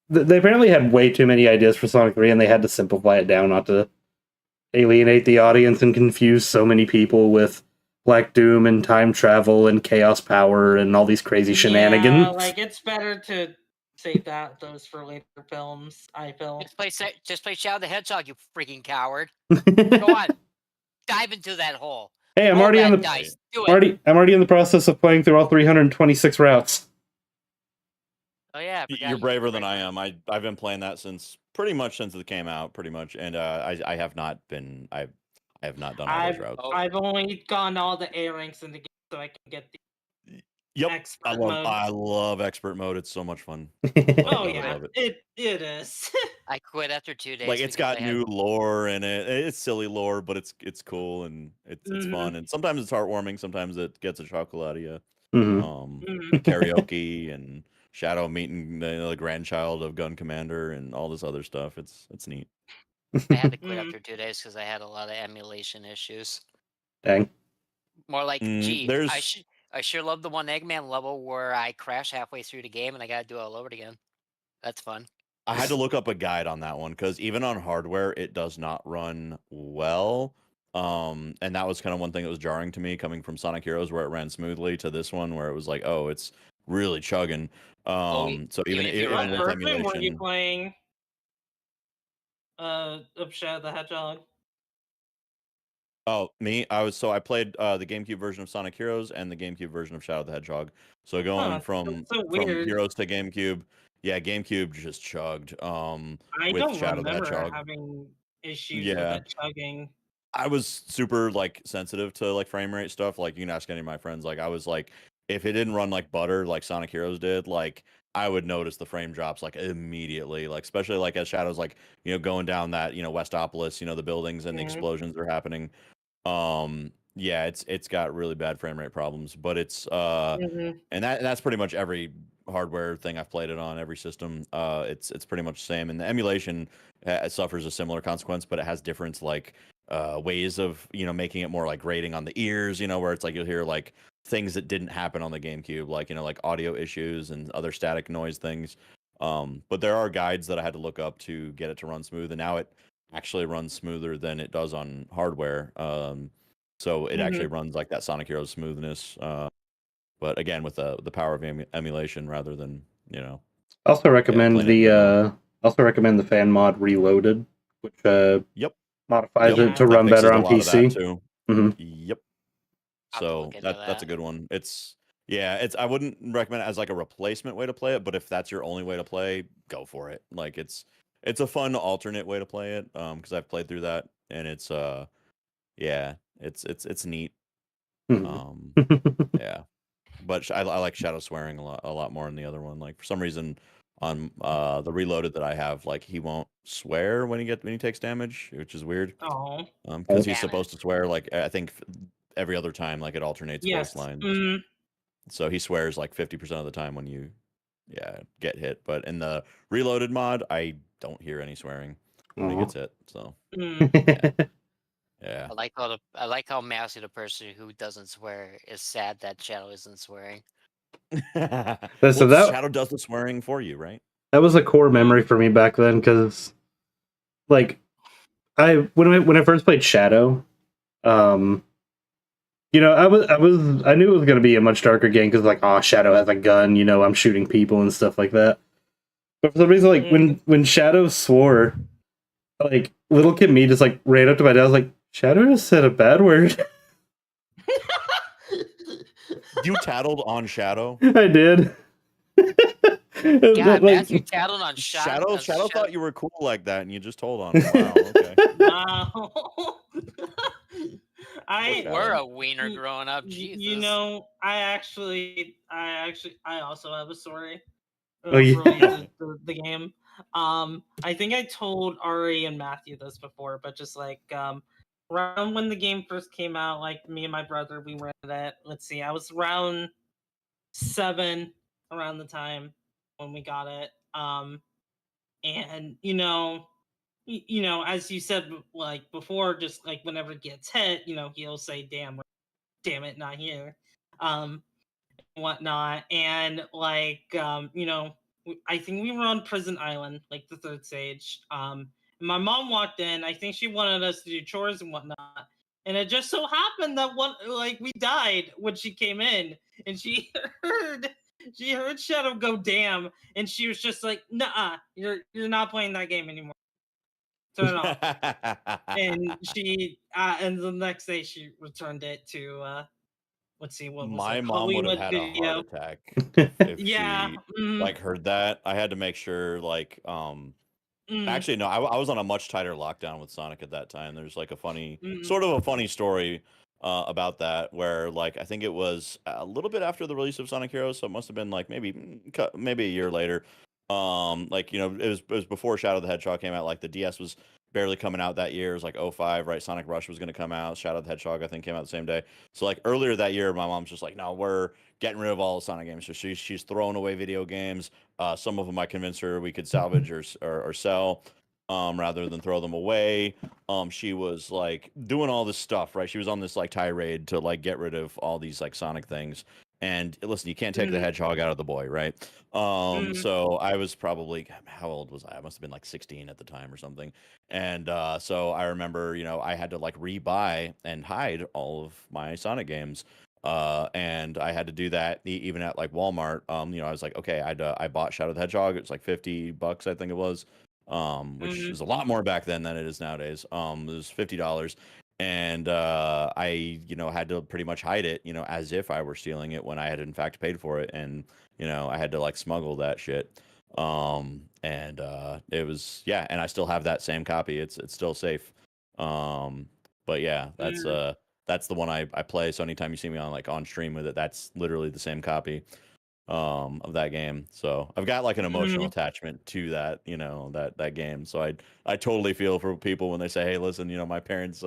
they apparently had way too many ideas for Sonic 3 and they had to simplify it down not to alienate the audience and confuse so many people with Black Doom and time travel and chaos power and all these crazy shenanigans. Yeah, like it's better to save those for later films, I feel. Just play Shadow the Hedgehog, you freaking coward. Go on. Dive into that hole. Hey, I'm already on the dice. Do it. I'm already in the process of playing through all 326 routes. Oh yeah, you're braver than I am. I've been playing that pretty much since it came out, and I have not done all those routes. I've only gone all the A ranks in the game so I can get the expert mode. I love expert mode. It's so much fun. Oh yeah, I love it is. I quit after 2 days. Like it's got new lore in it. It's silly lore, but it's cool and it's fun. And sometimes it's heartwarming. Sometimes it gets a chuckle out of you. Karaoke and Shadow meeting the grandchild of Gun Commander and all this other stuff. It's neat. I had to quit after 2 days because I had a lot of emulation issues. Dang. More like, I sure love the one Eggman level where I crash halfway through the game and I gotta do it all over again. That's fun. I had to look up a guide on that one because even on hardware, it does not run well. And that was kind of one thing that was jarring to me coming from Sonic Heroes where it ran smoothly to this one where it was like, oh, it's really chugging. So even with emulation, were you playing Shadow the Hedgehog? Oh, me? I played the GameCube version of Sonic Heroes and the GameCube version of Shadow the Hedgehog. So going from Heroes to GameCube, yeah, GameCube just chugged. I with don't Shadow the remember Hedgehog. having issues with it chugging. I was super like sensitive to like frame rate stuff. Like you can ask any of my friends. Like I was like, if it didn't run like butter, like Sonic Heroes did, like I would notice the frame drops like immediately. Like especially like as Shadow's like going down that Westopolis, the buildings and the explosions are happening. Yeah, it's got really bad frame rate problems, but it's and that's pretty much every hardware thing I've played it on, every system. It's pretty much the same, and the emulation suffers a similar consequence, but it has different like ways of making it more like grating on the ears, where it's like you'll hear like things that didn't happen on the GameCube, like like audio issues and other static noise things. But there are guides that I had to look up to get it to run smooth, and now it actually runs smoother than it does on hardware. So it actually runs like that Sonic Heroes smoothness. But again, with the power of emulation rather than Also recommend the fan mod Reloaded, which modifies it to run better on PC. Yep. So that's a good one. I wouldn't recommend it as like a replacement way to play it, but if that's your only way to play, go for it. Like it's a fun alternate way to play it. Because I've played through that and it's it's neat. Yeah. But I like Shadow swearing a lot more than the other one. Like for some reason on the Reloaded that I have, like he won't swear when he takes damage, which is weird. Oh. Because he's supposed to swear like I think every other time, like it alternates both lines. So he swears like 50% of the time when you get hit. But in the Reloaded mod, I don't hear any swearing when he Aw. gets hit. So yeah. I like how Massey, the person who doesn't swear, is sad that Shadow isn't swearing. So Well, that Shadow does the swearing for you, right? that was a core memory for me back then, because like when I first played Shadow, you know, I knew it was gonna be a much darker game because like, oh, Shadow has a gun, you know, I'm shooting people and stuff like that. But for some reason, like when Shadow swore, like little kid me just like ran up to my dad, I was like, Shadow just said a bad word. You tattled on Shadow. I did. God, Like, Matthew tattled on Shadow thought you were cool like that, and you just told on him. Wow. Okay. Wow. You were a wiener growing up. Jesus. You know, I also have a story. Oh, yeah. The game. I think I told Ari and Matthew this before, but just like around when the game first came out, like me and my brother, we rented it. Let's see, I was around 7 around the time when we got it. And you know, as you said, like before, just like whenever it gets hit, you know, he'll say, damn it, not here." Whatnot. And like you know, I think we were on Prison Island, like the third stage. And my mom walked in. I think she wanted us to do chores and whatnot. And it just so happened that we died when she came in, and she heard Shadow go damn, and she was just like, "Nah, you're not playing that game anymore. Turn it off." And and the next day she returned it to let's see, what was My it? mom would have Hollywood had a heart Video. attack if Yeah. she like heard that. I had to make sure like Mm, actually no, I was on a much tighter lockdown with Sonic at that time. There's like a funny mm, sort of a funny story about that where like I think it was a little bit after the release of Sonic Heroes, so it must have been like maybe a year later. Like you know, it was before Shadow the Hedgehog came out. Like the DS was barely coming out that year. It was like '05, right? Sonic Rush was going to come out. Shadow the Hedgehog I think came out the same day. So like earlier that year, my mom's just like, no, we're getting rid of all the Sonic games. So she's throwing away video games. Some of them I convinced her we could salvage or sell, rather than throw them away. She was like doing all this stuff, right? She was on this like tirade to like get rid of all these like Sonic things. And listen, you can't take the mm, hedgehog out of the boy, right? mm, So I was probably, how old was I? I must have been like 16 at the time or something. And so I remember, you know, I had to like rebuy and hide all of my Sonic games. And I had to do that even at like Walmart. You know, I was like, okay, I bought Shadow the Hedgehog. It was like $50, I think it was, which mm, is a lot more back then than it is nowadays. It was $50, and I, you know, had to pretty much hide it, you know, as if I were stealing it when I had in fact paid for it, and you know, I had to like smuggle that shit. And it was yeah, and I still have that same copy. It's still safe. Um, but yeah, mm, that's the one I play. So anytime you see me on like on stream with it, that's literally the same copy of that game. So I've got like an emotional mm, attachment to that, you know, that game. So I totally feel for people when they say, "Hey, listen, you know, my parents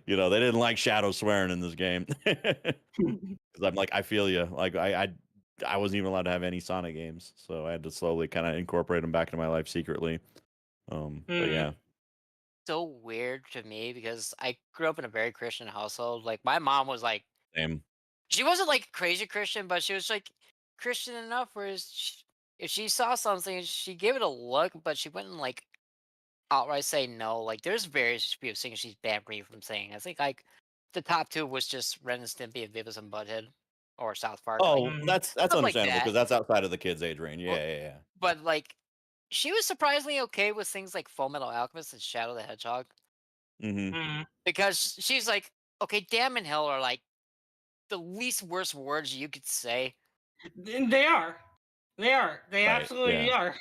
you know, they didn't like Shadow swearing in this game." Cuz I'm like I feel you. Like I wasn't even allowed to have any Sonic games, so I had to slowly kind of incorporate them back into my life secretly. But mm, yeah. So weird to me because I grew up in a very Christian household. Like my mom was like, Same. she wasn't like crazy Christian, but she was like Christian enough where if she saw something, she gave it a look, but she wouldn't like outright say no. Like there's various few things she's banned me from saying. I think like the top two was just Ren and Stimpy and Beavis and Butthead or South Park, like Oh, mm, that's stuff like understandable that. because that's outside of the kids' age range. But, Yeah, yeah, yeah. but like she was surprisingly okay with things like Full Metal Alchemist and Shadow the Hedgehog Mhm. mm. because she's like, okay, damn and hell are like the least worst words you could say. And they are. They are. They Right. absolutely Yeah. are.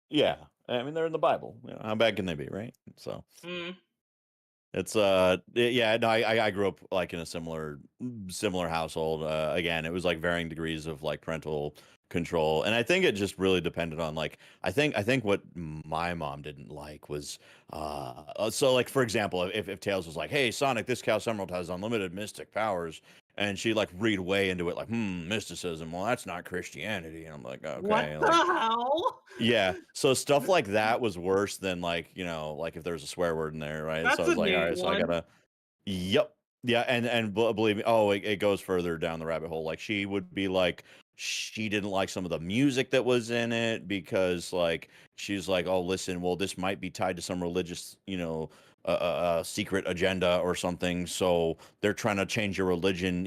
Yeah. I mean, they're in the Bible. You know, how bad can they be, right? So Mm, it's yeah, no, I grew up like in a similar household. Again, it was like varying degrees of like parental control, and I think it just really depended on like I think what my mom didn't like was so like for example, if Tails was like, "Hey Sonic, this Chaos Emerald has unlimited mystic powers," and she like read way into it, like, mysticism. Well, that's not Christianity. And I'm like, What okay, the like, hell? yeah. So stuff like that was worse than like, like if there's a swear word in there, right? So I That's a was like, all new right, so I one. gotta, yep, yeah, and believe me, oh, it goes further down the rabbit hole. Like she would be like, she didn't like some of the music that was in it because like she's like, oh, listen, well, this might be tied to some religious, secret agenda or something. So they're trying to change your religion.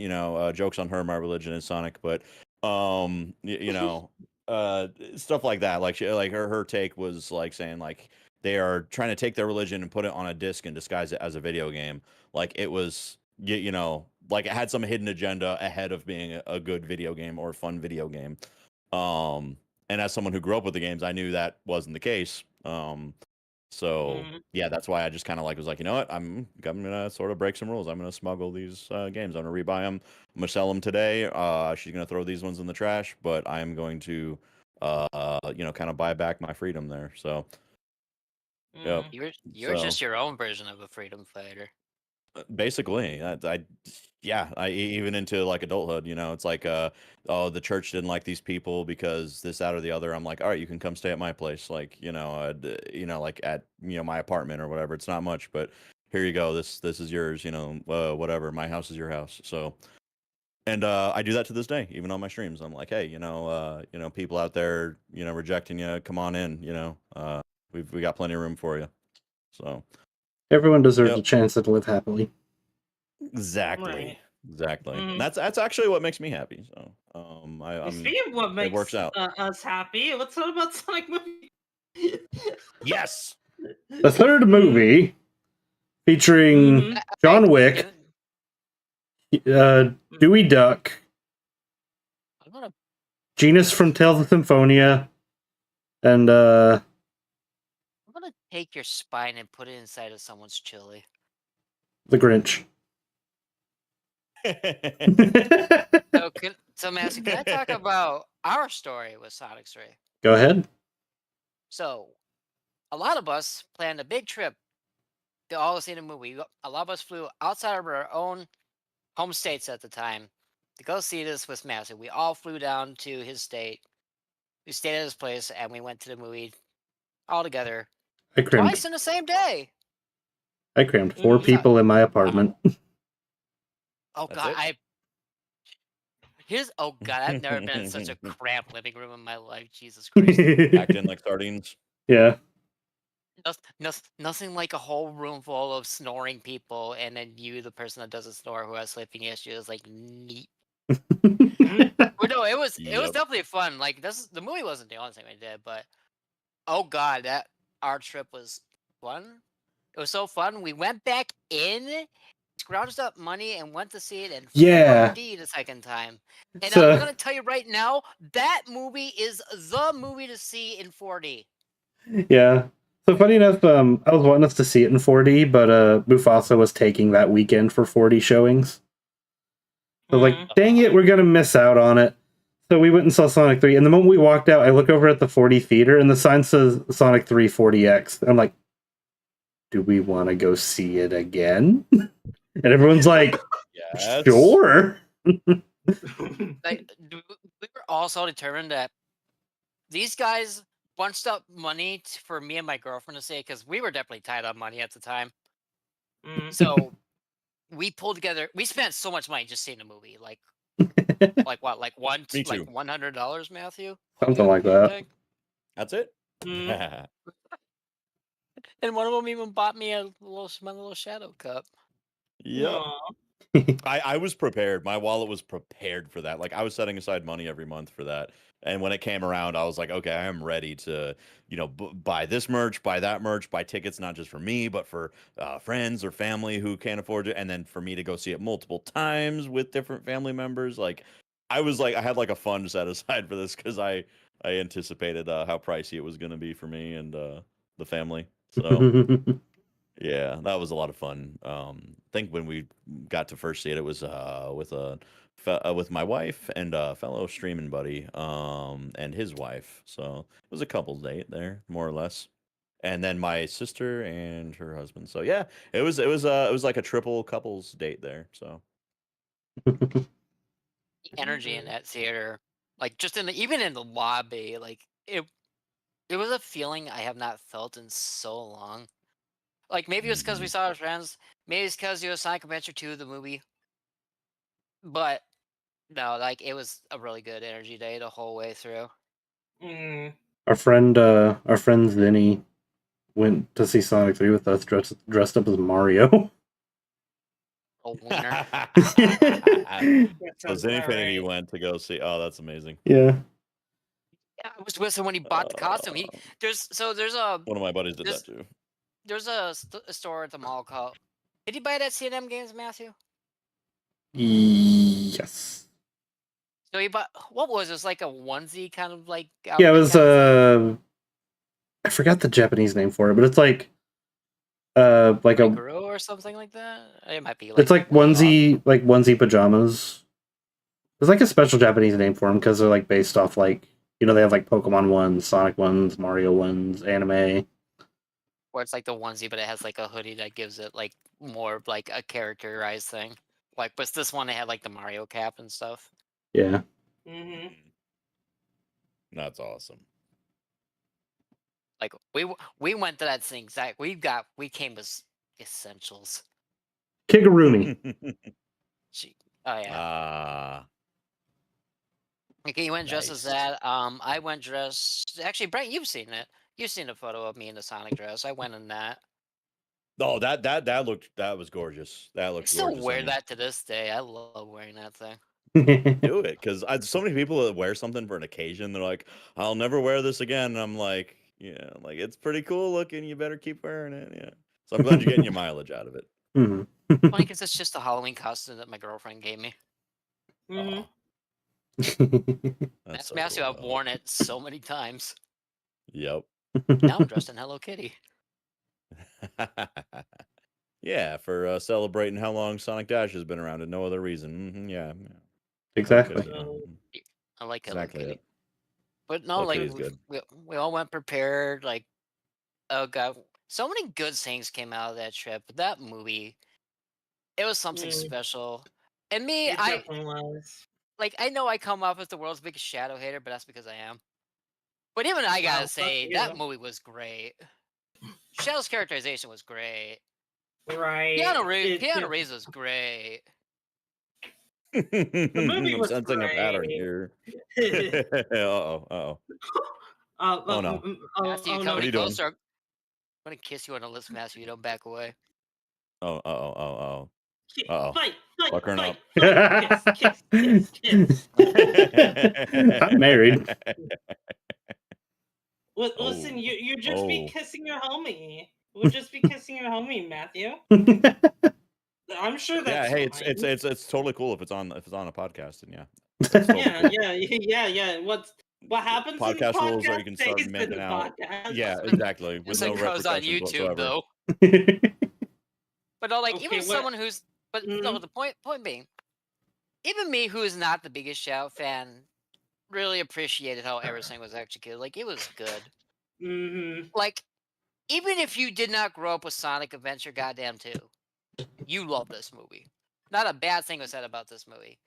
Jokes on her, my religion is Sonic, but uh, stuff like that. Like like her take was like saying like they are trying to take their religion and put it on a disc and disguise it as a video game. Like it was, like it had some hidden agenda ahead of being a good video game or a fun video game. And as someone who grew up with the games, I knew that wasn't the case. So Mhm. yeah, that's why I just kind of like was like, you know what, I'm gonna sort of break some rules. I'm gonna smuggle these games. I'm gonna rebuy them. I'm gonna sell them today. She's gonna throw these ones in the trash, but I am going to, kind of buy back my freedom there. So yep. Mhm. You're So just your own version of a freedom fighter. basically, yeah, even into like adulthood, it's like, oh, the church didn't like these people because this, that, or the other. I'm like, all right, you can come stay at my place, like, like at my apartment or whatever. It's not much, but here you go. This is yours. Whatever. My house is your house. So, and I do that to this day, even on my streams. I'm like, hey, people out there, rejecting you, come on in. We got plenty of room for you. So, Everyone deserves a yep. chance to live happily. Exactly. Right. Exactly. Mhm. That's actually what makes me happy. So, Speaking of what it works makes out. us happy, let's talk about Sonic movie. Yes. The third movie featuring Mhm. John Wick, Dewey Duck, I'm gonna Genus from Tales of Symphonia, and I'm gonna take your spine and put it inside of someone's chili. The Grinch. So Master, can I talk about our story with Sonic 3? Go ahead. So, a lot of us planned a big trip to all see the movie. A lot of us flew outside of our own home states at the time to go see this with Master. We all flew down to his state. We stayed at his place and we went to the movie all together I crammed twice in the same day. 4 Mhm. people in my apartment. Oh That's god, it. I've never been in such a cramped living room in my life. Jesus Christ. Acting like sardines. Yeah. Nothing like a whole room full of snoring people, and then you, the person that doesn't snore, who has sleeping issues, like neat. But no, it was Yep. definitely fun. Like the movie wasn't the only thing we did, but oh god, that our trip was fun. It was so fun. We went back in, scrounged up money, and went to see it in Yeah. 4D the second time. And I'm So, gonna tell you right now, that movie is the movie to see in 4D. yeah. So funny enough, I was wanting us to see it in 4D, but Mufasa was taking that weekend for 4D showings. So like, Mhm. dang it, we're gonna miss out on it. So we went and saw Sonic 3, and the moment we walked out, I look over at the 4D theater, and the sign says Sonic 3 40X. I'm like, do we want to go see it again? And everyone's like, Yes. sure. Like, we were also determined that these guys bunched up money for me and my girlfriend to say, because we were definitely tight on money at the time. Mhm. So we pulled together. We spent so much money just seeing the movie, like what, like Me too. $100, Matthew. Something like I that. think. That's it. Mhm. And one of them even bought me my little shadow cup. Yep. Aw. I was prepared. My wallet was prepared for that. Like I was setting aside money every month for that. And when it came around, I was like, okay, I am ready to, buy this merch, buy that merch, buy tickets not just for me, but for friends or family who can't afford it, and then for me to go see it multiple times with different family members. Like, I had like a fund set aside for this because I anticipated how pricey it was going to be for me and the family. So. Yeah, that was a lot of fun. I think when we got to first see it, it was with my wife and a fellow streaming buddy, and his wife. So it was a couple's date there, more or less. And then my sister and her husband. So yeah, it was like a triple couples date there. So The energy in that theater, like just even in the lobby, like it was a feeling I have not felt in so long. Like maybe it's because we saw our friends, maybe it's because it was Sonic Adventure 2, the movie, but no, like it was a really good energy day the whole way through. Mm. Our friend Zinny went to see Sonic 3 with us dressed up as Mario. A wiener. That So sounds about Zinfinity right. went to go see. Oh, that's amazing. Yeah. Yeah, I was with him when he bought the costume. There's One of my buddies did there's that too. there's a store at the mall called. Did you buy it at C&M Games, Matthew? Yes. So he bought what was it? It was like a onesie kind of like Yeah, it outfit was kind of thing? I forgot the Japanese name for it, but it's like a Guru or something like that. It might be it's like way off. onesie pajamas. There's like a special Japanese name for them because they're like based off like they have like Pokemon ones, Sonic ones, Mario ones, anime. Where it's like the onesie, but it has like a hoodie that gives it like more of like a characterized thing. Like, but this one it had like the Mario cap and stuff. Yeah. Mm-hmm. That's awesome. Like we went to that thing. Zach, we came with essentials. Kigurumi. Oh yeah. Okay, you went dressed as Nice. that. I went dressed. Actually, Brent, you've seen it. You've seen a photo of me in the Sonic dress. I went in that. Oh, that was gorgeous. That I looked still gorgeous wear on you. that to this day. I love wearing that thing. Do it, because so many people that wear something for an occasion, they're like, "I'll never wear this again." And I'm like, "Yeah, like it's pretty cool looking. You better keep wearing it." Yeah. So I'm glad you're getting your mileage out of it. Mhm. Funny because it's just a Halloween costume that my girlfriend gave me. Mm-hmm. That's That's so massive. cool, I've though. worn it so many times. Yep. Now I'm dressed in Hello Kitty. Yeah, for celebrating how long Sonic Dash has been around and no other reason. Yeah. Hello Exactly. Kitty, yeah. So, I like Hello Exactly Kitty. it. But no, Hello like Kitty's good. we all went prepared. Like, oh god, so many good things came out of that trip. But that movie, it was something special. And me, it definitely was. like I know I come off as the world's biggest shadow hater, but that's because I am. But even I gotta Wow, fuck say, you. that movie was great. Shadow's characterization was great. Right. Keanu Reeves was great. The movie I'm was sensing a pattern great. here. Uh-oh. Oh no. Matthew, Oh come no. What are any you doing? closer. I'm gonna kiss you on the lips, Matthew. You don't back away. Oh. Uh-oh. Fight, Fuckering fight, up. kiss. I'm married. Listen, you just be Oh. kissing your homie. We'll just be kissing your homie, Matthew. I'm sure Yeah, that's hey, fine. it's totally cool if it's on a podcast, and yeah. That's totally cool. Yeah. What happens in the Podcast rules are you podcast can start stays in making the out. podcast. Yeah, exactly. With This no thing goes on repercussions YouTube whatsoever. though. But no, like Okay, even someone who's but no, Mhm. the point being, even me who is not the biggest Shout fan really appreciated how everything was executed. Like it was good. Mm-hmm. Like even if you did not grow up with Sonic Adventure Goddamn 2, you love this movie. Not a bad thing was said about this movie.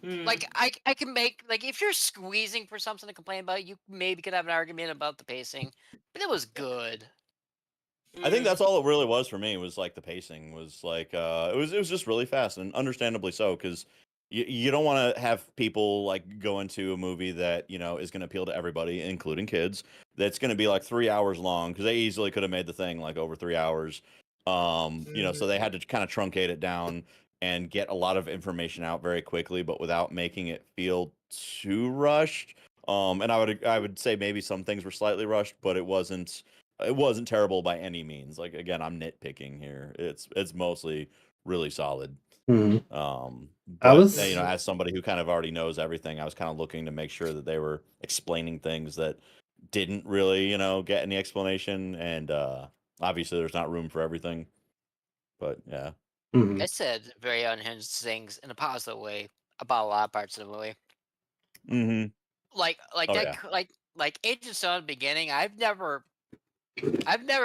Like I can make like if you're squeezing for something to complain about, you maybe could have an argument about the pacing, but it was good. I think that's all it really was for me, was like the pacing was like it was just really fast, and understandably so, because you don't want to have people like go into a movie that is going to appeal to everybody, including kids. That's going to be like 3 hours long, because they easily could have made the thing like over 3 hours. So they had to kind of truncate it down and get a lot of information out very quickly, but without making it feel too rushed. And I would say maybe some things were slightly rushed, but it wasn't terrible by any means. Like, again, I'm nitpicking here. It's mostly really solid. Mhm. I But was as somebody who kind of already knows everything, I was kind of looking to make sure that they were explaining things that didn't really, get any explanation. And obviously, there's not room for everything. But yeah. mhm. I said very unhinged things in a positive way about a lot of parts of the movie. Mm-hmm. Like Oh that, yeah. like Agent Stone at the beginning. I've never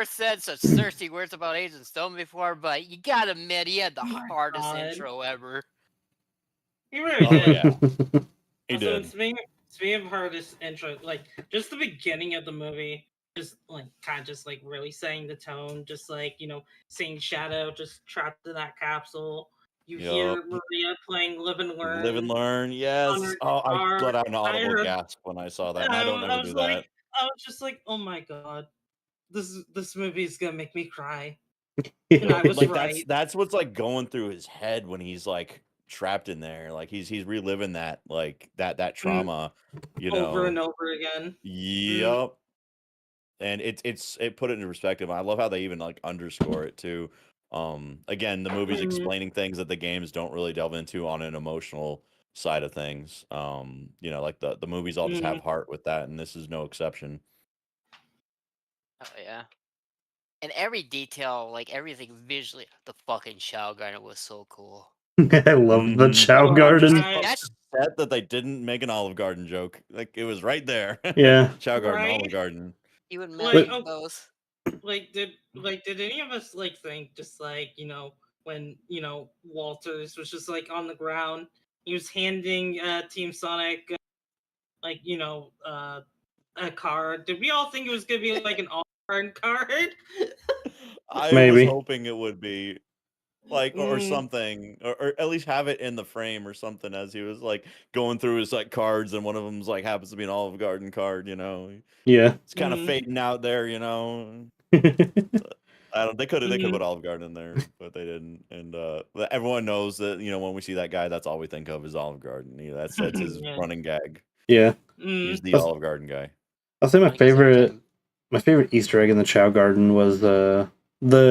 said such thirsty words about Agent Stone before, but you gotta admit he had the hardest God. intro ever. He really Oh did. yeah, he Also, did. speaking of hardest intro, like just the beginning of the movie, just like kind of just like really setting the tone, just like seeing Shadow just trapped in that capsule. You Yup. hear Maria playing "Live and Live and Learn" learn. on Yes. her Oh, I guitar. let out an I audible heard, gasp when I saw that, and I don't I ever was do like, that. I was just like, oh my god, this movie is gonna make me cry, and I Yup. was Like that's right. that's what's like going through his head when he's like trapped in there. Like he's reliving that that Mm, trauma. You over know. and over again. Mm, Yup. And it put it into perspective. I love how they even like underscore it too. Again, the movie's mm, explaining things that the games don't really delve into on an emotional side of things. Like the movies all just have mm. heart with that, and this is no exception. Oh yeah. And every detail, like everything visually, the fucking Shao Garden was so cool. I love the Mhm. Chow Oh, Garden. I, That's Upset that they didn't make an Olive Garden joke. Like it was right there. Yeah. Chow Garden, right. Olive Garden. you and Mel Like, Wait. eat those. did any of us like think just like when Walters was just like on the ground, he was handing Team Sonic like a card. Did we all think it was gonna be like an all card card? I was Maybe. hoping it would be. Like or Mm, something, or at least have it in the frame or something as he was like going through his like cards, and one of them's like happens to be an Olive Garden card. Yeah. It's kind of mm, fading out there. I don't. They could mm, put Olive Garden in there, but they didn't. And but everyone knows that when we see that guy, that's all we think of is Olive Garden. That's his yeah. running gag. Yeah. Mm, He's the I'll, Olive Garden guy. I'll say Like I said, every time. my favorite Easter egg in the Chow Garden was the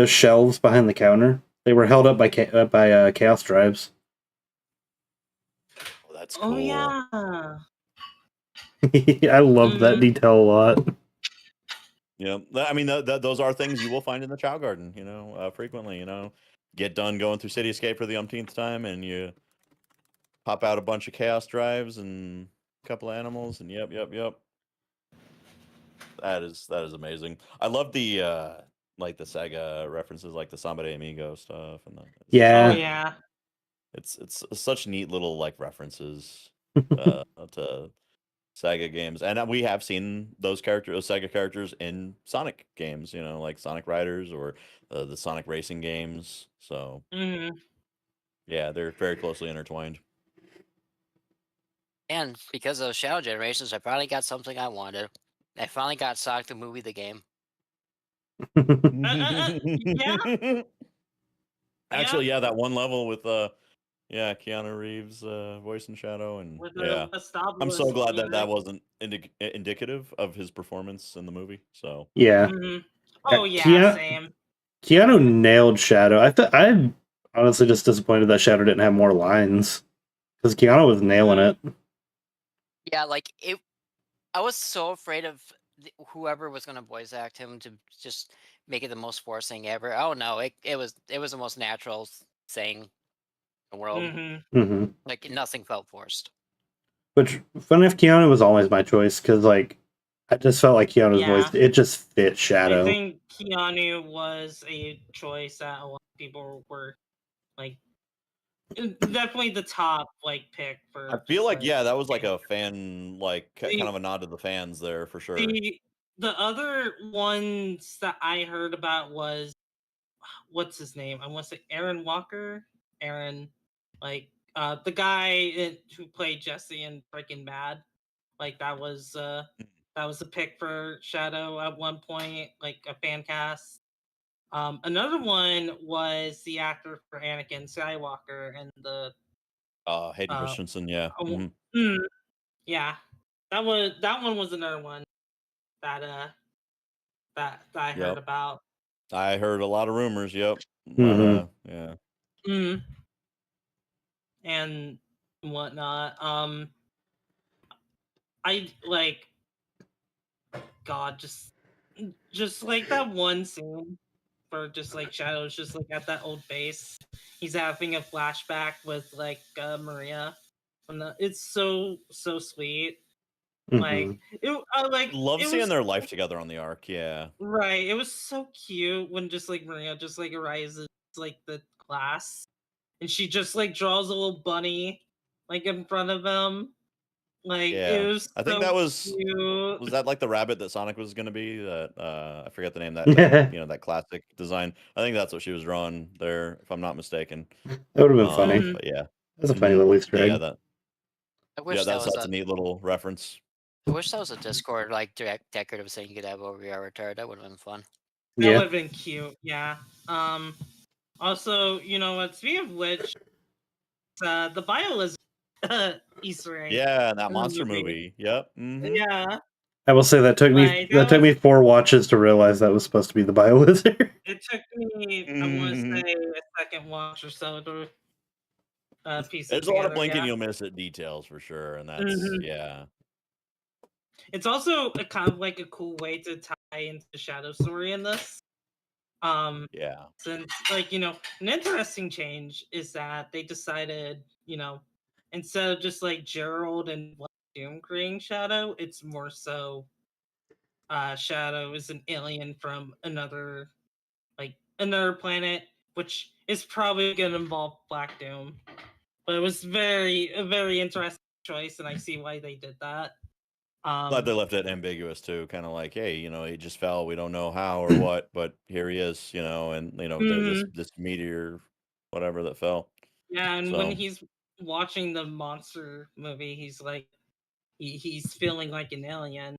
shelves behind the counter. They were held up by Chaos Drives. Oh, that's oh cool. yeah. I love that Mm, detail a lot. Yeah, I mean, those are things you will find in the Chow Garden. Frequently. Get done going through City Escape for the umpteenth time, and you pop out a bunch of chaos drives and a couple of animals, and yep. That is amazing. I love the like the Sega references, like the Samba de Amigo stuff, and oh Yeah. yeah. it's such neat little like references to Sega games, and we have seen those Sega characters in Sonic games. Like Sonic Riders or the Sonic Racing games. So Mm, yeah, they're very closely intertwined. And because of those Shadow Generations, I finally got something I wanted. I finally got Sonic the Movie, the game. yeah, yeah. Actually, yeah, that one level with yeah, Keanu Reeves voice in Shadow, and With yeah, a I'm so Stablos glad that music. that wasn't indicative of his performance in the movie. So Yeah. Mm-hmm. Yeah, Oh yeah, same. Keanu nailed Shadow. I'm honestly just disappointed that Shadow didn't have more lines because Keanu was nailing Mm, it. Yeah, like it. I was so afraid of whoever was going to voice act him to just make it the most forced thing ever. Oh no, it was the most natural thing in the world. mm-hmm. hmm Like nothing felt forced. Which, funny enough, Keanu was always my choice because, like, I just felt like Keanu's voice, Yeah, it just fit I Shadow. think Keanu was a choice that a lot of people were like definitely the top like pick I for feel just like like yeah, that was like getting a fan, like kind the of a nod to the fans there for sure. the other ones that I heard about was what's his name? I want to say Aaron Walker. Aaron, like the guy who played Jesse in Breaking Bad. Like that was a pick for Shadow at one point, like a fan cast. Another one was the actor for Anakin Skywalker and the Hayden uh, Christensen, yeah. oh, Hmm. mm, yeah, that one was another one that that I heard Yep. about. I heard a lot of rumors. Yep. But hmm yeah. Mm, and whatnot. I like God, just like that one scene for just like Shadows, just like at that old base. He's having a flashback with like Maria. It's so sweet. hmm Like Love it seeing was their life together on the arc. Yeah. right. It was so cute when just like Maria just like arises like the class and she just like draws a little bunny like in front of him. Like it Yeah. was I think so that was cute. that like the rabbit that Sonic was gonna be? That I forget the name. That that classic design. I think that's what she was drawing there, if I'm not mistaken. That would have been funny. Mhm. But yeah. That's a funny little Easter Yeah, egg. I wish that was that's a a neat little reference. I wish that was a Discord like direct decorative thing you could have over your avatar. That would have been fun. That would Yeah. have been cute. Yeah. Also, you know what? Speaking of which, the Bio Easter egg. Yeah, that in the monster movie. Yep. Yeah. I will say that took me Like, that took me 4 watches to realize that was supposed to be the Biolizard. It took me, I want to say, a second watch or so to piece it There's a lot of together. blinking Yeah. you'll miss at details for sure, and that's Mhm. yeah. It's also a kind of like a cool way to tie into the shadow story in this. Yeah. Since like, you know, an interesting change is that they decided, you know, instead of just like Gerald and Black Doom creating Shadow, it's more so Shadow is an alien from another planet, which is probably gonna involve Black Doom. But it was a very interesting choice, and I see why they did that. Glad they left it ambiguous too, kind of like, hey, he just fell. We don't know how or what, but here he is, and this Mhm. this meteor, whatever that fell. Yeah, and when So he's watching the monster movie, he's like, he's feeling like an alien.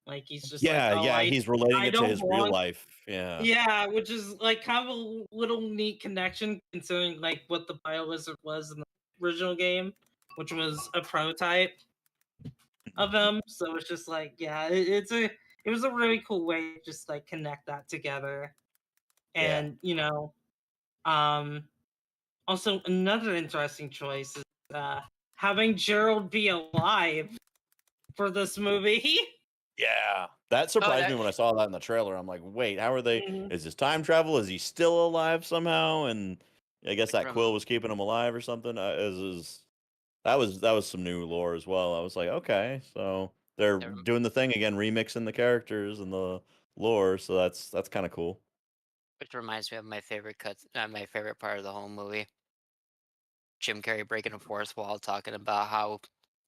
Like he's just like, oh, yeah, he's relating I it to don't his real belong. life. Yeah, Yeah, which is like kind of a little neat connection considering like what the Biolizard was in the original game, which was a prototype of him. So it's just like, yeah, it was a really cool way to just like connect that together. yeah, And um also another interesting choice is having Gerald be alive for this movie. yeah. That Oh, surprised me that when I saw that in the trailer. I'm like, wait, how are they? Mhm. Is this time travel? Is he still alive somehow? And I guess that from quill was keeping him alive or something. That was some new lore as well. I was like, okay, so they're the- doing the thing again, remixing the characters and the lore. So that's kind of cool. which reminds me of my favorite my favorite part of the whole movie. Jim Carrey breaking a fourth wall, talking about how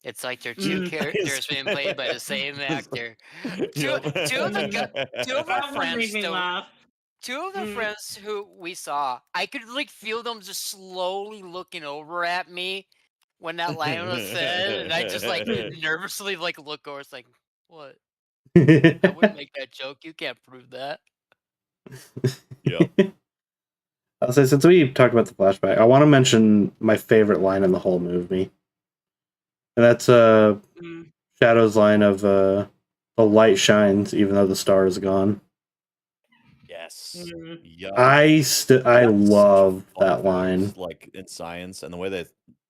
it's like they're two Mhm. characters being played by the same actor. Two, Yep. two of the Mhm. two of our That one made friends, me laugh. two of the Mhm. friends who we saw, I could like feel them just slowly looking over at me when that line was said, and I just like nervously like look over. It's like, what? I wouldn't make that joke. You can't prove that. Yep. I'll say, since we talked about the flashback, I want to mention my favorite line in the whole movie. And that's Mhm. Shadow's line of the light shines even though the star is gone. Yes. Mhm. Yep. I That's love such a fun that fact, line. like in science, and the way they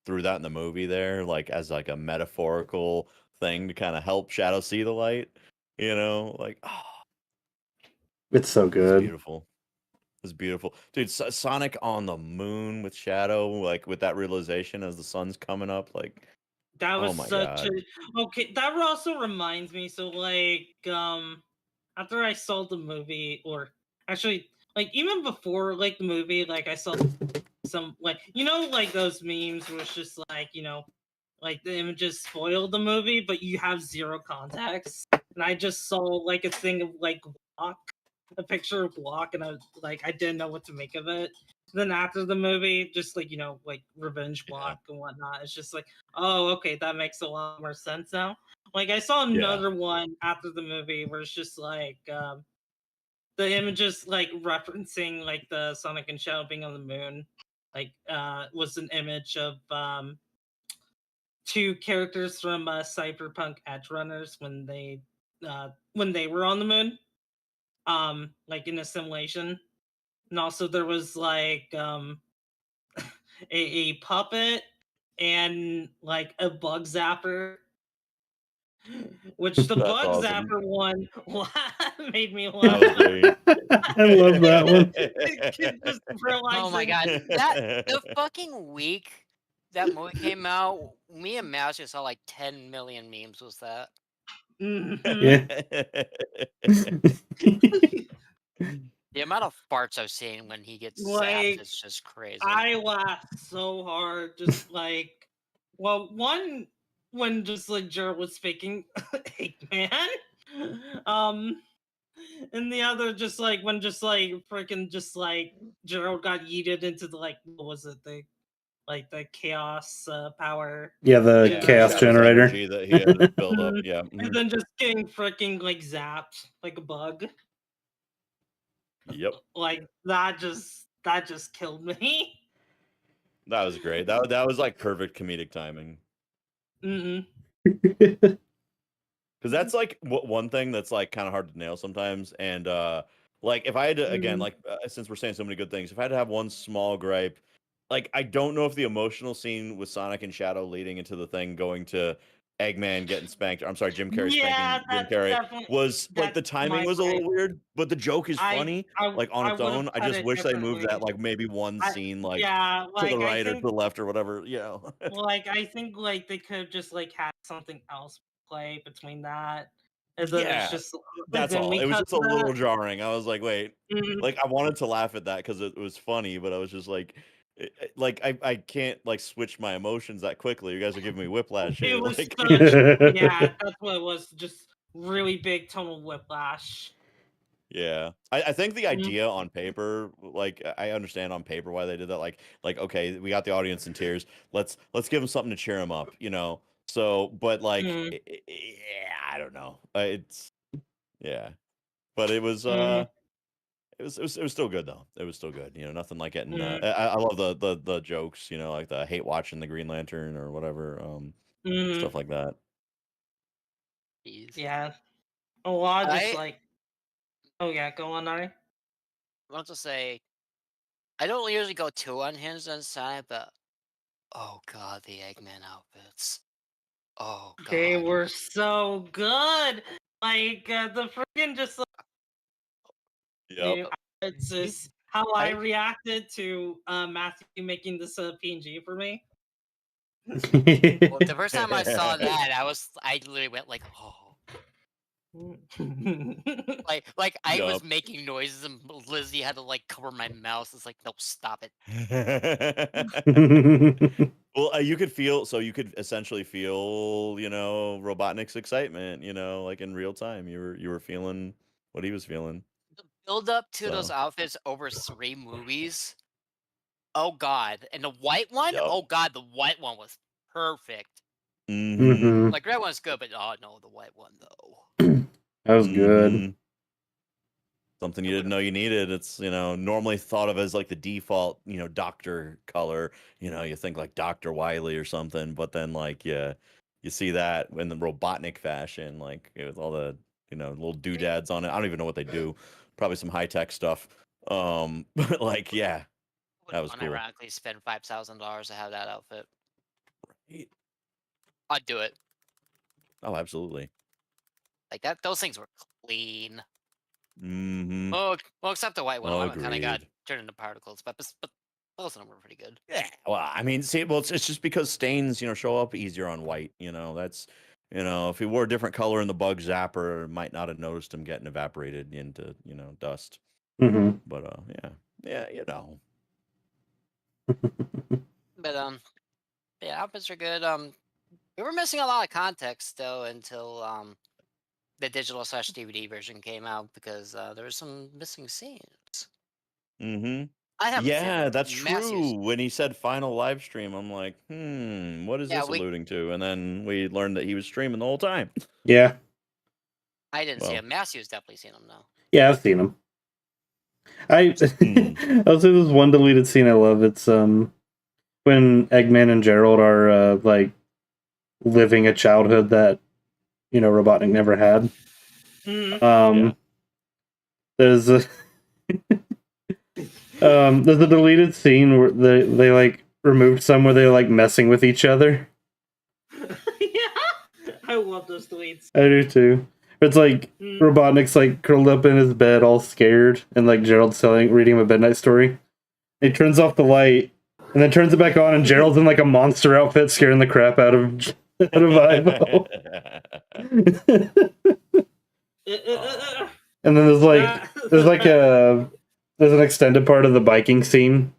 threw that in the movie there, like as like a metaphorical thing to kind of help Shadow see the light. Like It's so it's good. beautiful. It's beautiful, dude. Sonic on the moon with Shadow, like with that realization as the sun's coming up, like That oh was my such god. a okay. That also reminds me. So like, after I saw the movie, or actually, like even before like the movie, like I saw some like like those memes where it's just like like the images spoil the movie, but you have zero context. And I just saw like a thing of like Glock, a picture of Glock, and I was like, I didn't know what to make of it. Then after the movie, just like like revenge Yeah. block and whatnot, it's just like, oh, okay, that makes a lot more sense now. Like I saw Yeah. another one after the movie where it's just like the images like referencing like the Sonic and Shadow being on the moon, like was an image of two characters from Cyberpunk Edge Runners when they were on the moon, like in a simulation. And also there was like a puppet and like a bug zapper, which the That's bug awesome. zapper one made me That laugh. was great. I love that one. Just Oh my realizing god, the fucking week that movie came out, me and Mouse just saw like 10 million memes. Was that? Mhm. The amount of farts I've seen when he gets zapped Like is just crazy. I laughed so hard, just like Well, one when just like Gerald was faking Eggman, um, and the other just like when just like freaking just like Gerald got yeeted into the like what was it the chaos power Yeah, the Yeah, the chaos generator, chaos generator. energy that he had built up. Mhm. Yeah. And then just getting freaking like zapped like a bug, Yep. like that just killed me. That was great. That was like perfect comedic timing. Hmm. Because that's like one thing that's like kind of hard to nail sometimes. And like if I had to again, Hmm. like since we're saying so many good things, if I had to have one small gripe, like I don't know if the emotional scene with Sonic and Shadow leading into the thing going to Eggman getting spanked. I'm sorry, Jim Carrey Yeah, spanking Jim Carrey was like that's the timing my was a gripe. little weird, but the joke is I funny I like on I its would have own. I cut just it wish they moved that differently. like maybe one I scene like Yeah, to the like right or to the left or whatever. I think like they could have just like had something else play between that, and then it's Yeah, just and that's then all. we It was cut just a to little that. jarring. I was like, "Wait." Mhm. Like, I wanted to laugh at that because it was funny, but I was just like like, I can't, like, switch my emotions that quickly. You guys are giving me whiplash It here, was like such Yeah, that's what it was. Just really big tonal whiplash. Yeah. I think the Mhm. idea on paper, like, I understand on paper why they did that, like, okay, we got the audience in tears. Let's give them something to cheer them up, you know? So, but, like, Mhm. yeah, I don't know. It's yeah. But Mhm. it was still good though. It was still good. You know, nothing like getting. Mhm. I love the jokes. You know, like the hate watching the Green Lantern or whatever. Mhm. Stuff like that. Jeez. Yeah, a lot just I like oh yeah, go on, Ari. want to say I don't usually go too unhinged on Sonic, but oh god, the Eggman outfits. Oh They god. were so good. Like the freaking just like Yep. new it's You, just how I I reacted to Matthew making this PNG for me. well, the first time I saw that, I literally went like, oh, like I was Yup. making noises and Lizzie had to like cover my mouth. It's like, no, stop it. Well, you could feel so you could essentially feel, you know, Robotnik's excitement, you know, like in real time. You were feeling what he was feeling. The build up to those So, outfits over 3 movies. Oh god, and the white one. yep. Oh god, the white one was perfect. Mhm. Hmm. Like red one's good, but oh no, the white one though. That was good. Mhm. Something It you would didn't have. know you needed. It's, you know, normally thought of as like the default, you know, doctor color. You know, you think like Dr. Wiley or something, but then like yeah, you see that in the Robotnik fashion, like with all the, you know, little doodads on it. I don't even know what they do. Probably some high tech stuff. But like, yeah, Would that was cool. unironically spend $5,000 to have that outfit. Right. I'd do it. Oh, absolutely. Like that. Those things were clean. Mm-hmm. Well, except the white one. The white one kind of got Agreed. turned into particles, but most of them were pretty good. Yeah. Well, I mean, see, well, it's just because stains, you know, show up easier on white. You know, that's, you know, if he wore a different color in the bug zapper, might not have noticed him getting evaporated into, you know, dust. Hmm. But yeah, yeah, you know. But yeah, outfits are good. We were missing a lot of context though until the digital/DVD version came out because there were some missing scenes. Mm-hmm. I haven't seen them. Yeah, that's true. Matthews. When he said final live stream, I'm like, what is Yeah, this alluding to? And then we learned that he was streaming the whole time. Yeah, I didn't see Well, him. Matthews definitely seen him though. yeah, I've seen them. I mm, I'll say there's one deleted scene I love. It's when Eggman and Gerald are like living a childhood that Robotnik never had. Mhm. yeah. There's a there's a deleted scene where they like removed some where they're like messing with each other. Yeah, I love those tweets. I do too. It's like Mm. Robotnik's like curled up in his bed, all scared, and like Gerald's reading him a bednight story. He turns off the light and then turns it back on, and Gerald's in like a monster outfit, scaring the crap out of Ivo. And then there's an extended part of the biking scene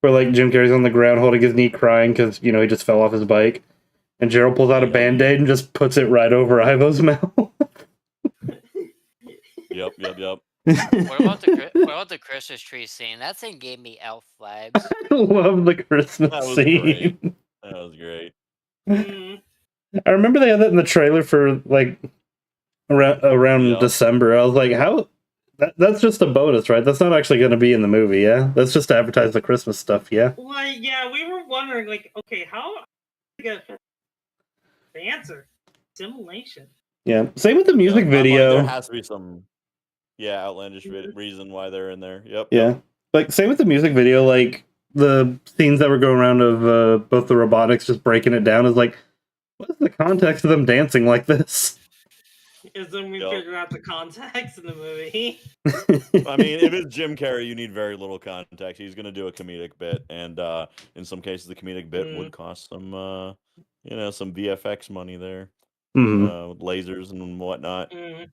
where like Jim Carrey's on the ground holding his knee, crying because he just fell off his bike. And Gerald pulls out a Band-Aid and just puts it right over Ivo's mouth. Yep. What about the Christmas tree scene? That thing gave me elf vibes. I love the Christmas That was scene. great. That was great. I remember they had that in the trailer for like around December. I was like, how? That's just a bonus, right? That's not actually going to be in the movie, yeah? That's just to advertise the Christmas stuff, yeah? Like, yeah, we were wondering, like, okay, how the answer? Simulation. Yeah. Same with the music video. There has to be some, outlandish reason why they're in there. Yep. Yeah. Like, same with the music video, like, the scenes that were going around of both the robotics just breaking it down is like, what is the context of them dancing like this? Is then we figure out the context in the movie. I mean, if it's Jim Carrey, you need very little context. He's going to do a comedic bit, and in some cases, the comedic bit would cost some, some VFX money there, with lasers and whatnot. And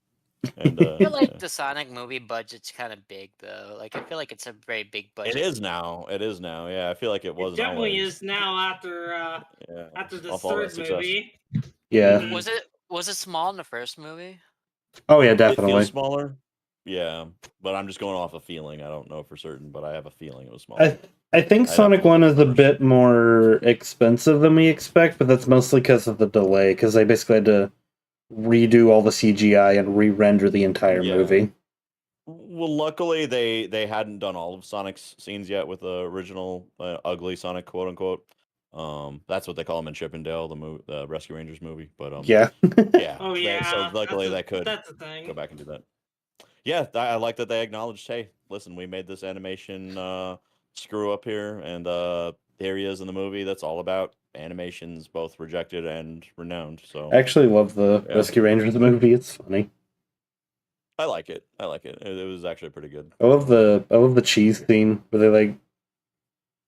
I feel like the Sonic movie budget's kind of big, though. Like, I feel like it's a very big budget. It is now. Yeah, I feel like it wasn't. It definitely always. is now after the third movie. Yeah. Was it small in the first movie? Oh yeah, definitely. It feels smaller. Yeah, but I'm just going off a feeling. I don't know for certain, but I have a feeling it was smaller. I think Sonic 1 is a bit more expensive than we expect, but that's mostly because of the delay, because they basically had to redo all the CGI and re-render the entire movie. Well, luckily they hadn't done all of Sonic's scenes yet with the original ugly Sonic, quote unquote. That's what they call him in Chippendale, the Rescue Rangers movie. But yeah. Oh yeah. So luckily they could that's the thing. go back and do that. Yeah, I like that they acknowledged, hey, listen, we made this animation screw up here, and here he is in the movie. That's all about animations, both rejected and renowned. So I actually love the Rescue Rangers movie. It's funny. I like it. It was actually pretty good. I love the cheese scene where they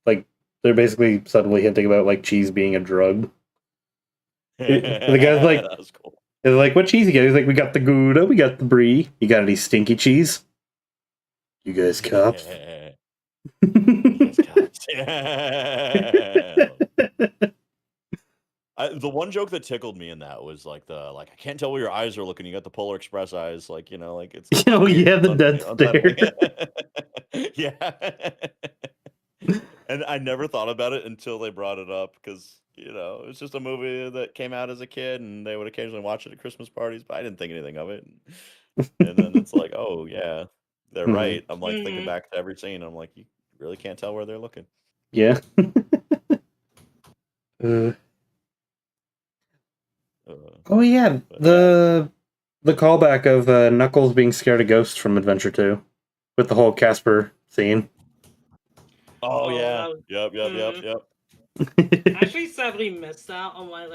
like they're basically subtly hinting about like cheese being a drug. The guy's like, that was cool. They're like, what cheese you got? He's like, we got the Gouda, we got the Brie. You got any stinky cheese? You guys cops? You guys cops. The one joke that tickled me in that was like I can't tell where your eyes are looking. You got the Polar Express eyes, like it's. Oh yeah, the dead stare. Yeah. And I never thought about it until they brought it up because it's just a movie that came out as a kid and they would occasionally watch it at Christmas parties, but I didn't think anything of it. And then it's like, oh yeah, they're right. I'm like thinking back to every scene. I'm like, you really can't tell where they're looking. Yeah. Oh yeah, the callback of Knuckles being scared of ghosts from Adventure 2 with the whole Casper scene. Oh yeah. Yep. I actually sadly missed out on my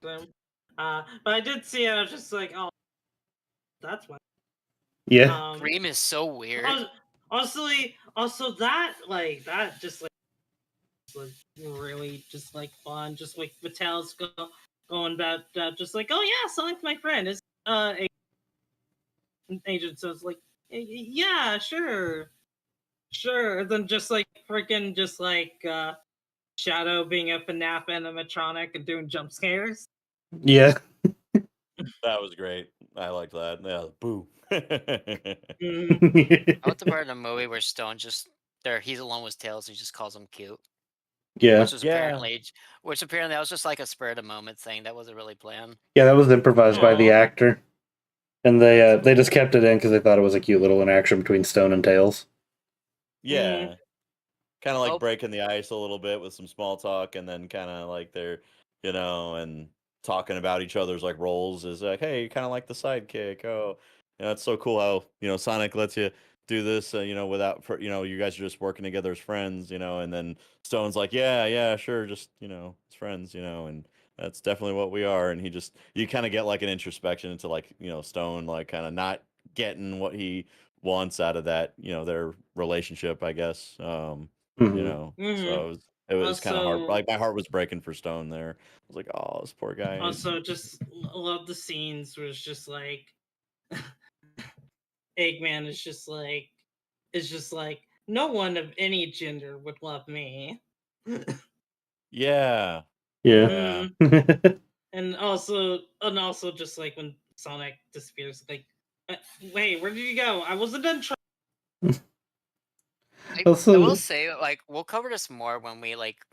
but I did see it. I was just like, oh, that's why. Yeah. Dream is so weird. Also that just was really just fun. Just Mattel's going about just oh yeah, Sonic's my friend. Is agent, so it's like yeah, sure. Then just freaking just Shadow being a FNAF animatronic and doing jump scares. Yeah. That was great. I liked that. Yeah, boo. I want the part in the movie where Stone he's alone with Tails, he just calls him cute. Yeah. Which apparently that was just like a spur of the moment thing. That wasn't really planned. Yeah, that was improvised by the actor. And they just kept it in because they thought it was a cute little interaction between Stone and Tails. Yeah. Kind of like breaking the ice a little bit with some small talk, and then kind of like they're, and talking about each other's roles is like, hey, kind of like the sidekick. Oh, it's so cool how Sonic lets you do this, without you guys are just working together as friends, and then Stone's like, yeah, sure, just as friends, and that's definitely what we are, and you kind of get an introspection into Stone kind of not getting what he wants out of that their relationship, I guess. So it was kind of hard. My heart was breaking for Stone there. I was like, oh, this poor guy. Also, just love the scenes where it's just Eggman is just no one of any gender would love me. Yeah. Yeah. And also just like when Sonic disappears, like, wait, where did you go? I wasn't done trying. I Also, will say, like, we'll cover this more when we like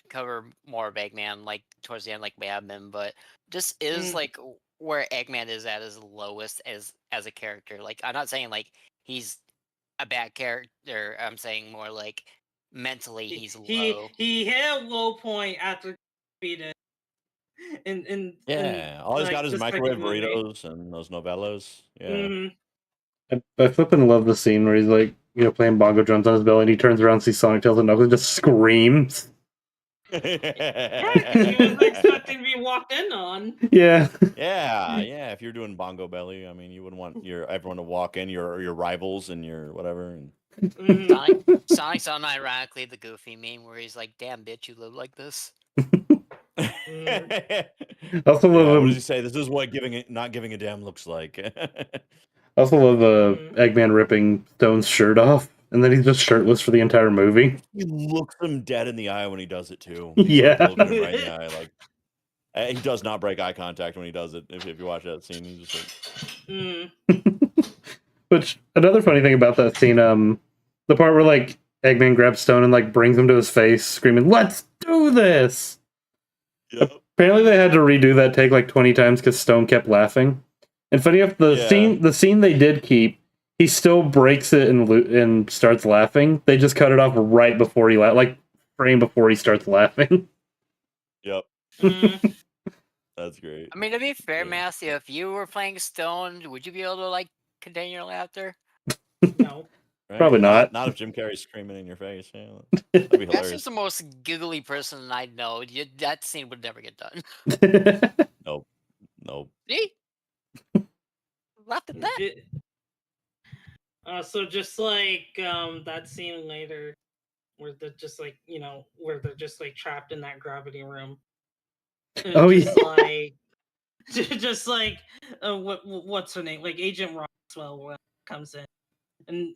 cover more of Eggman, like towards the end, like Madman. But this is like where Eggman is at his lowest as a character. Like, I'm not saying like he's a bad character. I'm saying more like mentally he's low. He hit a low point after defeated in Yeah. All he's like got is this type of microwave movie. burritos and those novellas. Yeah. I flippin' love the scene where he's like, playing bongo drums on his belly, and he turns around, sees Sonic, Tails, and Knuckles, and just screams. Yeah, because he was expecting to be walked in on. Yeah. Yeah. If you're doing bongo belly, I mean, you wouldn't want everyone to walk in, your rivals and your whatever. And... Sonic's unironically the Goofy meme where he's like, "Damn bitch, you live like this." Also love What him. does he say? This is what not giving a damn looks like. I also love Eggman ripping Stone's shirt off, and then he's just shirtless for the entire movie. He looks him dead in the eye when he does it too. Yeah. Like, looking him right in the eye, like he does not break eye contact when he does it. If you watch that scene, he's just like. Which another funny thing about that scene, the part where like Eggman grabs Stone and like brings him to his face, screaming, "Let's do this!" Yep. Apparently, they had to redo that take like 20 times because Stone kept laughing. And funny enough, the scene they did keep, he still breaks it and starts laughing. They just cut it off right before he like frame before he starts laughing. Yep. That's great. I mean, to be fair, Massey, if you were playing Stone, would you be able to like contain your laughter? No. Right? Probably not. Not if Jim Carrey's screaming in your face. Yeah, that'd be hilarious. That's just the most giggly person I know. That scene would never get done. Nope. See? Laughed at that. So just like that scene later, where they're just like where they're just like trapped in that gravity room. Oh just yeah. Like, just like what's her name? Like Agent Roswell comes in, and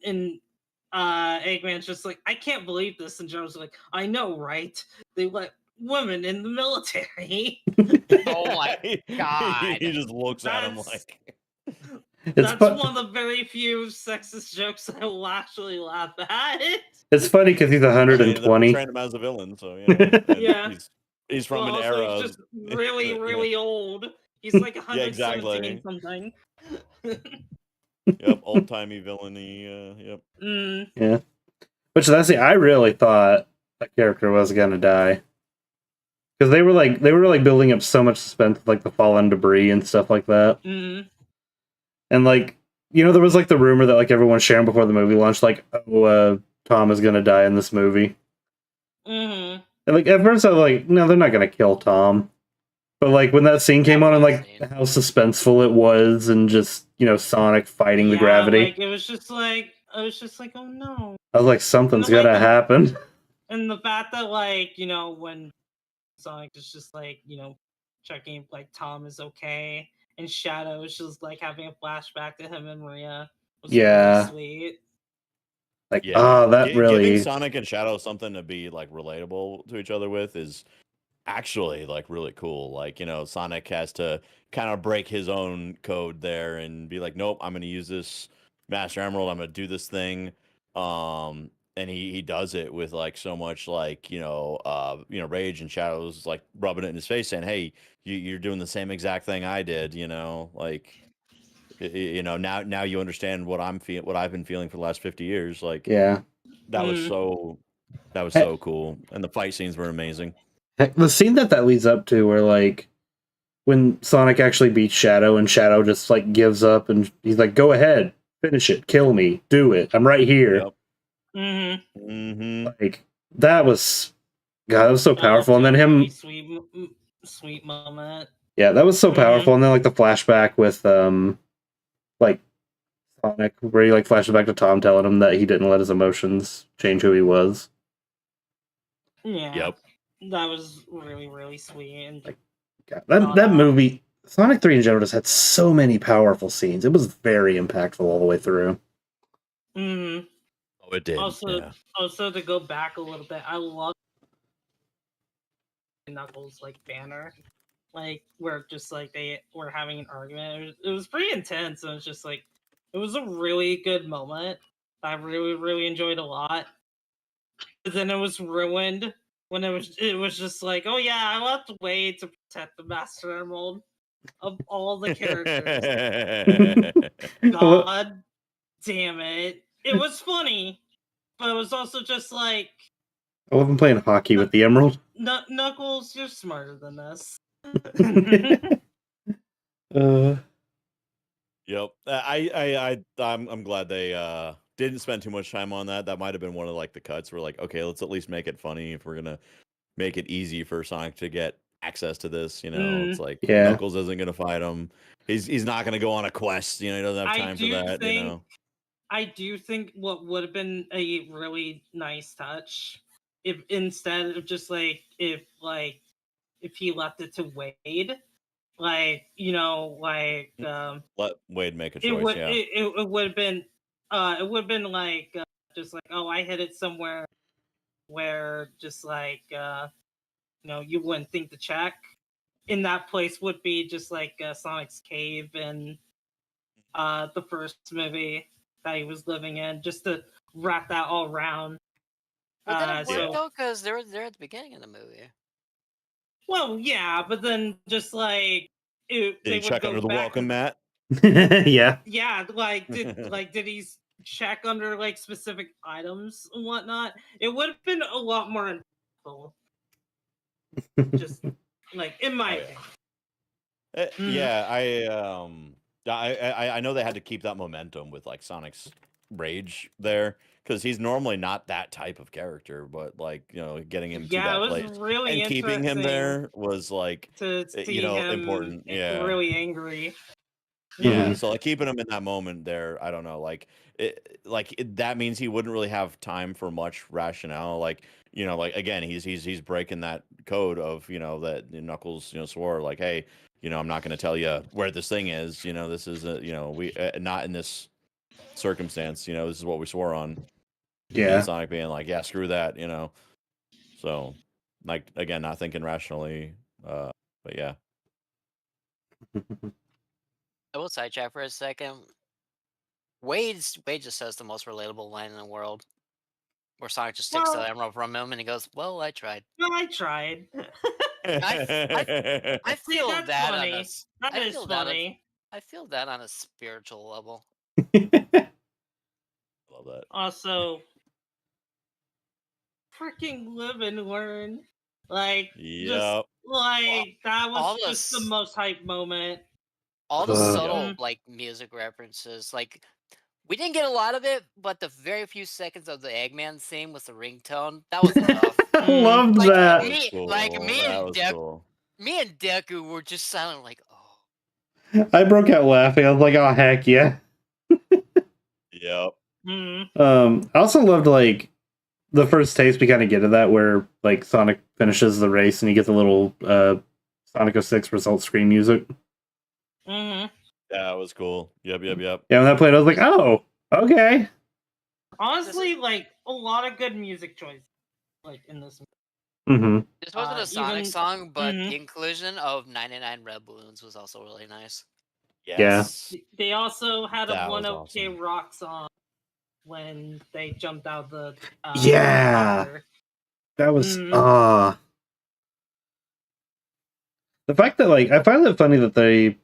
Eggman's just like, I can't believe this, and Joe's like, I know, right? They let women in the military. Oh my god! He just looks at him like. That's one of the very few sexist jokes I will actually laugh at. It's funny because he's 120. They trained him as a villain, so yeah. Yeah. He's from an era. He's just really old. He's like 117 exactly. something. Yep, old timey villainy. Yep. Yeah. Which I really thought a character was gonna die. Because they were building up so much suspense with like the fallen debris and stuff like that. And like, there was like the rumor that like everyone's sharing before the movie launched, like, Tom is gonna die in this movie. And like at first I was like, no, they're not gonna kill Tom. But like when that scene came on and like how suspenseful it was, and just Sonic fighting the gravity, like, it was just like, oh no. I was like, something's gotta happen. And the fact that like when Sonic is just like checking if like Tom is okay, and Shadow is just like having a flashback to him and Maria was really sweet. Like, giving Sonic and Shadow something to be like relatable to each other with is actually like really cool. Like, Sonic has to kind of break his own code there and be like, nope, I'm going to use this Master Emerald. I'm going to do this thing. And he does it with like so much like, rage, and Shadow's like rubbing it in his face saying, hey, you're doing the same exact thing I did, like, now you understand what I've been feeling for the last 50 years. Like, yeah, that was so cool. And the fight scenes were amazing. Heck, the scene that leads up to where like when Sonic actually beats Shadow and Shadow just like gives up and he's like, go ahead, finish it, kill me, do it, I'm right here. Yep. Like that was so powerful. And then him really sweet moment. Yeah, that was so powerful. And then like the flashback with like Sonic, where he like flashes back to Tom telling him that he didn't let his emotions change who he was. Yeah. Yep. That was really, really sweet. And like, God, that movie, Sonic 3 in general, just had so many powerful scenes. It was very impactful all the way through. Oh, it did. Also, to go back a little bit, I love and Knuckles like banner, like where just like they were having an argument. It was pretty intense, and it's just like it was a really good moment. I really enjoyed a lot. But then it was ruined when it was just like, oh yeah, I left Wade to protect the Master Emerald of all the characters. Well, God damn it! It was funny, but it was also just like I love him playing hockey with the Emerald. Knuckles, you're smarter than this. uh, Yep. I'm glad they didn't spend too much time on that. That might have been one of like the cuts where like, okay, let's at least make it funny if we're gonna make it easy for Sonic to get access to this, It's like Yeah. Knuckles isn't gonna fight him. He's not gonna go on a quest, he doesn't have time for that, I do think what would have been a really nice touch if instead of just like if he left it to Wade, like Let Wade make a it choice, would yeah. it would have been like just like, oh, I hit it somewhere where just like you wouldn't think to check. In that place would be just like Sonic's cave and the first movie that he was living in, just to wrap that all around. But then it worked So though, because they're at the beginning of the movie. well, yeah, but then just like Did they he would check go under the back welcome mat? Yeah. yeah, did he check under like specific items and whatnot? It would have been a lot more impactful. Just like in my opinion. Yeah, I know they had to keep that momentum with like Sonic's rage there because he's normally not that type of character, but like getting him to Yeah, that it place was really and keeping him interesting there was like to see him important. Yeah, really angry. yeah. Mhm. So like keeping him in that moment there, I don't know, that means he wouldn't really have time for much rationale. Like like again, he's breaking that code of that Knuckles swore like, hey. I'm not going to tell you where this thing is. This is we not in this circumstance. This is what we swore on. Yeah. And Sonic being like, yeah, screw that. So like again, not thinking rationally. But yeah. I will sidetrack for a second. Wade just says the most relatable line in the world, where Sonic just takes the emerald from him and he goes, "Well, I tried." Well, I tried. I feel that's that funny. on a. That I is feel funny. I feel that on a spiritual level. Love that. Also, freaking live and learn. Like, just Yep. like that all was the just the s- most hype moment. All the Ugh. subtle Mm. like music references, like we didn't get a lot of it, but the very few seconds of the Eggman theme with the ringtone, that was enough. I loved Like that. me, That was cool. me and Deku were just silent, like, oh. I broke out laughing. I was like, oh heck yeah. Yep. Mm. I also loved like the first taste we kind of get of that where like Sonic finishes the race and you get the little Sonic 06 result screen music. Mm-hmm. That was cool. Yep. Yeah, when that played, I was like, oh, okay. Honestly, like a lot of good music choices, like in this. Mm-hmm. This wasn't a Sonic even- song, but Mhm. the inclusion of 99 Red Balloons was also really nice. Yes. They also had a That was 1OK awesome. Rock song when they jumped out the Yeah. helicopter. That was Mhm. the fact that like I find it funny that they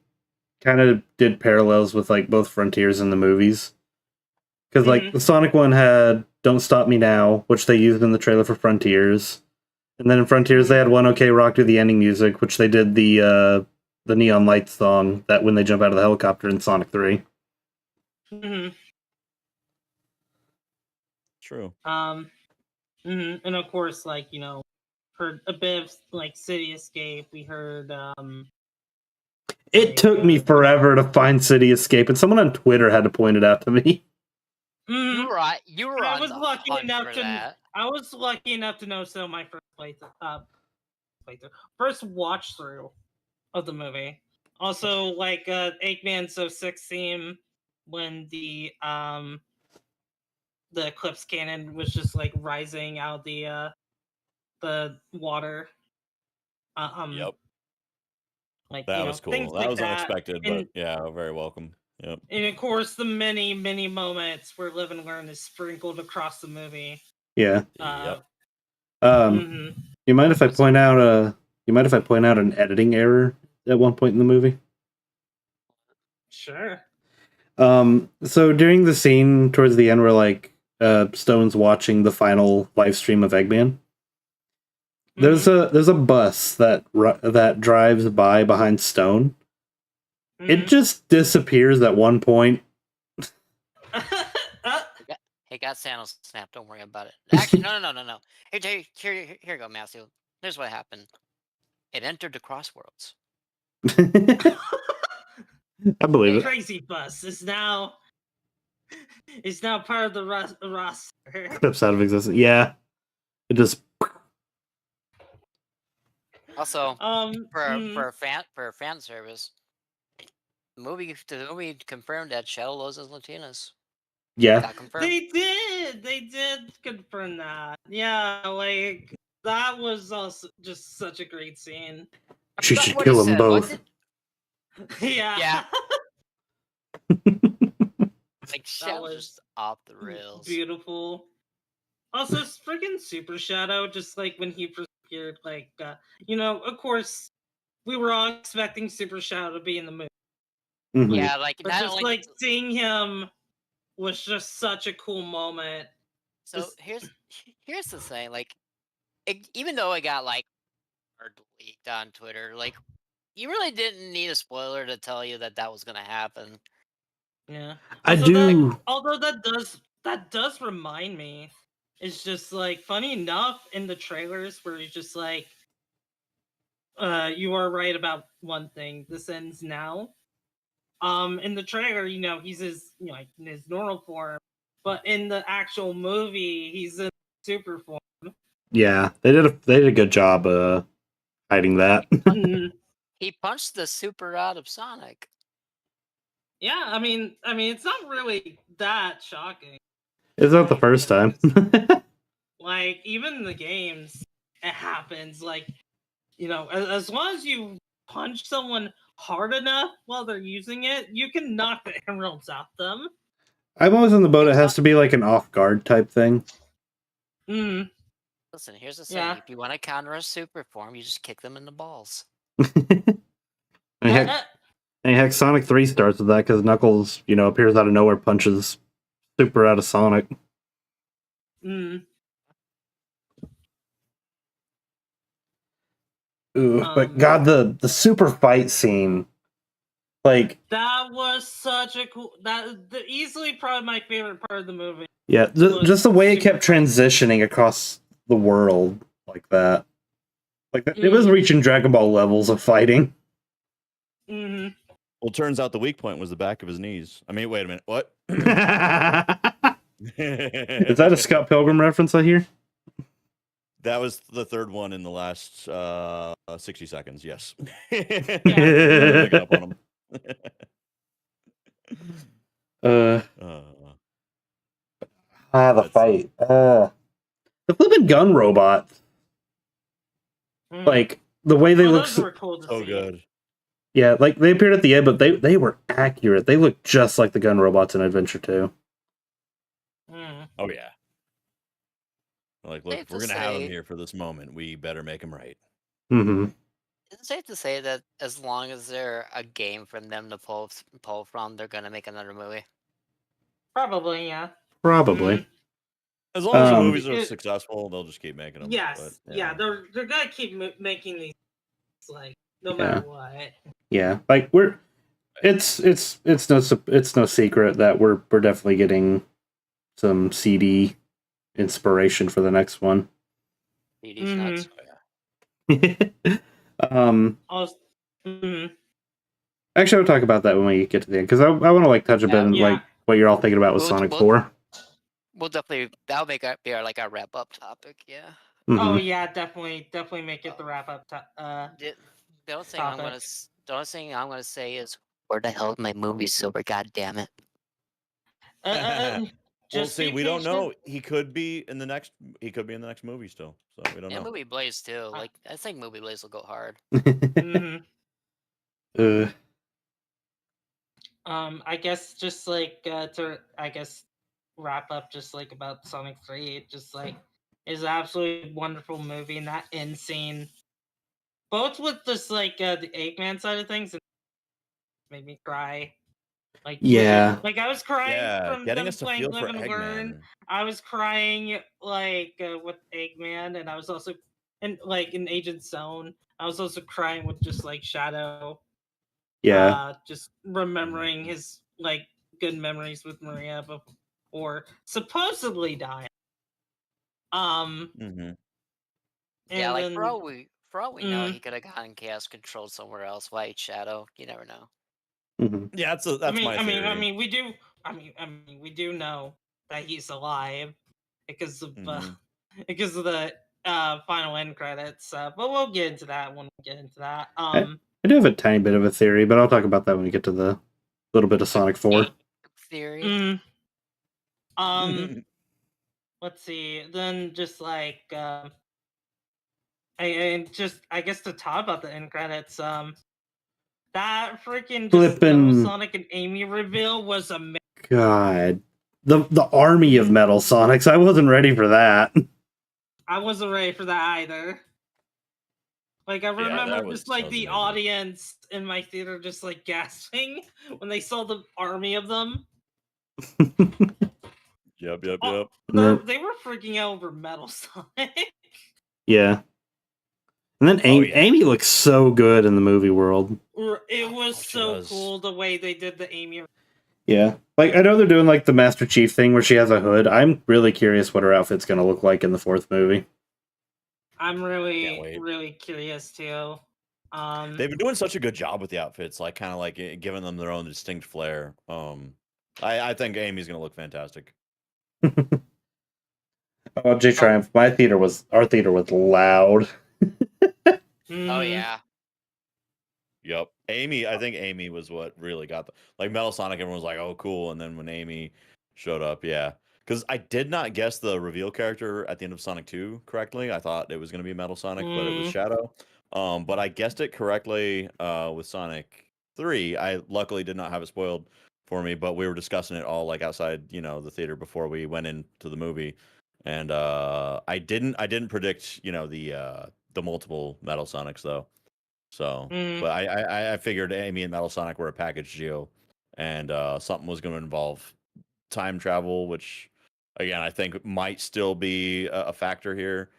kind of did parallels with like both Frontiers in the movies. Because like the Sonic one had "Don't Stop Me Now," which they used in the trailer for Frontiers, and then in Frontiers they had "One OK Rock" do the ending music, which they did the Neon Lights song that when they jump out of the helicopter in Sonic 3. Mm-hmm. True. And of course, like heard a bit of like City Escape. We heard It took me forever to find City Escape, and someone on Twitter had to point it out to me. You were on the hunt for that. I was lucky enough to know so my first first watch through of the movie. Also, like Eggman's 06 theme when the Eclipse Cannon was just like rising out the water. Yep. Like, That you was know, things cool. That like was that. unexpected, but yeah, very welcome. Yep. And of course, the many, many moments where Live and Learn is sprinkled across the movie. Yeah. Yep. Mhm. You mind if I point out an editing error at one point in the movie? Sure. So during the scene towards the end where like Stone's watching the final live stream of Eggman, there's a bus that drives by behind Stone. It just disappears at one point. Hey, got Sandals snap. Don't worry about it. Actually, no. Here you go, Matthew. Here's what happened. It entered the crossworlds. I believe it. Crazy Bus is now part of the roster. Clips out of existence. Yeah. It just Also, mhm. for fan service, the movie confirmed that Shadow Lows is Latinas. yeah. Got confirmed. They did confirm that. Yeah, like that was also just such a great scene. She But should what he kill them said, what both. Yeah. Yeah. Like That Shadow's was just off the rails. beautiful. Also, freaking Super Shadow, just like when he first appeared, like you know, of course, we were all expecting Super Shadow to be in the movie, Mhm. Yeah, like but not just only like seeing him was just such a cool moment. so just- here's the thing, like even though it got like leaked on Twitter, like you really didn't need a spoiler to tell you that was gonna happen. Yeah. I Also, do. although that does remind me, it's just like funny enough in the trailers where he's just like, you are right about one thing. This ends now. In the trailer, you know, he's like in his normal form, but in the actual movie, he's in super form. Yeah, they did a good job hiding that. He punched the super out of Sonic. Yeah, I mean, it's not really that shocking. It's not the first time. Like even in the games, it happens. Like, you know, as long as you punch someone hard enough while they're using it, you can knock the emeralds off them. I'm always in the boat. It has to be like an off guard type thing. Mm. Listen, here's the thing: if you want to counter a super form, you just kick them in the balls. Heck, Sonic 3 starts with that because Knuckles, appears out of nowhere, punches Super out of Sonic. Mm. Ooh, but God, the super fight scene, like that was such a cool. Easily probably my favorite part of the movie. Yeah, just the way it kept transitioning across the world like that. Like it was reaching Dragon Ball levels of fighting. Mm-hmm. Well, it turns out the weak point was the back of his knees. I mean, wait a minute. What? Is that a Scott Pilgrim reference I hear? That was the third one in the last 60 seconds. Yes. Yeah. Up on him. The fight. The flipping gun robot. Like the way they look so good. Yeah, like they appeared at the end, but they were accurate. They looked just like the gun robots in Adventure 2. Oh yeah. Like, look, if we're gonna have him here for this moment, we better make him right. Mm-hmm. Is it safe to say that as long as they're a game for them to pull from, they're gonna make another movie? Probably, yeah. Probably. As long as the movies are successful, they'll just keep making them. Yes, but, yeah, they're gonna keep making these, like, no matter what. Yeah, like it's no secret that we're definitely getting some CD inspiration for the next one. CD's nuts. Actually, I'll talk about that when we get to the end because I want to touch a bit on like what you're all thinking about with Sonic 4. We'll definitely that'll be our wrap up topic. Yeah. Mm-hmm. Oh yeah, definitely make it the wrap up. The only thing I'm gonna say is, where the hell is my movie silver? God damn it! Well, Just see, be we don't patient. know. He could be in the next. He could be in the next movie still. So we don't And know. movie Blaze too. Uh, Like I think movie Blaze will go hard. hmm uh, I guess just like to wrap up just like about Sonic 3, it just like is an absolutely wonderful movie, and that end scene, both with just like the Eggman side of things, and made me cry. Like yeah. like I was crying Yeah, from getting them us to playing feel Live for and Learn. Eggman. I was crying like with Eggman, and I was also like in Agent Zone. I was also crying with just like Shadow. Yeah. Just remembering his like good memories with Maria before supposedly dying. Mm-hmm. Yeah, And like then for all we know, he could have gotten chaos controlled somewhere else. White Shadow, you never know. hmm Yeah, that's my theory. we do. We do know that he's alive because of Mm-hmm. because of the final end credits. But we'll get into that when we get into that. I do have a tiny bit of a theory, but I'll talk about that when we get to the little bit of Sonic 4. Theory. mm, let's see. Then just like and just I guess to talk about the end credits. That freaking just Metal Flippin' Sonic and Amy reveal was amazing. God. The army of Metal Sonics. I wasn't ready for that. I wasn't ready for that either. Like I remember just like the amazing. audience in my theater just like gasping when they saw the army of them. Yep. They were freaking out over Metal Sonic. Yeah. And then Amy looks so good in the movie world. It was so cool the way they did the Amy. Yeah. Like, I know they're doing, like, the Master Chief thing where she has a hood. I'm really curious what her outfit's going to look like in the 4th movie. I'm really curious, too. They've been doing such a good job with the outfits, like, kind of like giving them their own distinct flair. I think Amy's going to look fantastic. Oh, J Triumph. Our theater was loud. Oh yeah. Yep. I think Amy was what really got like Metal Sonic, everyone was like, oh, cool. And then when Amy showed up, yeah. Because I did not guess the reveal character at the end of Sonic 2 correctly. I thought it was going to be Metal Sonic, but it was Shadow. But I guessed it correctly with Sonic 3. I luckily did not have it spoiled for me, but we were discussing it all like outside, the theater before we went into the movie. And I didn't predict, the multiple Metal Sonics though. So, but I figured Amy and Metal Sonic were a package deal, and something was going to involve time travel, which again I think might still be a factor here.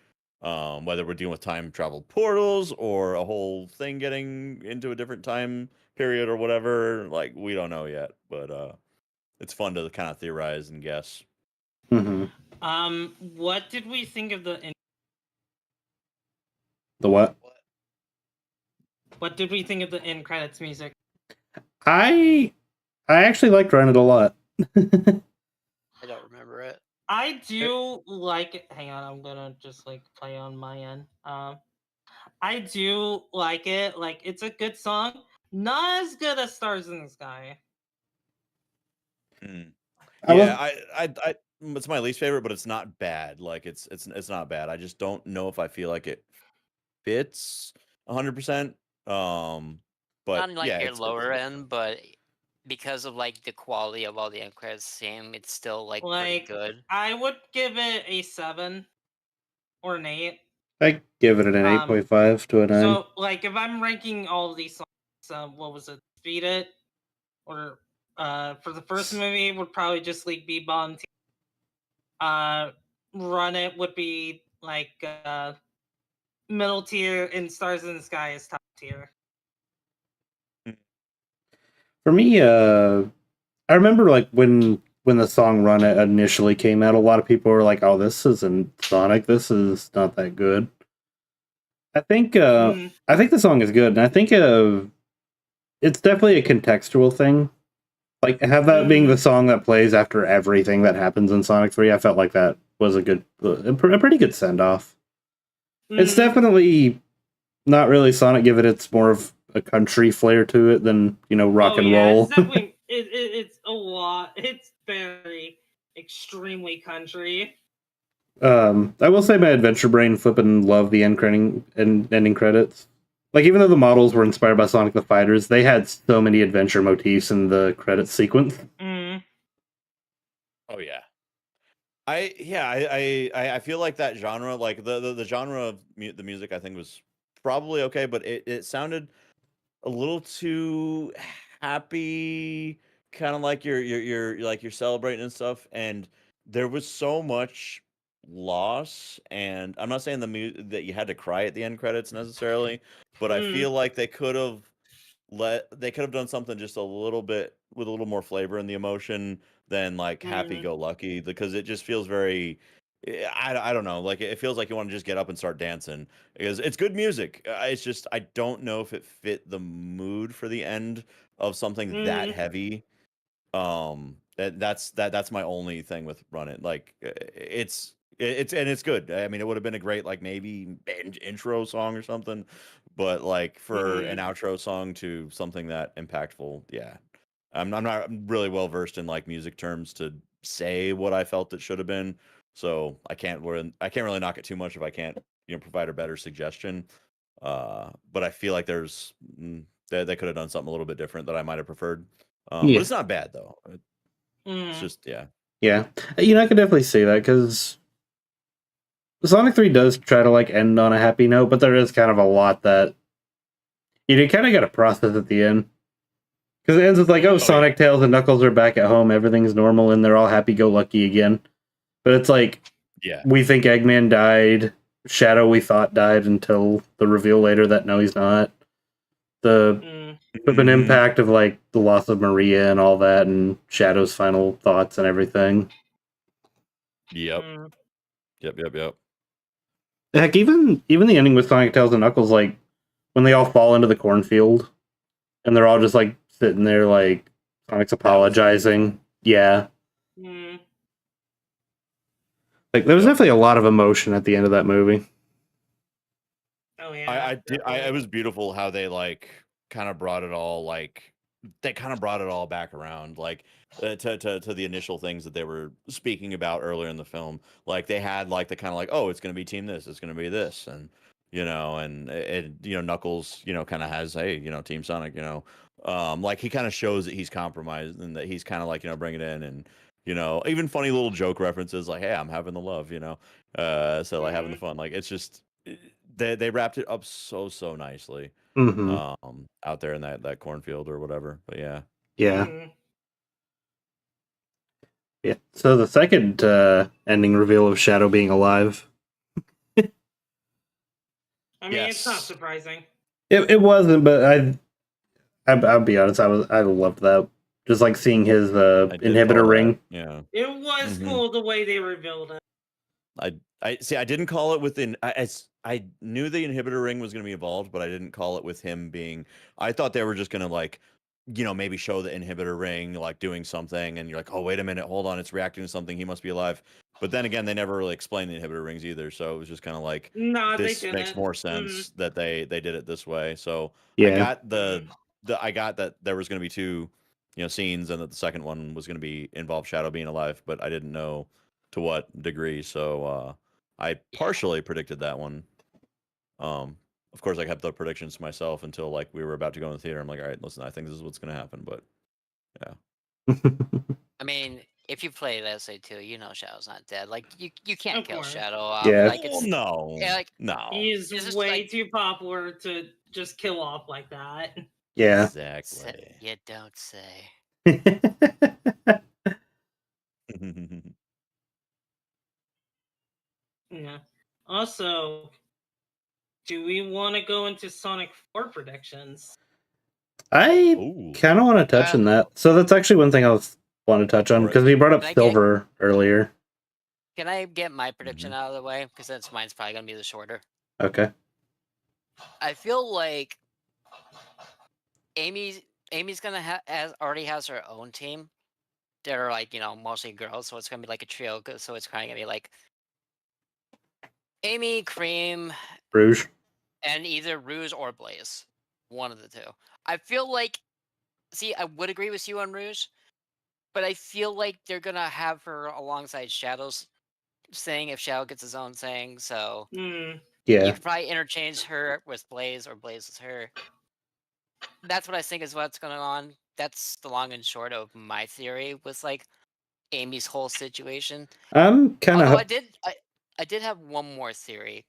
Whether we're dealing with time travel portals or a whole thing getting into a different time period or whatever, like we don't know yet. But it's fun to kind of theorize and guess. Mm-hmm. What did we think of the what? What did we think of the end credits music? I actually liked Run It a lot. I don't remember it. I do like it. Hang on, I'm gonna just like play on my end. I do like it. Like it's a good song. Not as good as Stars in the Sky. Yeah, I it's my least favorite, but it's not bad. Like it's not bad. I just don't know if I feel like it fits 100%. But Not in like yeah, your it's lower end, but because of like the quality of all the end credits, same, it's still like pretty good. I would give it a 7 or an 8. I give it an 8.5 to a 9. So like if I'm ranking all of these songs, what was it? Beat It, or for the first movie would probably just leave B-Bomb. Run It would be like middle tier, and Stars in the Sky is top tier. For me, I remember like when the song "Run It" initially came out, a lot of people were like, "Oh, this isn't Sonic. This is not that good." I think the song is good, and I think it's definitely a contextual thing. Like have that being the song that plays after everything that happens in Sonic 3. I felt like that was a pretty good send off. It's definitely not really Sonic. Give it's more of a country flair to it than rock and roll. It's definitely it's a lot. It's very extremely country. I will say my adventure brain flippin' love the ending credits. Like, even though the models were inspired by Sonic the Fighters, they had so many adventure motifs in the credits sequence. Mm. Oh yeah. I feel like that genre, like the genre of the music, I think was probably okay, but it sounded a little too happy, kind of like you're celebrating and stuff, and there was so much loss. And I'm not saying that you had to cry at the end credits necessarily, but I Mm. feel like they could have done something just a little bit with a little more flavor in the emotion than like happy Mm. go lucky, because it just feels very I don't know, like it feels like you want to just get up and start dancing, because it's good music. It's just I don't know if it fit the mood for the end of something that Mm. heavy. That's my only thing with Run It. Like it's good. I mean, it would have been a great like maybe intro song or something, but like for an Mm. outro song to something that impactful, yeah. I'm not really well versed in like music terms to say what I felt it should have been, so I can't really knock it too much if I can't provide a better suggestion. But I feel like they could have done something a little bit different that I might have preferred. But Yeah. it's not bad though. It's Mm. just yeah. Yeah. I can definitely see that, because Sonic 3 does try to, like, end on a happy note, but there is kind of a lot that you kind of got to process at the end. Because it ends with, like, oh, Mm. Oh yeah. Sonic, Tails, and Knuckles are back at home, everything's normal, and they're all happy-go-lucky again. But it's like, Yeah. we think Eggman died, Shadow we thought died until the reveal later that no, he's not. The Mm. flippin' impact of, like, the loss of Maria and all that, and Shadow's final thoughts and everything. Yep. Mm. Yep. Heck, even the ending with Sonic, Tails, and Knuckles, like, when they all fall into the cornfield, and they're all just, like, sitting there, like, Sonic's That was beautiful. apologizing. Yeah. Mm. Like, there was Yep. definitely a lot of emotion at the end of that movie. Oh yeah. It was beautiful how they like kind of brought it all back around, like to the initial things that they were speaking about earlier in the film. Like they had like the kind of like, oh, it's going to be team this, it's going to be this, and and Knuckles, kind of has, hey, Team Sonic, like he kind of shows that he's compromised and that he's kind of like bring it in, and even funny little joke references like, hey, I'm having the love, so like having the Mm. fun, like it's just they wrapped it up so nicely Mm-hmm. out there in that cornfield or whatever. But yeah. Yeah. Mm. Yeah. So the second ending reveal of Shadow being alive. I mean, it's not Yes. surprising. It wasn't, but I'll be honest, I loved that. Just like seeing his I did call inhibitor that. ring. Yeah. It was Mhm. cool the way they revealed it. I see. I didn't call it within. I knew the inhibitor ring was going to be involved, but I didn't call it with him being. I thought they were just going to like, maybe show the inhibitor ring like doing something, and you're like, oh, wait a minute, hold on, it's reacting to something. He must be alive. But then again, they never really explained the inhibitor rings either, so it was just kind of like, No, they this makes didn't. more Mm. sense that they did it this way. So I Yeah. got I got that there was going to be two, scenes, and that the second one was going to be involve Shadow being alive, but I didn't know to what degree. So I partially predicted that one. Of course, I kept the predictions to myself until like we were about to go in the theater. I'm like, all right, listen, I think this is what's going to happen. But yeah, I mean, if you play Leslie too, Shadow's not dead. Like you can't Of kill course. Shadow off. Yeah. Like oh it's no, yeah, like no, He's it's just way like too popular to just kill off like that. Yeah. exactly. you don't say. Yeah. Also, do we want to go into Sonic 4 predictions? I Ooh, kind of want to touch on that. So that's actually one thing I want to touch on, for because it. we brought up Can I get- Silver earlier. Can I get my prediction Mhm. out of the way? Because since mine's probably gonna be the shorter. Okay. I feel like Amy's gonna already has her own team. They're like mostly girls, so it's gonna be like a trio. So it's kind of gonna be like Amy, Cream, Rouge. and either Rouge or Blaze. One of the two. I feel like. See, I would agree with you on Rouge, but I feel like they're gonna have her alongside Shadow's saying if Shadow gets his own saying. So you Yeah. could probably interchange her with Blaze or Blaze with her. That's what I think is what's going on. That's the long and short of my theory with like Amy's whole situation. I'm kind Although of. I did have one more theory.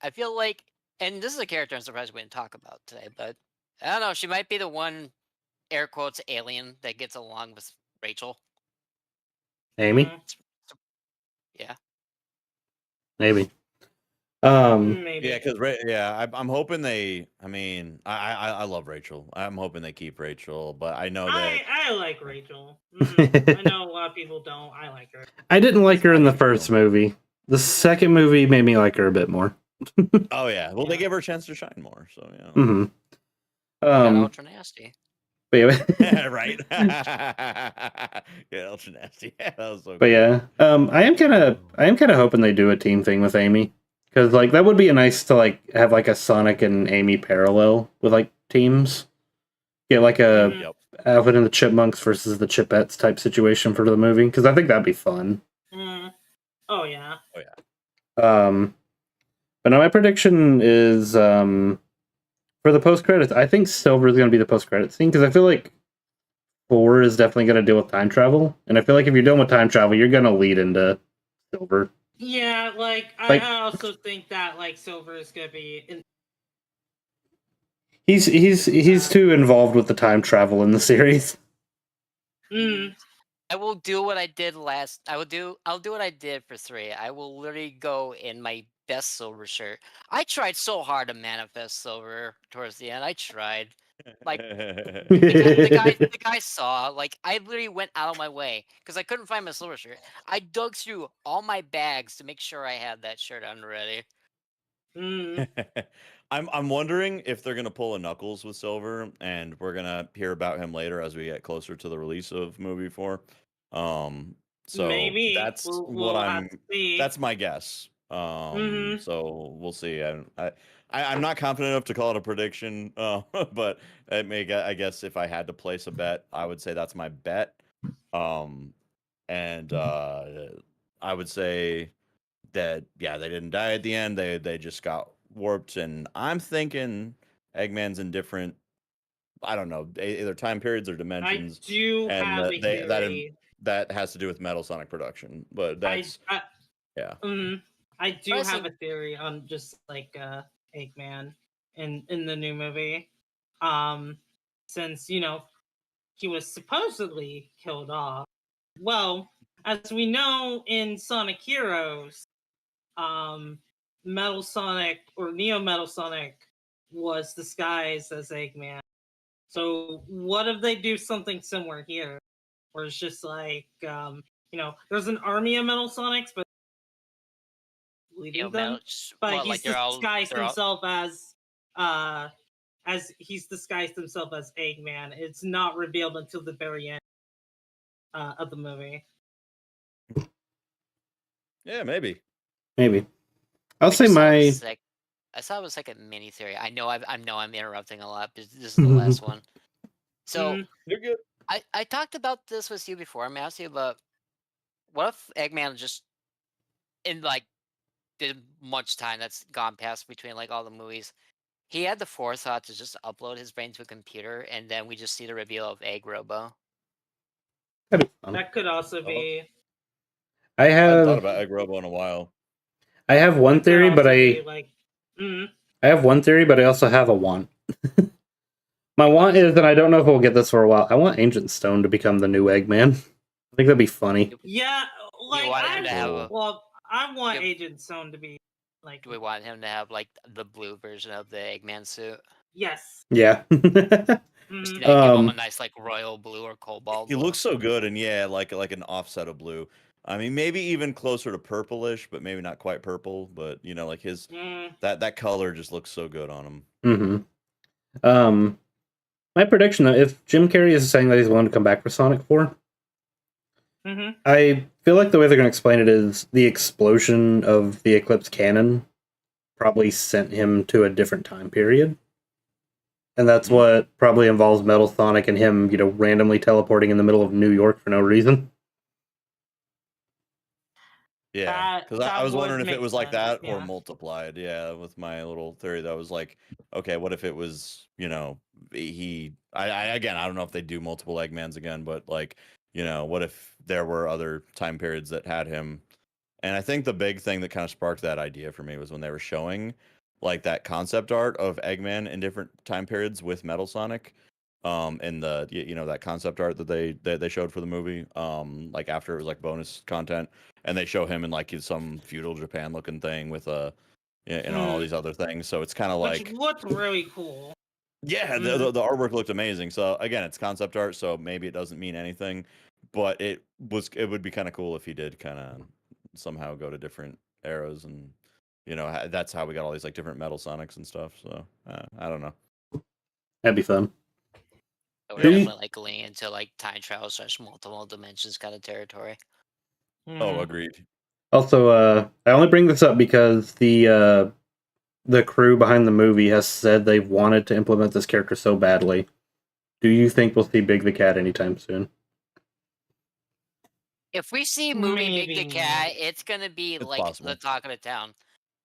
I feel like, and this is a character I'm surprised we didn't talk about today, but I don't know. She might be the one air quotes alien that gets along with Rachel. Amy? Yeah. Maybe. Maybe. Yeah, because I'm hoping they. I mean, I love Rachel. I'm hoping they keep Rachel, but I know that I like Rachel. I know a lot of people don't. I like her. I didn't like her in I the do first too. movie. The second movie made me like her a bit more. Oh yeah, well they Yeah. gave her a chance to shine more. So yeah, Mm-hmm. Got ultra nasty. But yeah, right. Yeah, ultra nasty. Yeah, that was so but good. yeah, I am kind of hoping they do a team thing with Amy, because like that would be nice to like have like a Sonic and Amy parallel with like teams. Get like a Mhm. Yep. Alvin and the Chipmunks versus the Chipettes type situation for the movie, because I think that'd be fun. Oh yeah. Oh yeah. But now my prediction is for the post credits. I think Silver is going to be the post credits scene, because I feel like 4 is definitely going to deal with time travel, and I feel like if you're dealing with time travel, you're going to lead into Silver. Yeah, like Like- I also think that like Silver is gonna be in. He's too involved with the time travel in the series. I will do what I did last. I'll do what I did for 3. I will literally go in my best Silver shirt. I tried so hard to manifest Silver towards the end. I tried. Like the guy saw. Like I literally went out of my way because I couldn't find my Silver shirt. I dug through all my bags to make sure I had that shirt on ready. I'm wondering if they're gonna pull a Knuckles with Silver, and we're gonna hear about him later as we get closer to the release of movie 4. So Maybe that's we'll have to see. that's my guess. So we'll see. I'm not confident enough to call it a prediction, but I guess if I had to place a bet, I would say that's my bet. And I would say that they didn't die at the end. They just got warped, and I'm thinking Eggman's in different. I don't know, either time periods or I dimensions, do and have a theory. that has to do with Metal Sonic production. But that's yeah. I do I have think- a theory on just like Eggman in the new movie. Since he was supposedly killed off. Well, as we know in Sonic Heroes, Metal Sonic or Neo Metal Sonic was disguised as Eggman. So what if they do something similar here? Where it's just like there's an army of Metal Sonics, but leading them. But he's disguised himself as he's disguised himself as Eggman. It's not revealed until the very end of the movie. Yeah, maybe. I'll say my. I saw it was like a mini theory. I know I'm interrupting a lot, but this is the last one. So You're good. I talked about this with you before. I'm asking you about what if Eggman just in like the much time that's gone past between like all the movies, he had the forethought to just upload his brain to a computer, and then we just see the reveal of Egg Robo. That could also be. I I hadn't thought have about Egg Robo in a while. I have one theory, but I have one theory, but I also have a want. My want is, and I don't know if we'll get this for a while. I want Ancient Stone to become the new Eggman. I think that'd be funny. Yeah, like I want Yep. Agent Stone to be like. Do we want him to have like the blue version of the Eggman suit? Yes. Yeah. Just give him a nice like royal blue or cobalt. He blue. looks so good, and yeah, like an offset of blue. I mean, maybe even closer to purplish, but maybe not quite purple. But like his that color just looks so good on him. My prediction though, if Jim Carrey is saying that he's willing to come back for Sonic 4, I feel like the way they're going to explain it is the explosion of the Eclipse cannon probably sent him to a different time period. And that's what probably involves Metal Sonic and him, randomly teleporting in the middle of New York for no reason. Yeah, because I That was would wondering if it make was like sense, that or yeah. multiplied. Yeah, with my little theory, that was like, okay, what if it was, again, I don't know if they do multiple Eggmans again, but like, what if there were other time periods that had him? And I think the big thing that kind of sparked that idea for me was when they were showing like that concept art of Eggman in different time periods with Metal Sonic. And that concept art that they showed for the movie, like after it was like bonus content, and they show him in like some feudal Japan looking thing with all these other things. So it's kind of Which like, looked really cool. yeah, the artwork looked amazing. So again, it's concept art, so maybe it doesn't mean anything, but it would be kind of cool if he did kind of somehow go to different eras, and that's how we got all these like different Metal Sonics and stuff. So I don't know. That'd be fun. So we're Yep. definitely like going into like time travel / multiple dimensions kind of territory. Oh, agreed. Also, I only bring this up because the crew behind the movie has said they've wanted to implement this character so badly. Do you think we'll see Big the Cat anytime soon? If we see movie Big Maybe the Cat, it's gonna be It's like possible. the talk of the town.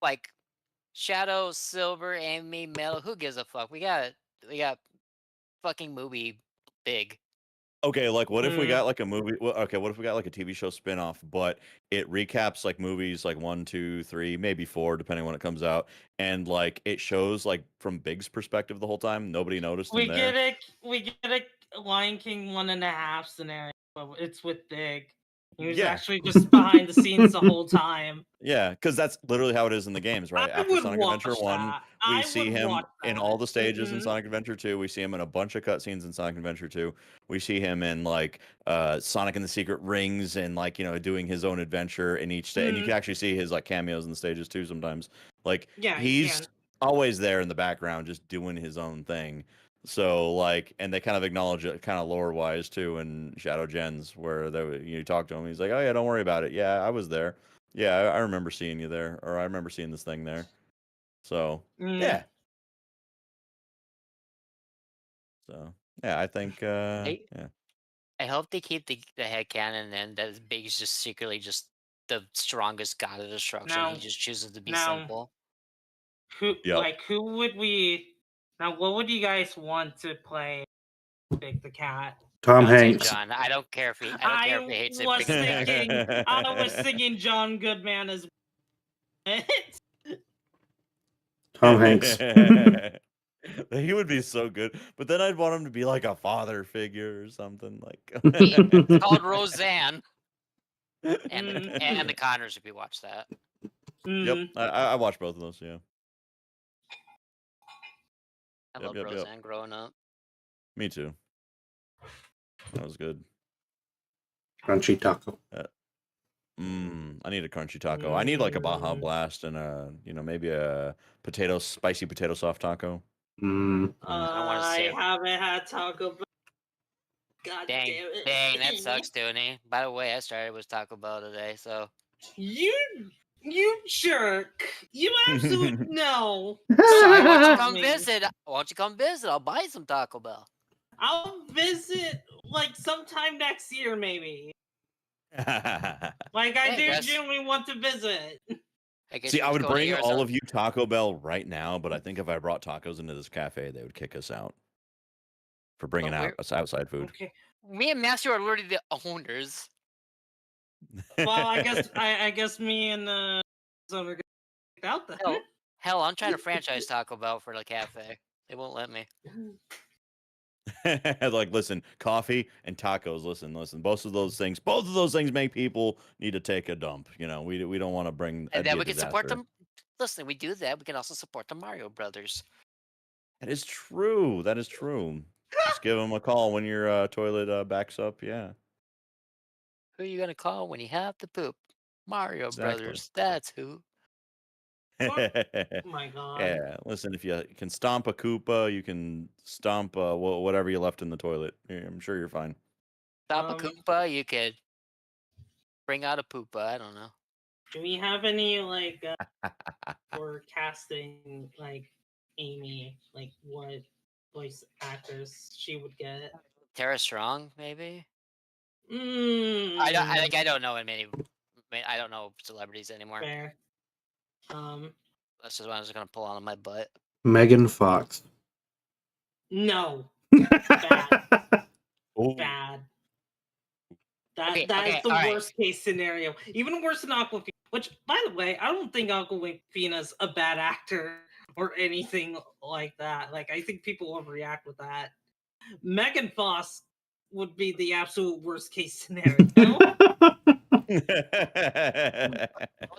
Like Shadow, Silver, and me, Metal. Who gives a fuck? We got fucking movie Big. Okay, like what if we got like a movie? Well, okay, what if we got like a TV show spinoff, but it recaps like movies like 1, 2, 3, maybe 4, depending when it comes out, and like it shows like from Big's perspective the whole time. Nobody noticed him there. We get a Lion King 1.5 scenario, but it's with Big. He was Yeah. actually just behind the scenes the whole time. Yeah, because that's literally how it is in the games, right? I After would Sonic Adventure watch 1, that. we I see would him watch in that. all the stages in Sonic Adventure 2. We see him in a bunch of cutscenes in Sonic Adventure 2. We see him in like Sonic and the Secret Rings and like, doing his own adventure in each stage. And you can actually see his like cameos in the stages too sometimes. Like Yeah, you he's can. always there in the background just doing his own thing. So like, and they kind of acknowledge it kind of lore wise too in Shadow Gens where you talk to him, he's like, "Oh yeah, don't worry about it. Yeah, I was there. Yeah, I remember seeing you there, or I remember seeing this thing there." So yeah, so yeah, I think I yeah, I hope they keep the headcanon and that Big is just secretly just the strongest god of destruction. He Now, just chooses to be now, simple. yep. who would we? Now, what would you guys want to play Big the Cat? Tom John St. Hanks. John. I don't care if he hates it. Bring him back. I was thinking John Goodman as well. Tom Hanks. He would be so good, but then I'd want him to be like a father figure or something like. It's called Roseanne and Mhm. the Connors. If you watch that, Yep, Mhm. I watched both of those. Yeah. I Yep. loved Yep. Yep. Roseanne growing up. Me too. That was good. Crunchy taco. I need a crunchy taco. I need like a Baja Blast and maybe a spicy potato soft taco. I want to I say, haven't had Taco Bell. God dang, damn it. dang, that sucks, Tony. By the way, I started with Taco Bell today, so You jerk. You absolute no. sorry. Why don't you Don't come me. visit? Why don't you come visit? I'll buy you some Taco Bell. I'll visit like sometime next year, maybe. Like I do genuinely want to visit. I guess See, you're I just would going to bring all Arizona. of you Taco Bell right now, but I think if I brought tacos into this cafe, they would kick us out for bringing out outside food. Okay. Me and Matthew are literally the owners. Well, I guess me and Arizona got kicked out then. Hell, I'm trying to franchise Taco Bell for the cafe. They won't let me. Like, listen, coffee and tacos. Listen. Both of those things make people need to take a dump. We don't want to bring And be then a we can support disaster. them. Listen, we do that. We can also support the Mario Brothers. That is true. Just give them a call when your toilet backs up. Yeah, Who are you gonna call when you have to poop? Mario exactly. Brothers. That's who. Oh my god. Yeah, listen, if you can stomp a Koopa, you can stomp whatever you left in the toilet. I'm sure you're fine. Stop a Koopa, you could bring out a Poopa. I don't know. Do we have any like for casting like Amy? Like what voice actress she would get. Tara Strong, maybe. Mm, I don't know many. I don't know celebrities anymore. fair. That's just what I was gonna pull on my butt. Megan Fox. No, Bad. bad. Okay, That is okay, the all right. worst case scenario. Even worse than Aquafina. Which, by the way, I don't think Aquafina's a bad actor or anything like that. Like, I think people overreact with that. Megan Fox would be the absolute worst case scenario. How about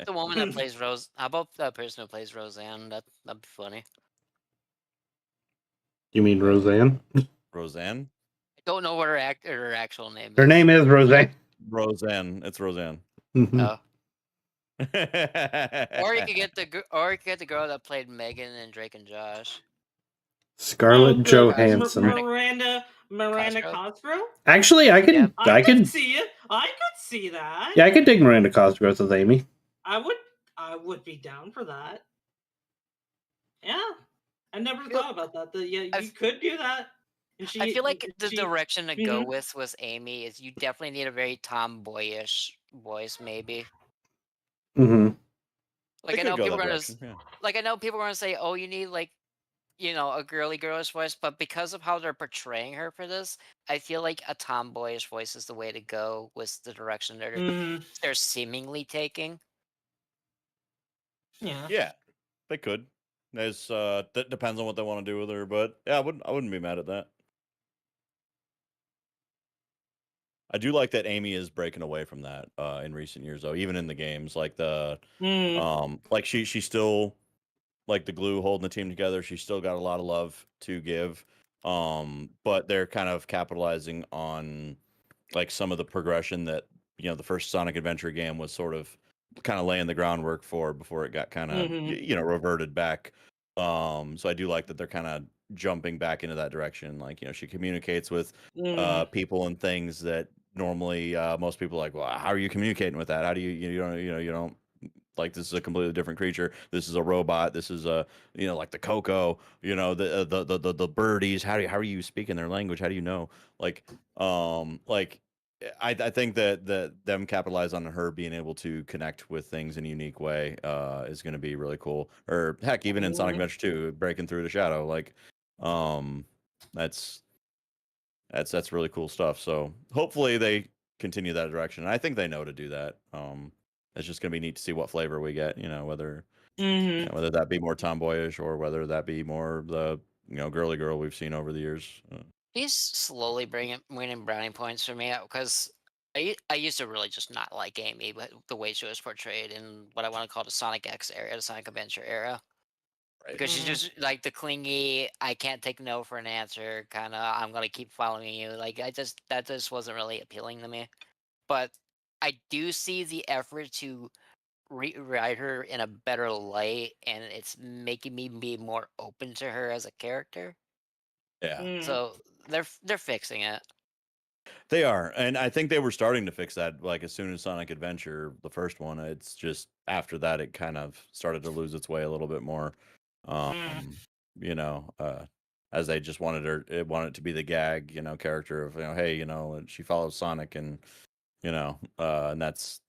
the woman that plays Rose? How about the person who plays Roseanne? That'd be funny. You mean Roseanne? Roseanne? I don't know what her actual name is. Her name is Roseanne. Roseanne. It's Roseanne. Oh. Or you could get the girl that played Megan and Drake and Josh. Scarlett Johansson. Miranda Cosgrove? Actually, I could see it. I could see that. Yeah, I could dig Miranda Cosgrove as Amy. I would be down for that. Yeah. I never thought about that. You could do that. And I feel like the direction to go with Amy is you definitely need a very tomboyish voice, maybe. Mm-hmm. Like I know people are gonna say, "Oh, you need like, a girlish voice," but because of how they're portraying her for this, I feel like a tomboyish voice is the way to go with the direction they're seemingly taking. Yeah. Yeah, they could. There's that depends on what they want to do with her, but yeah, I wouldn't be mad at that. I do like that Amy is breaking away from that in recent years, though. Even in the games, like like she's still like the glue holding the team together. She's still got a lot of love to give, but they're kind of capitalizing on like some of the progression that the first Sonic Adventure game was sort of kind of laying the groundwork for before it got kind of reverted back. So I do like that they're kind of jumping back into that direction. Like she communicates with people and things that normally most people are like, well, how are you communicating with that? How do you don't like, this is a completely different creature. This is a robot. This is a like the Coco. The birdies. How are you speaking their language? How do you know? Like I think that them capitalize on her being able to connect with things in a unique way is going to be really cool. Or heck, even in Sonic Adventure 2, breaking through the shadow, like that's really cool stuff. So hopefully they continue that direction. And I think they know to do that. It's just gonna be neat to see what flavor we get. Whether whether that be more tomboyish or whether that be more the girly girl we've seen over the years. He's slowly winning brownie points for me because I used to really just not like Amy, but the way she was portrayed in what I want to call the Sonic X era, the Sonic Adventure era. Right. Because she's just like the clingy, I can't take no for an answer kind of. I'm gonna keep following you. Like that just wasn't really appealing to me. But I do see the effort to rewrite her in a better light, and it's making me be more open to her as a character. Yeah. So they're fixing it. They are, and I think they were starting to fix that, like, as soon as Sonic Adventure, the first one. It's just after that, it kind of started to lose its way a little bit more. You know, as they just wanted it to be the gag, character of, hey, and she follows Sonic, and and that's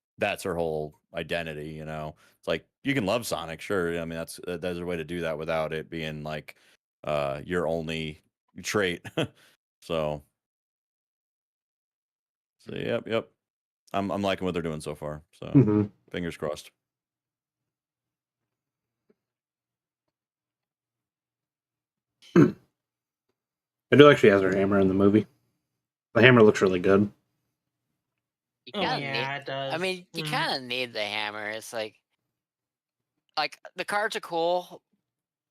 her whole identity. It's like you can love Sonic, sure. I mean, there's a way to do that without it being like your only trait. So. So yep. I'm liking what they're doing so far. So fingers crossed. I do like she has her hammer in the movie. The hammer looks really good. It does. I mean, you kind of need the hammer. It's like the cards are cool,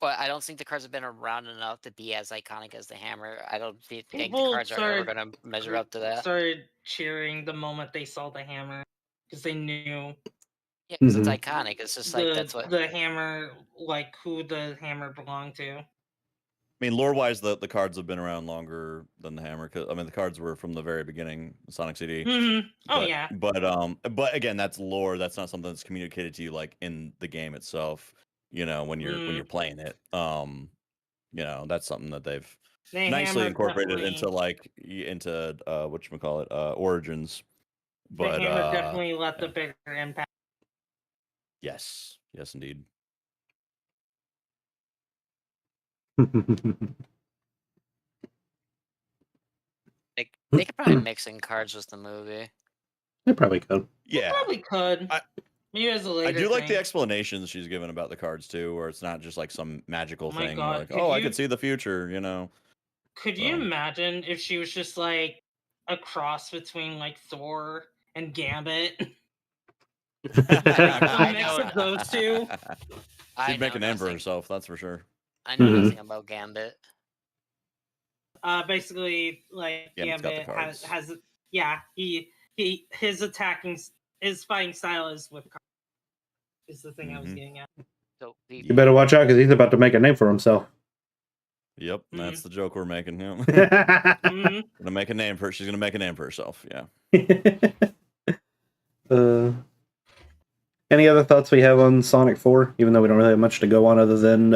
but I don't think the cards have been around enough to be as iconic as the hammer. I don't think the cards are ever going to measure up to that. Started cheering the moment they saw the hammer because they knew. Yeah, because it's iconic. It's just like that's what the hammer, like who the hammer belonged to. I mean, lore-wise, the cards have been around longer than the hammer. Cause I mean, the cards were from the very beginning, Sonic CD. But again, that's lore. That's not something that's communicated to you like in the game itself. When you're playing it. That's something that they've They nicely hammer incorporated definitely, into whatchamacallit, Origins. the But hammer definitely left yeah. a bigger impact. Yes, indeed. They could probably mix in cards with the movie. They probably could. Yeah, Probably could. I- Maybe as a I later do like the thing. explanations she's given about the cards too, where it's not just like some magical Oh my thing. God, Like, could oh, I you- could see the future, you know. Could you So. imagine if she was just like a cross between like Thor and Gambit? Like a mix of those two? She'd make a name for herself, that's for sure. I know Mhm. nothing about Gambit. Basically, like Gambit's got the Gambit cards. has his attacking his fighting style is with cards. Is the thing I was Mhm. getting at. So You better watch out because he's about to make a name for himself. Yep, that's the joke we're making. Yeah. Mhm. Gonna make a name for her. She's gonna make a name for herself. Yeah. Any other thoughts we have on Sonic 4? Even though we don't really have much to go on other than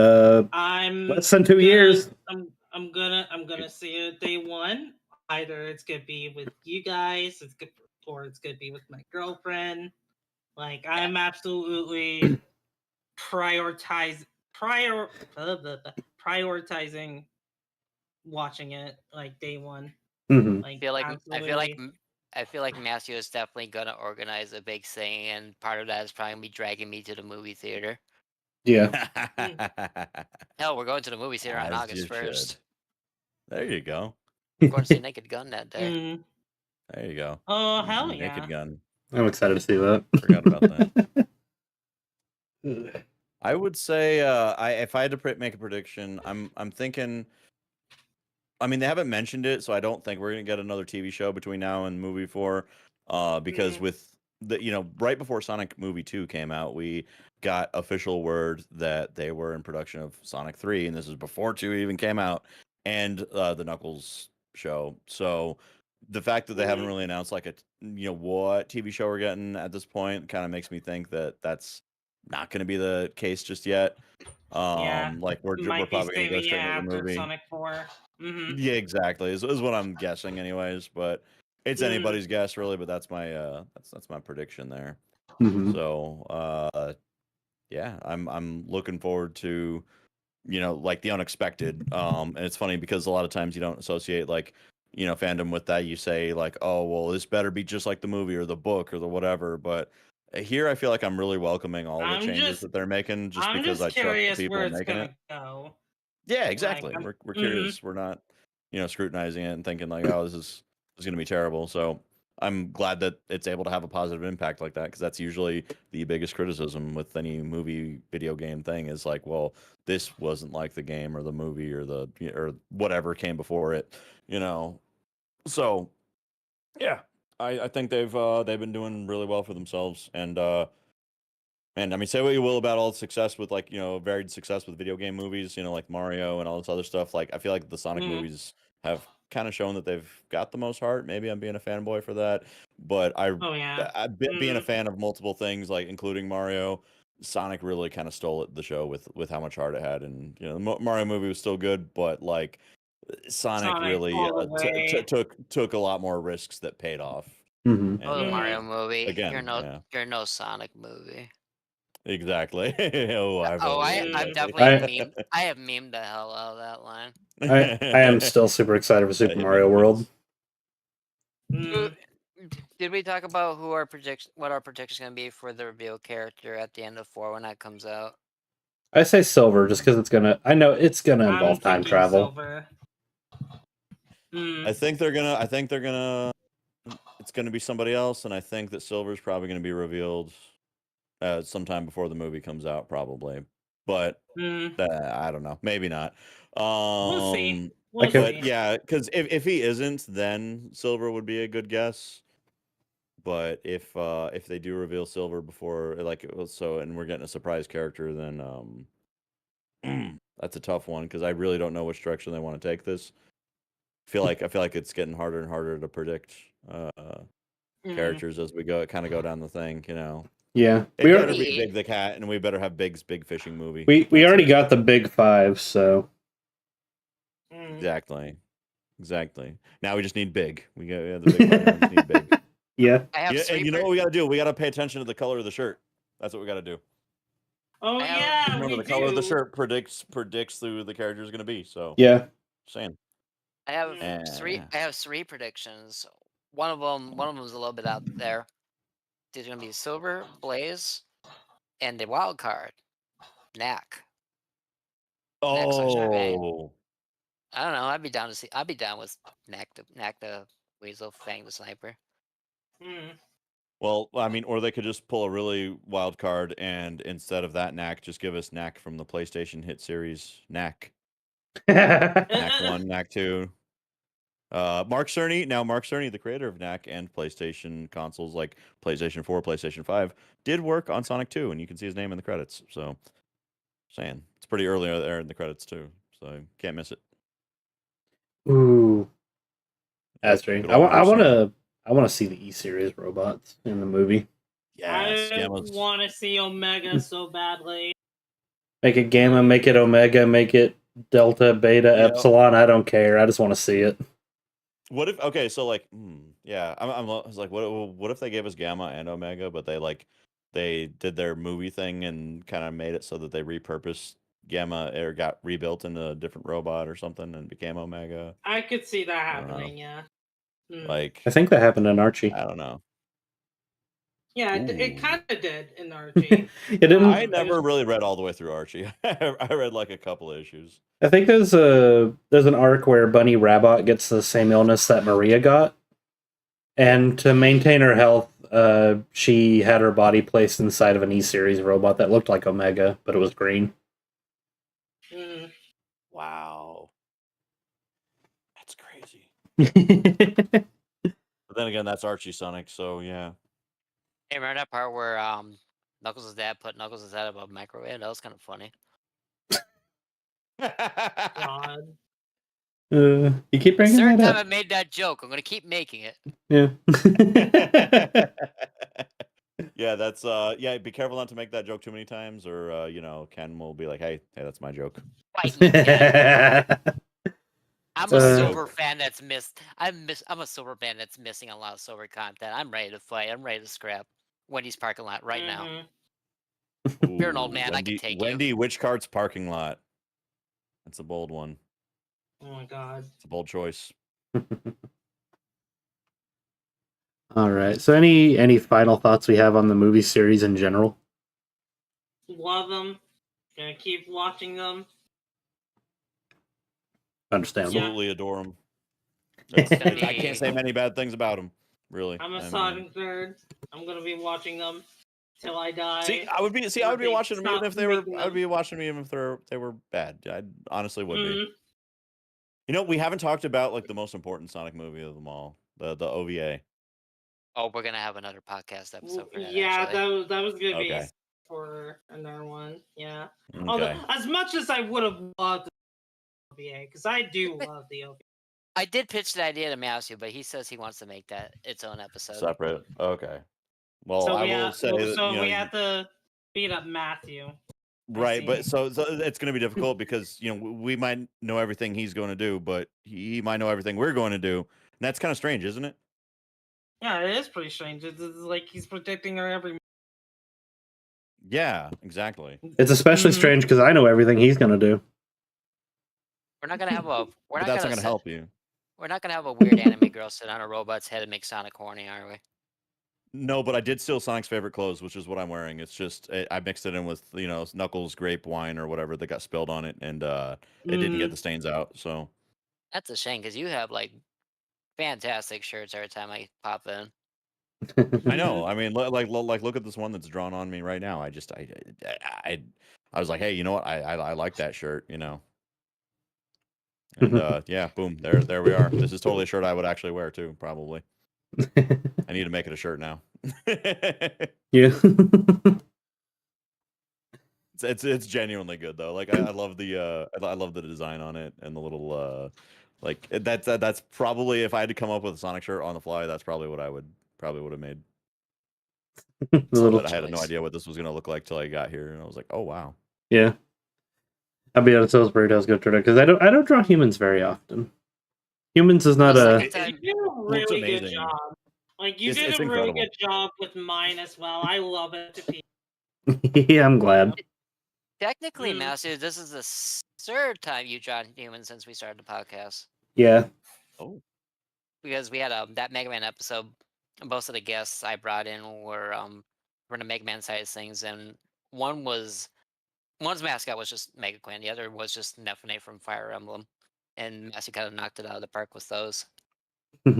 I'm less than 2 years. I'm gonna see it day one. Either it's gonna be with you guys, or it's gonna be with my girlfriend. Like I'm absolutely prioritizing watching it like day one. Mhm. Like I feel like Matthew is definitely gonna organize a big thing, and part of that is probably gonna be dragging me to the movie theater. Yeah. Hell, we're going to the movie theater on As August you 1st. should. There you go. We're going to see Naked Gun that day. Mm. There you go. Oh hell yeah! Naked Gun. I'm excited to see that. Forgot about that. I would say, if I had to make a prediction, I'm thinking. I mean, they haven't mentioned it, so I don't think we're gonna get another TV show between now and movie 4. Because with the right before Sonic movie 2 came out, we got official word that they were in production of Sonic 3, and this is before 2 even came out, and the Knuckles show. So the fact that they haven't really announced like what TV show we're getting at this point kind of makes me think that that's not going to be the case just yet. Like we're might be probably going to go saving it straight into the after movie. Sonic 4. Mm-hmm. Yeah, exactly. Is what I'm guessing, anyways. But it's anybody's guess, really. But that's my that's my prediction there. Mhm. So yeah, I'm looking forward to like the unexpected. And it's funny because a lot of times you don't associate like fandom with that. You say like, oh well, this better be just like the movie or the book or the whatever. But here, I feel like I'm really welcoming all the changes that they're making, just because I trust the curious people where it's making gonna it. go. Yeah, exactly. I'm- We're curious. We're not, scrutinizing it and thinking like, oh, this is going to be terrible. So I'm glad that it's able to have a positive impact like that, because that's usually the biggest criticism with any movie, video game thing is like, well, this wasn't like the game or the movie or or whatever came before it, So yeah, I think they've been doing really well for themselves, and I mean, say what you will about all the success with like varied success with video game movies, like Mario and all this other stuff. Like I feel like the Sonic movies have kind of shown that they've got the most heart. Maybe I'm being a fanboy for that, but Oh yeah. being a fan of multiple things, like including Mario, Sonic really kind of stole the show with how much heart it had. And the Mario movie was still good, but like Sonic really all the way. took a lot more risks that paid off. Mhm. Oh, the And, Mario movie. again, You're no Sonic movie. Exactly. Oh, I've I've definitely I have memed the hell out of that line. I am still super excited for Super Hit me Mario in the World. face. Did we talk about what our prediction's gonna be for the reveal character at the end of 4 when that comes out? I say Silver just because I know it's gonna involve time thinking travel. Silver. I think they're gonna. It's gonna be somebody else, and I think that Silver's probably gonna be revealed sometime before the movie comes out, probably. But I don't know. Maybe not. We'll see. But yeah, because if he isn't, then Silver would be a good guess. But if they do reveal Silver before, like, and we're getting a surprise character, then that's a tough one, because I really don't know which direction they want to take this. I feel like it's getting harder and harder to predict characters as we go down the thing. Yeah, It better be Big the Cat, and we better have Big's big fishing movie. We already got the big 5, so. Exactly. Now we just need big. We got the big part. Now we just need big. Yeah. I have Yeah, three. and you know what we got to do? We got to pay attention to the color of the shirt. That's what we got to do. Oh I have- yeah, Remember, we the color of the do. shirt predicts who the character is going to be. So Yeah. saying. I have Eh. I have three predictions. One of them is a little bit out there. There's gonna be Silver, Blaze, and the wild card, Knack. Knack's on Fang. Oh, I don't know. I'd be down with Knack the Weasel, Fang the Sniper. Mm. well, I mean, or they could just pull a really wild card and instead of that Knack, just give us Knack from the PlayStation hit series Knack. Knack 1, Knack 2. Mark Cerny, the creator of Knack and PlayStation consoles like PlayStation 4, PlayStation 5, did work on Sonic 2, and you can see his name in the credits. So, saying it's pretty early there in the credits too, so can't miss it. Ooh. That's Yep, right. good I old want Bruce to. I want to see the E series robots in the movie. Yes, I Gamma's. want to see Omega so badly. Make it Gamma, make it Omega, make it Delta, Beta, Yep. Epsilon. I don't care. I just want to see it. What if? Okay, so like, yeah, I was like, what if they gave us Gamma and Omega, but they did their movie thing and kind of made it so that they repurposed Gamma or got rebuilt into a different robot or something and became Omega. I could see that I don't know. happening. Yeah. Mm. Like, I think that happened in Archie. I don't know. Yeah, it Ooh. kind of did in Archie. It didn't. I never really read all the way through Archie. I read like a couple of issues. I think there's an arc where Bunny Rabbit gets the same illness that Maria got, and to maintain her health, she had her body placed inside of an E series robot that looked like Omega, but it was green. Mm. Wow, that's crazy. But then again, that's Archie Sonic, so yeah. Hey, remember that part where Knuckles' dad put Knuckles' head above microwave? That was kind of funny. God. You keep bringing Certain that time I up. made that joke. I'm gonna keep making it. Yeah. Yeah, that's yeah, be careful not to make that joke too many times or Ken will be like, hey, that's my joke. Fight me, Ken. I'm a Sorry. silver fan that's missed. I'm a silver fan that's missing a lot of silver content. I'm ready to fight. I'm ready to scrap Wendy's parking lot right now. Mhm. You're an old man, I can take you. Wendy, which cart's parking lot? That's a bold one. Oh my God. It's a bold choice. All right. So any final thoughts we have on the movie series in general? Love them. Gonna keep watching them. Understandable. Absolutely adore him. It's gonna I can't be- say many bad things about him, really. I'm a I mean, Sonic nerd. I'm gonna be watching them till I die. I would be Or they watching them even stop if they were. making I would them. be watching them even if they were bad. I honestly would be. Mhm. You know, we haven't talked about like the most important Sonic movie of them all, the OVA. Oh, we're gonna have another podcast episode for that. Yeah, actually. that was gonna be Okay. for another one. Yeah. Although, Okay. as much as I would have loved the OVA, because I do love the OVA. I did pitch the idea to Matthew, but he says he wants to make that its own episode. Separate. Okay. Well, So I we will have, say that so we have to beat up Matthew. right, see. but so it's going to be difficult because we might know everything he's going to do, but he might know everything we're going to do, and that's kind of strange, isn't it? Yeah, it is pretty strange. It's like he's predicting our every. Yeah, exactly. It's especially Mhm. strange because I know everything he's gonna do. We're not gonna have a. We're But not that's gonna not going to sit- help you. We're not gonna have a weird anime girl sit on a robot's head and make Sonic horny, are we? No, but I did steal Sonic's favorite clothes, which is what I'm wearing. It's just I mixed it in with Knuckles grape wine or whatever that got spilled on it, and it didn't get the stains out. So That's a shame because you have like fantastic shirts every time I pop in. I know. I mean, like look at this one that's drawn on me right now. I just I was like, hey, you know what? I like that shirt, And yeah, boom, there we are. This is totally a shirt I would actually wear too, probably. I need to make it a shirt now. Yeah. It's genuinely good though. Like I love the I love the design on it and the little like that's probably if I had to come up with a Sonic shirt on the fly, that's probably what I would have made. The little But I had no choice. idea what this was gonna look like till I got here, and I was like, oh wow. Yeah. I'll be honest, those burritos go turn out because I don't draw humans very often. Humans is not The a second time, You did a Well, it's really good amazing. job. Like you It's did it's a really incredible. good job with mine as well. I love it to pieces. yeah. I'm glad. technically, Mm. Master, this is the third time you drawn humans since we started the podcast. Yeah. Oh, Because we had that Mega Man episode. Most of the guests I brought in were from the Mega Man side of things, and one's mascot was just Mega Quinn, the other was just Nephine from Fire Emblem, and Master kind of knocked it out of the park with those. I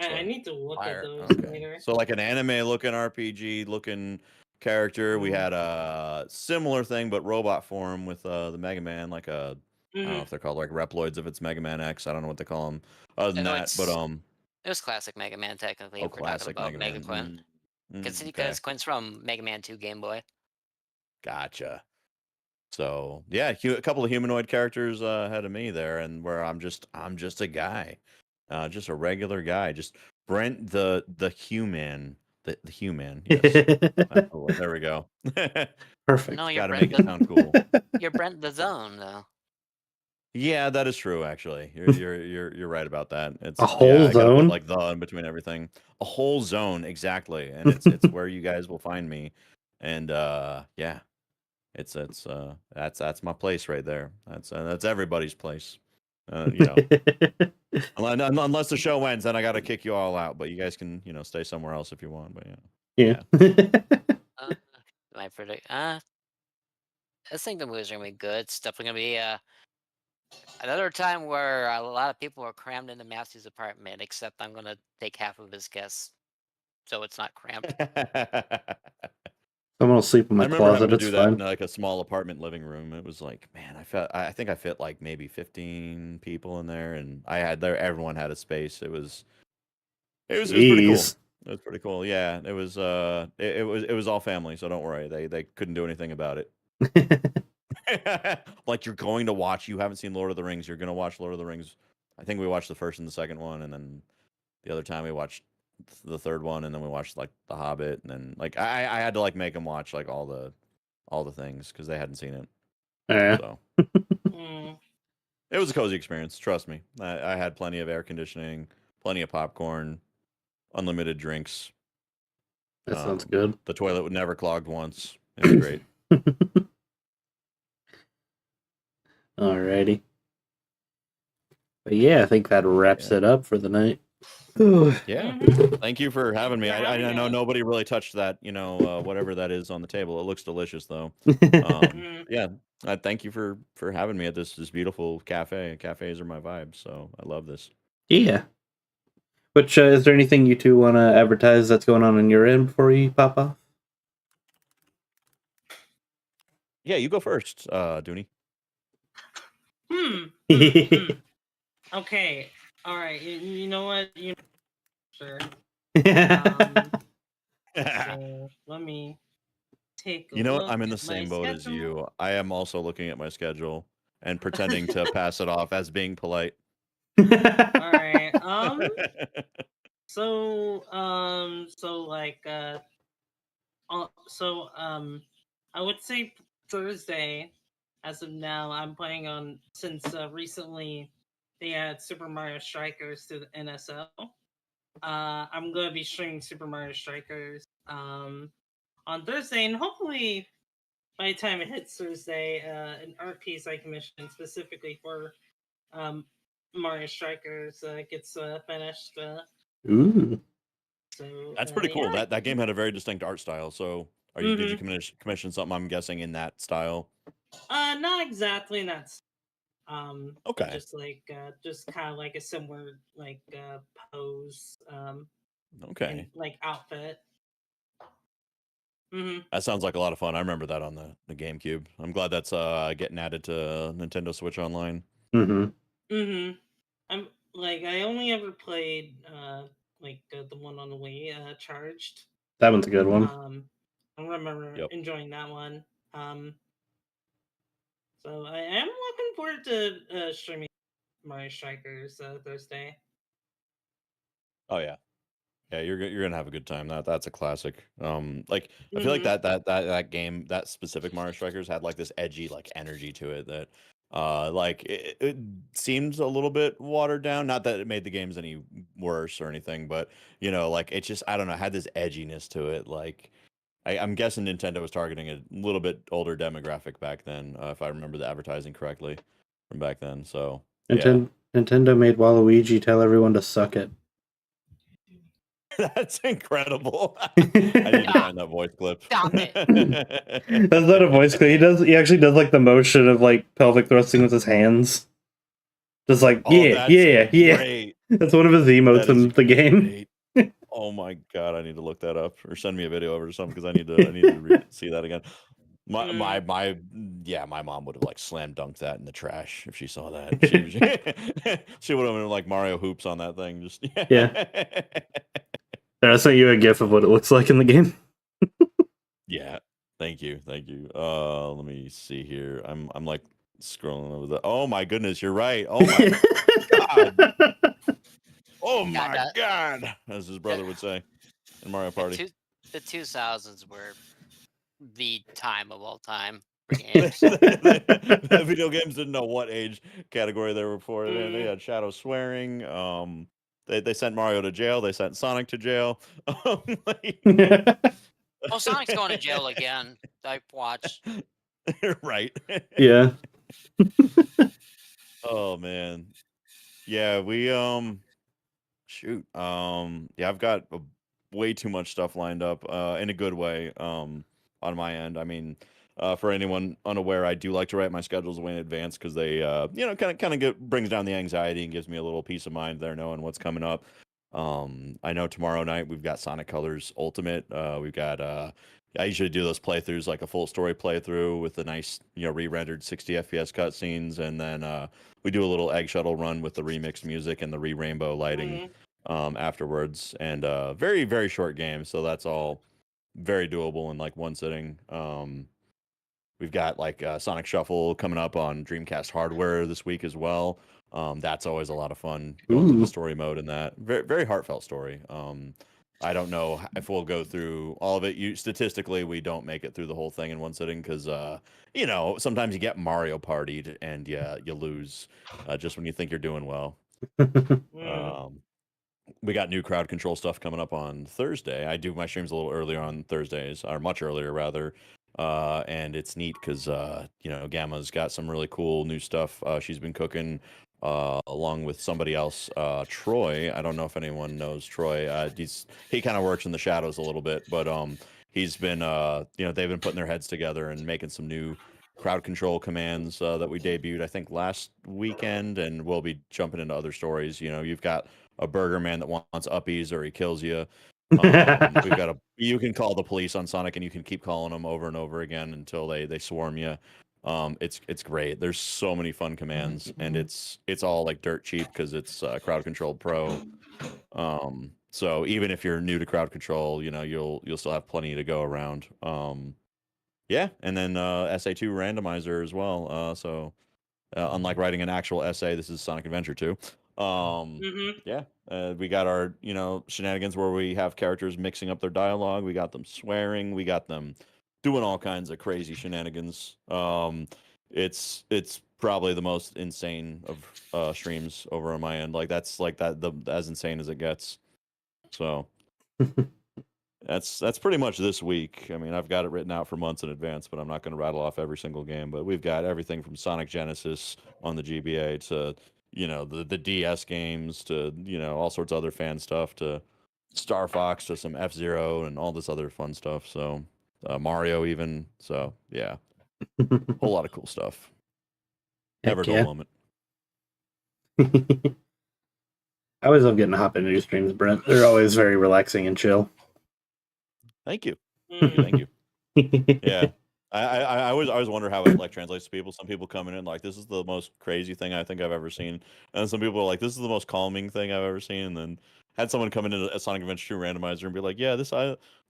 so need to look at fire. those Okay. later. So like an anime looking RPG looking character. We Mhm. had a similar thing, but robot form with the Mega Man, like a I don't know Mhm. if they're called like Reploids if it's Mega Man X. I don't know what they call them. Other than No, that, but it was classic Mega Man technically oh, if we're talking classic about Mega Mega Man. Quinn, Okay, because Quinn's from Mega Man 2 Game Boy. gotcha. So yeah, a couple of humanoid characters ahead of me there, and where I'm just a guy, just a regular guy, just Brent the human, the human. Yes, there we go. Perfect. No, you're Got to Brent make it sound cool. You're Brent the Zone though. Yeah, that is true. Actually, you're right about that. A It's whole I got to put zone. like the in between everything. A whole zone exactly, and it's where you guys will find me, and yeah. That's my place right there. That's everybody's place. Unless the show ends, then I got to kick you all out. But you guys can stay somewhere else if you want. But yeah. My predict. I think the movies are gonna be good. It's definitely gonna be another time where a lot of people are crammed into Matthew's apartment. Except I'm gonna take half of his guests, so it's not cramped. I'm gonna sleep in I my remember having closet. to It's do that in fine. like a small apartment living room. It was like, man, I think I fit like maybe 15 people in there, and everyone had a space. It was pretty cool. Jeez. It was pretty cool. Yeah, it was all family, so don't worry. They couldn't do anything about it. Like you're going to watch, you haven't seen Lord of the Rings, you're going to watch Lord of the Rings. I think we watched the first and the second one, and then the other time we watched the third one, and then we watched like The Hobbit, and then like I had to like make them watch like all the things because they hadn't seen it. Yeah. So Mm. it was a cozy experience. Trust me. I had plenty of air conditioning, plenty of popcorn, unlimited drinks. That sounds good. The toilet would never clogged once. It was great. Alrighty. But yeah, I think that wraps it up for the night. Yeah. Mhm. Thank you for having me. Yeah, I having know us. nobody really touched that, whatever that is on the table. It looks delicious though. Mhm. Yeah. Thank you for having me at this beautiful cafe. Cafes are my vibe, so I love this. Yeah. Which is there anything you two want to advertise that's going on your end before you pop off? Yeah, you go first, Dooney. Okay. All right. You know what? Sure. So let me take a You know what? look I'm in the at my same boat as schedule. you. I am also looking at my schedule and pretending to pass it off as being polite. All right. I would say Thursday. As of now, I'm playing on since recently they had Super Mario Strikers to the NSO. I'm gonna be streaming Super Mario Strikers on Thursday, and hopefully by the time it hits Thursday, an art piece I commissioned specifically for Mario Strikers gets finished. Ooh. So That's pretty cool. yeah. That game had a very distinct art style. So, did you commission something? I'm guessing in that style. Not exactly. That's Okay. just kind of like a similar pose Okay. and like outfit. That sounds like a lot of fun. I remember that on the GameCube. I'm glad that's getting added to Nintendo Switch Online. I'm like I only ever played the one on the Wii, Charged. That one's a good one. I remember Yep. enjoying that one. So I am looking forward to streaming Mario Strikers Thursday. Oh yeah. Yeah, you're gonna have a good time. That's a classic. Like I feel like Mhm. that game, that specific Mario Strikers had like this edgy like energy to it that like it seems a little bit watered down. Not that it made the games any worse or anything, but you know, like it just I don't know, had this edginess to it. Like I'm guessing Nintendo was targeting a little bit older demographic back then, if I remember the advertising correctly from back then. So yeah. Nintendo made Waluigi tell everyone to suck it. That's incredible. I need to Stop. find that voice clip. Stop it. That's not a voice clip. He actually does like the motion of like pelvic thrusting with his hands. Just like Oh, yeah, that's yeah, yeah. great. That's one of his emotes That is in the game. great. Oh my god, I need to look that up or send me a video over or something because I need to see that again. Yeah, my mom would have like slam dunked that in the trash if she saw that. She would have been like Mario hoops on that thing. Just Yeah. There, I sent you a gif of what it looks like in the game. Yeah. Thank you. Thank you. Let me see here. I'm like scrolling over the. Oh my goodness, you're right. Oh my god. Oh Yeah, my god, as his brother would say in Mario Party. the 2000s were the time of all time for games. The video games didn't know what age category they were for. They Mhm. had shadow swearing. They sent Mario to jail. They sent Sonic to jail. Like- Well, Sonic's going to jail again. I watched. right. Yeah. Oh man. Yeah, we shoot. Yeah, I've got way too much stuff lined up in a good way on my end. I mean, for anyone unaware, I do like to write my schedules way in advance because they you know, kind of brings down the anxiety and gives me a little peace of mind there knowing what's coming up. I know tomorrow night we've got Sonic Colors Ultimate. We've got I usually do those playthroughs like a full story playthrough with the nice, you know, re-rendered 60 FPS cutscenes, and then we do a little egg shuttle run with the remixed music and the re-rainbow lighting Mhm. Afterwards. And very, very short game. So that's all very doable in like one sitting. We've got like Sonic Shuffle coming up on Dreamcast hardware this week as well. That's always a lot of fun going through Ooh. the story mode in that. Very, very heartfelt story. I don't know if we'll go through all of it. Statistically, we don't make it through the whole thing in one sitting because, you know, sometimes you get Mario partied and yeah, you lose just when you think you're doing well. Mhm. Um, we got new crowd control stuff coming up on Thursday. I do my streams a little earlier on Thursdays, or much earlier rather. And it's neat because you know, Gamma's got some really cool new stuff she's been cooking along with somebody else, Troy. I don't know if anyone knows Troy. He kind of works in the shadows a little bit, but he's been you know, they've been putting their heads together and making some new crowd control commands that we debuted I think last weekend, and we'll be jumping into other stories. You know, you've got a burger man that wants uppies or he kills you. We've got you can call the police on Sonic and you can keep calling them over and over again until they swarm you. It's great. There's so many fun commands and it's all like dirt cheap because it's crowd controlled pro. So even if you're new to crowd control, you know, you'll still have plenty to go around. Yeah, and then SA2 randomizer as well. So unlike writing an actual essay, this is Sonic Adventure 2. Mhm. Yeah, we got our, you know, shenanigans where we have characters mixing up their dialogue. We got them swearing. We got them doing all kinds of crazy shenanigans. It's probably the most insane of streams over on my end. Like that's like that the as insane as it gets. So that's pretty much this week. I mean, I've got it written out for months in advance, but I'm not going to rattle off every single game. But we've got everything from Sonic Genesis on the GBA to, you know, the DS games to, you know, all sorts of other fan stuff to Star Fox to some F-Zero and all this other fun stuff. So Mario even. So yeah, whole lot of cool stuff. Never a Heck dull yeah. moment. I always love getting to hop into your streams, Brent. They're always very relaxing and chill. Thank you. Mhm. Thank you. Yeah. I always wonder how it like translates to people. Some people come in and like this is the most crazy thing I think I've ever seen, and some people are like this is the most calming thing I've ever seen. And then had someone come into a Sonic Adventure 2 randomizer and be like, "Yeah,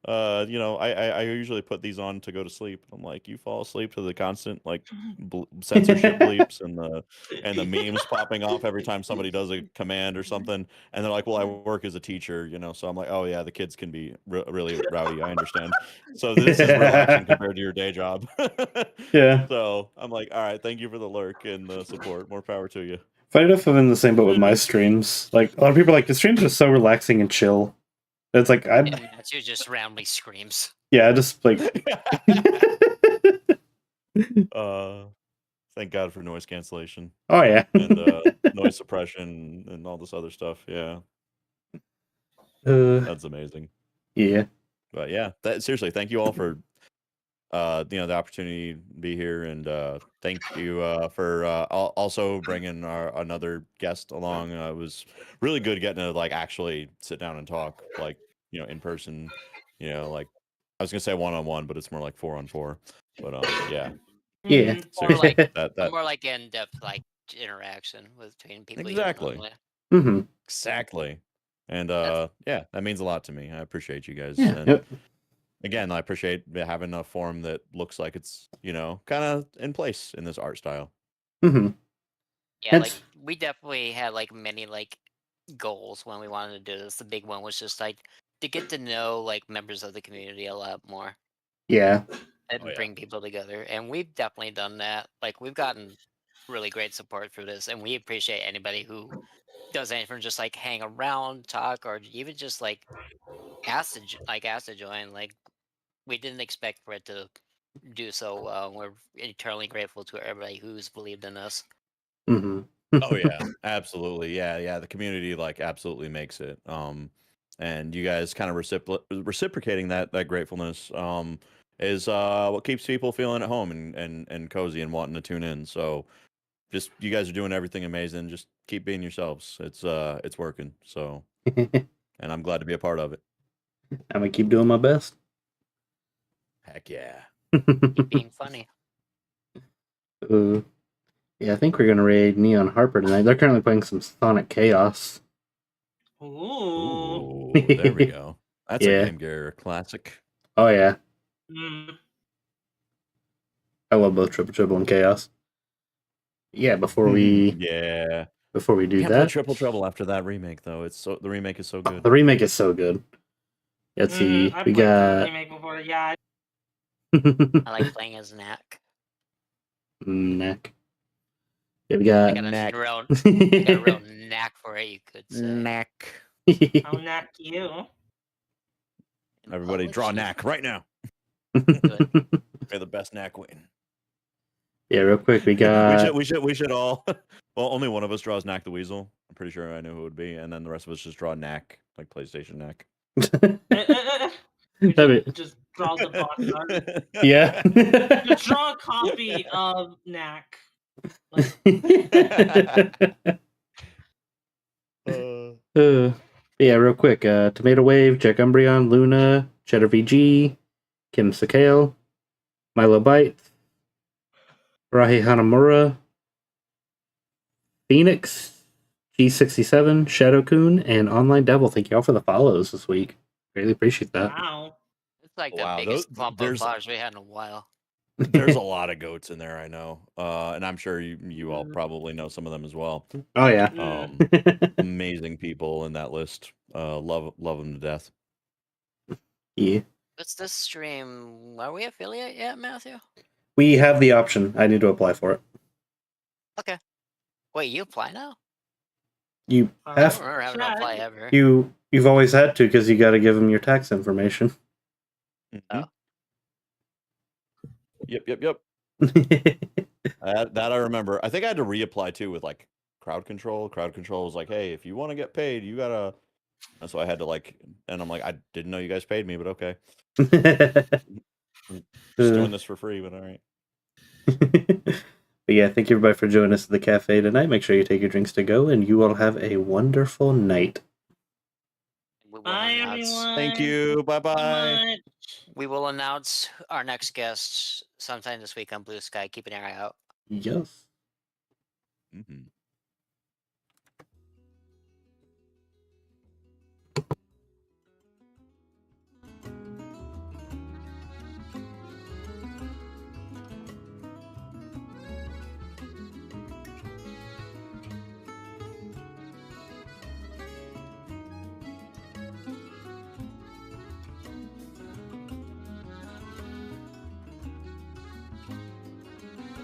I usually put these on to go to sleep." I'm like, "You fall asleep to the constant like censorship bleeps and the memes popping off every time somebody does a command or something." And they're like, "Well, I work as a teacher, so I'm like, oh yeah, the kids can be really rowdy. I understand. So this is relaxing compared to your day job." Yeah. So I'm like, all right, thank you for the lurk and the support. More power to you. Funny enough, I'm in the same boat with my streams. Like, a lot of people are like, the streams are so relaxing and chill. It's like, And Matthew just roundly screams. yeah, just like. Thank God for noise cancellation. Oh, yeah. And noise suppression and all this other stuff. Yeah. That's amazing. Yeah. But yeah, seriously, thank you all for the opportunity to be here, and thank you for also bringing another guest along. It was really good getting to like actually sit down and talk, like in person. Like I was gonna say 1-on-1, but it's more like 4-on-4. But yeah, Yeah. Or like that more like in-depth like interaction between people you don't exactly. normally. Mm-hmm. Exactly. And yeah, that means a lot to me. I appreciate you guys. Yeah. And Yep. again, I appreciate having a forum that looks like it's, kind of in place in this art style. Mm-hmm. Yeah, like we definitely had like many like goals when we wanted to do this. The big one was just like to get to know like members of the community a lot more. Yeah. And bring people together. And we've definitely done that. Like we've gotten really great support for this, and we appreciate anybody who does anything from just like hang around, talk, or even just like ask to join. Like we didn't expect for it to do so well. We're eternally grateful to everybody who's believed in us. Mm-hmm. Oh yeah, absolutely. Yeah. The community like absolutely makes it. And you guys kind of reciprocating that gratefulness is what keeps people feeling at home and cozy and wanting to tune in. So just you guys are doing everything amazing. Just keep being yourselves. It's working. So and I'm glad to be a part of it. I'm gonna keep doing my best. Heck yeah. Keep being funny. Yeah, I think we're gonna raid Neon Harper tonight. They're currently playing some Sonic Chaos. Ooh. There we go. That's Yeah. a Game Gear classic. Oh yeah. Mm. I love both Triple Trouble and Chaos. Yeah, before we do Can't play that, Triple Trouble after that remake though. The remake is so good. the remake is so good. Let's see. I We played the got remake before. Yeah. I like playing as Knack. Neck. Yeah, we I got got Knack. a real knack for it, you could say. Knack. I'll knack you. Everybody draw shit. Knack right now. Good. May the best Knack win. Yeah, real quick, we got. we should all. Well, only one of us draws Knack the Weasel. I'm pretty sure I know who it would be, and then the rest of us just draw Knack, like PlayStation Knack. Just draw the box art. Yeah. Just draw a copy of Knack. Like, yeah, real quick. Tomato Wave, Jack Umbreon, Luna, Cheddar VG, Kim Sakale, Milo Bite, Rahi Hanamura, Phoenix, G67, Shadow Coon, and Online Devil. Thank you all for the follows this week. Really appreciate that. wow. It's like the Wow, biggest clump of there's- bars we had in a while. There's a lot of goats in there, I know, and I'm sure you all probably know some of them as well. Oh yeah. Amazing people in that list. Love them to death. Yeah. What's this stream? Are we affiliate yet, Matthew? We have the option. I need to apply for it. Okay. Wait, you apply now? You I don't have remember having to apply ever. you've always had to because you got to give them your tax information. Mhm. Yep. That I remember. I think I had to reapply too with like crowd control. Crowd control was like, hey, if you want to get paid, you gotta. And so I had to like, and I'm like, I didn't know you guys paid me, but okay. Just doing this for free, but all right. But yeah, thank you everybody for joining us at the cafe tonight. Make sure you take your drinks to go, and you all have a wonderful night. Bye, everyone. Thank you. Bye. We will announce our next guest sometime this week on Blue Sky. Keep an eye out. Yes. Mm-hmm.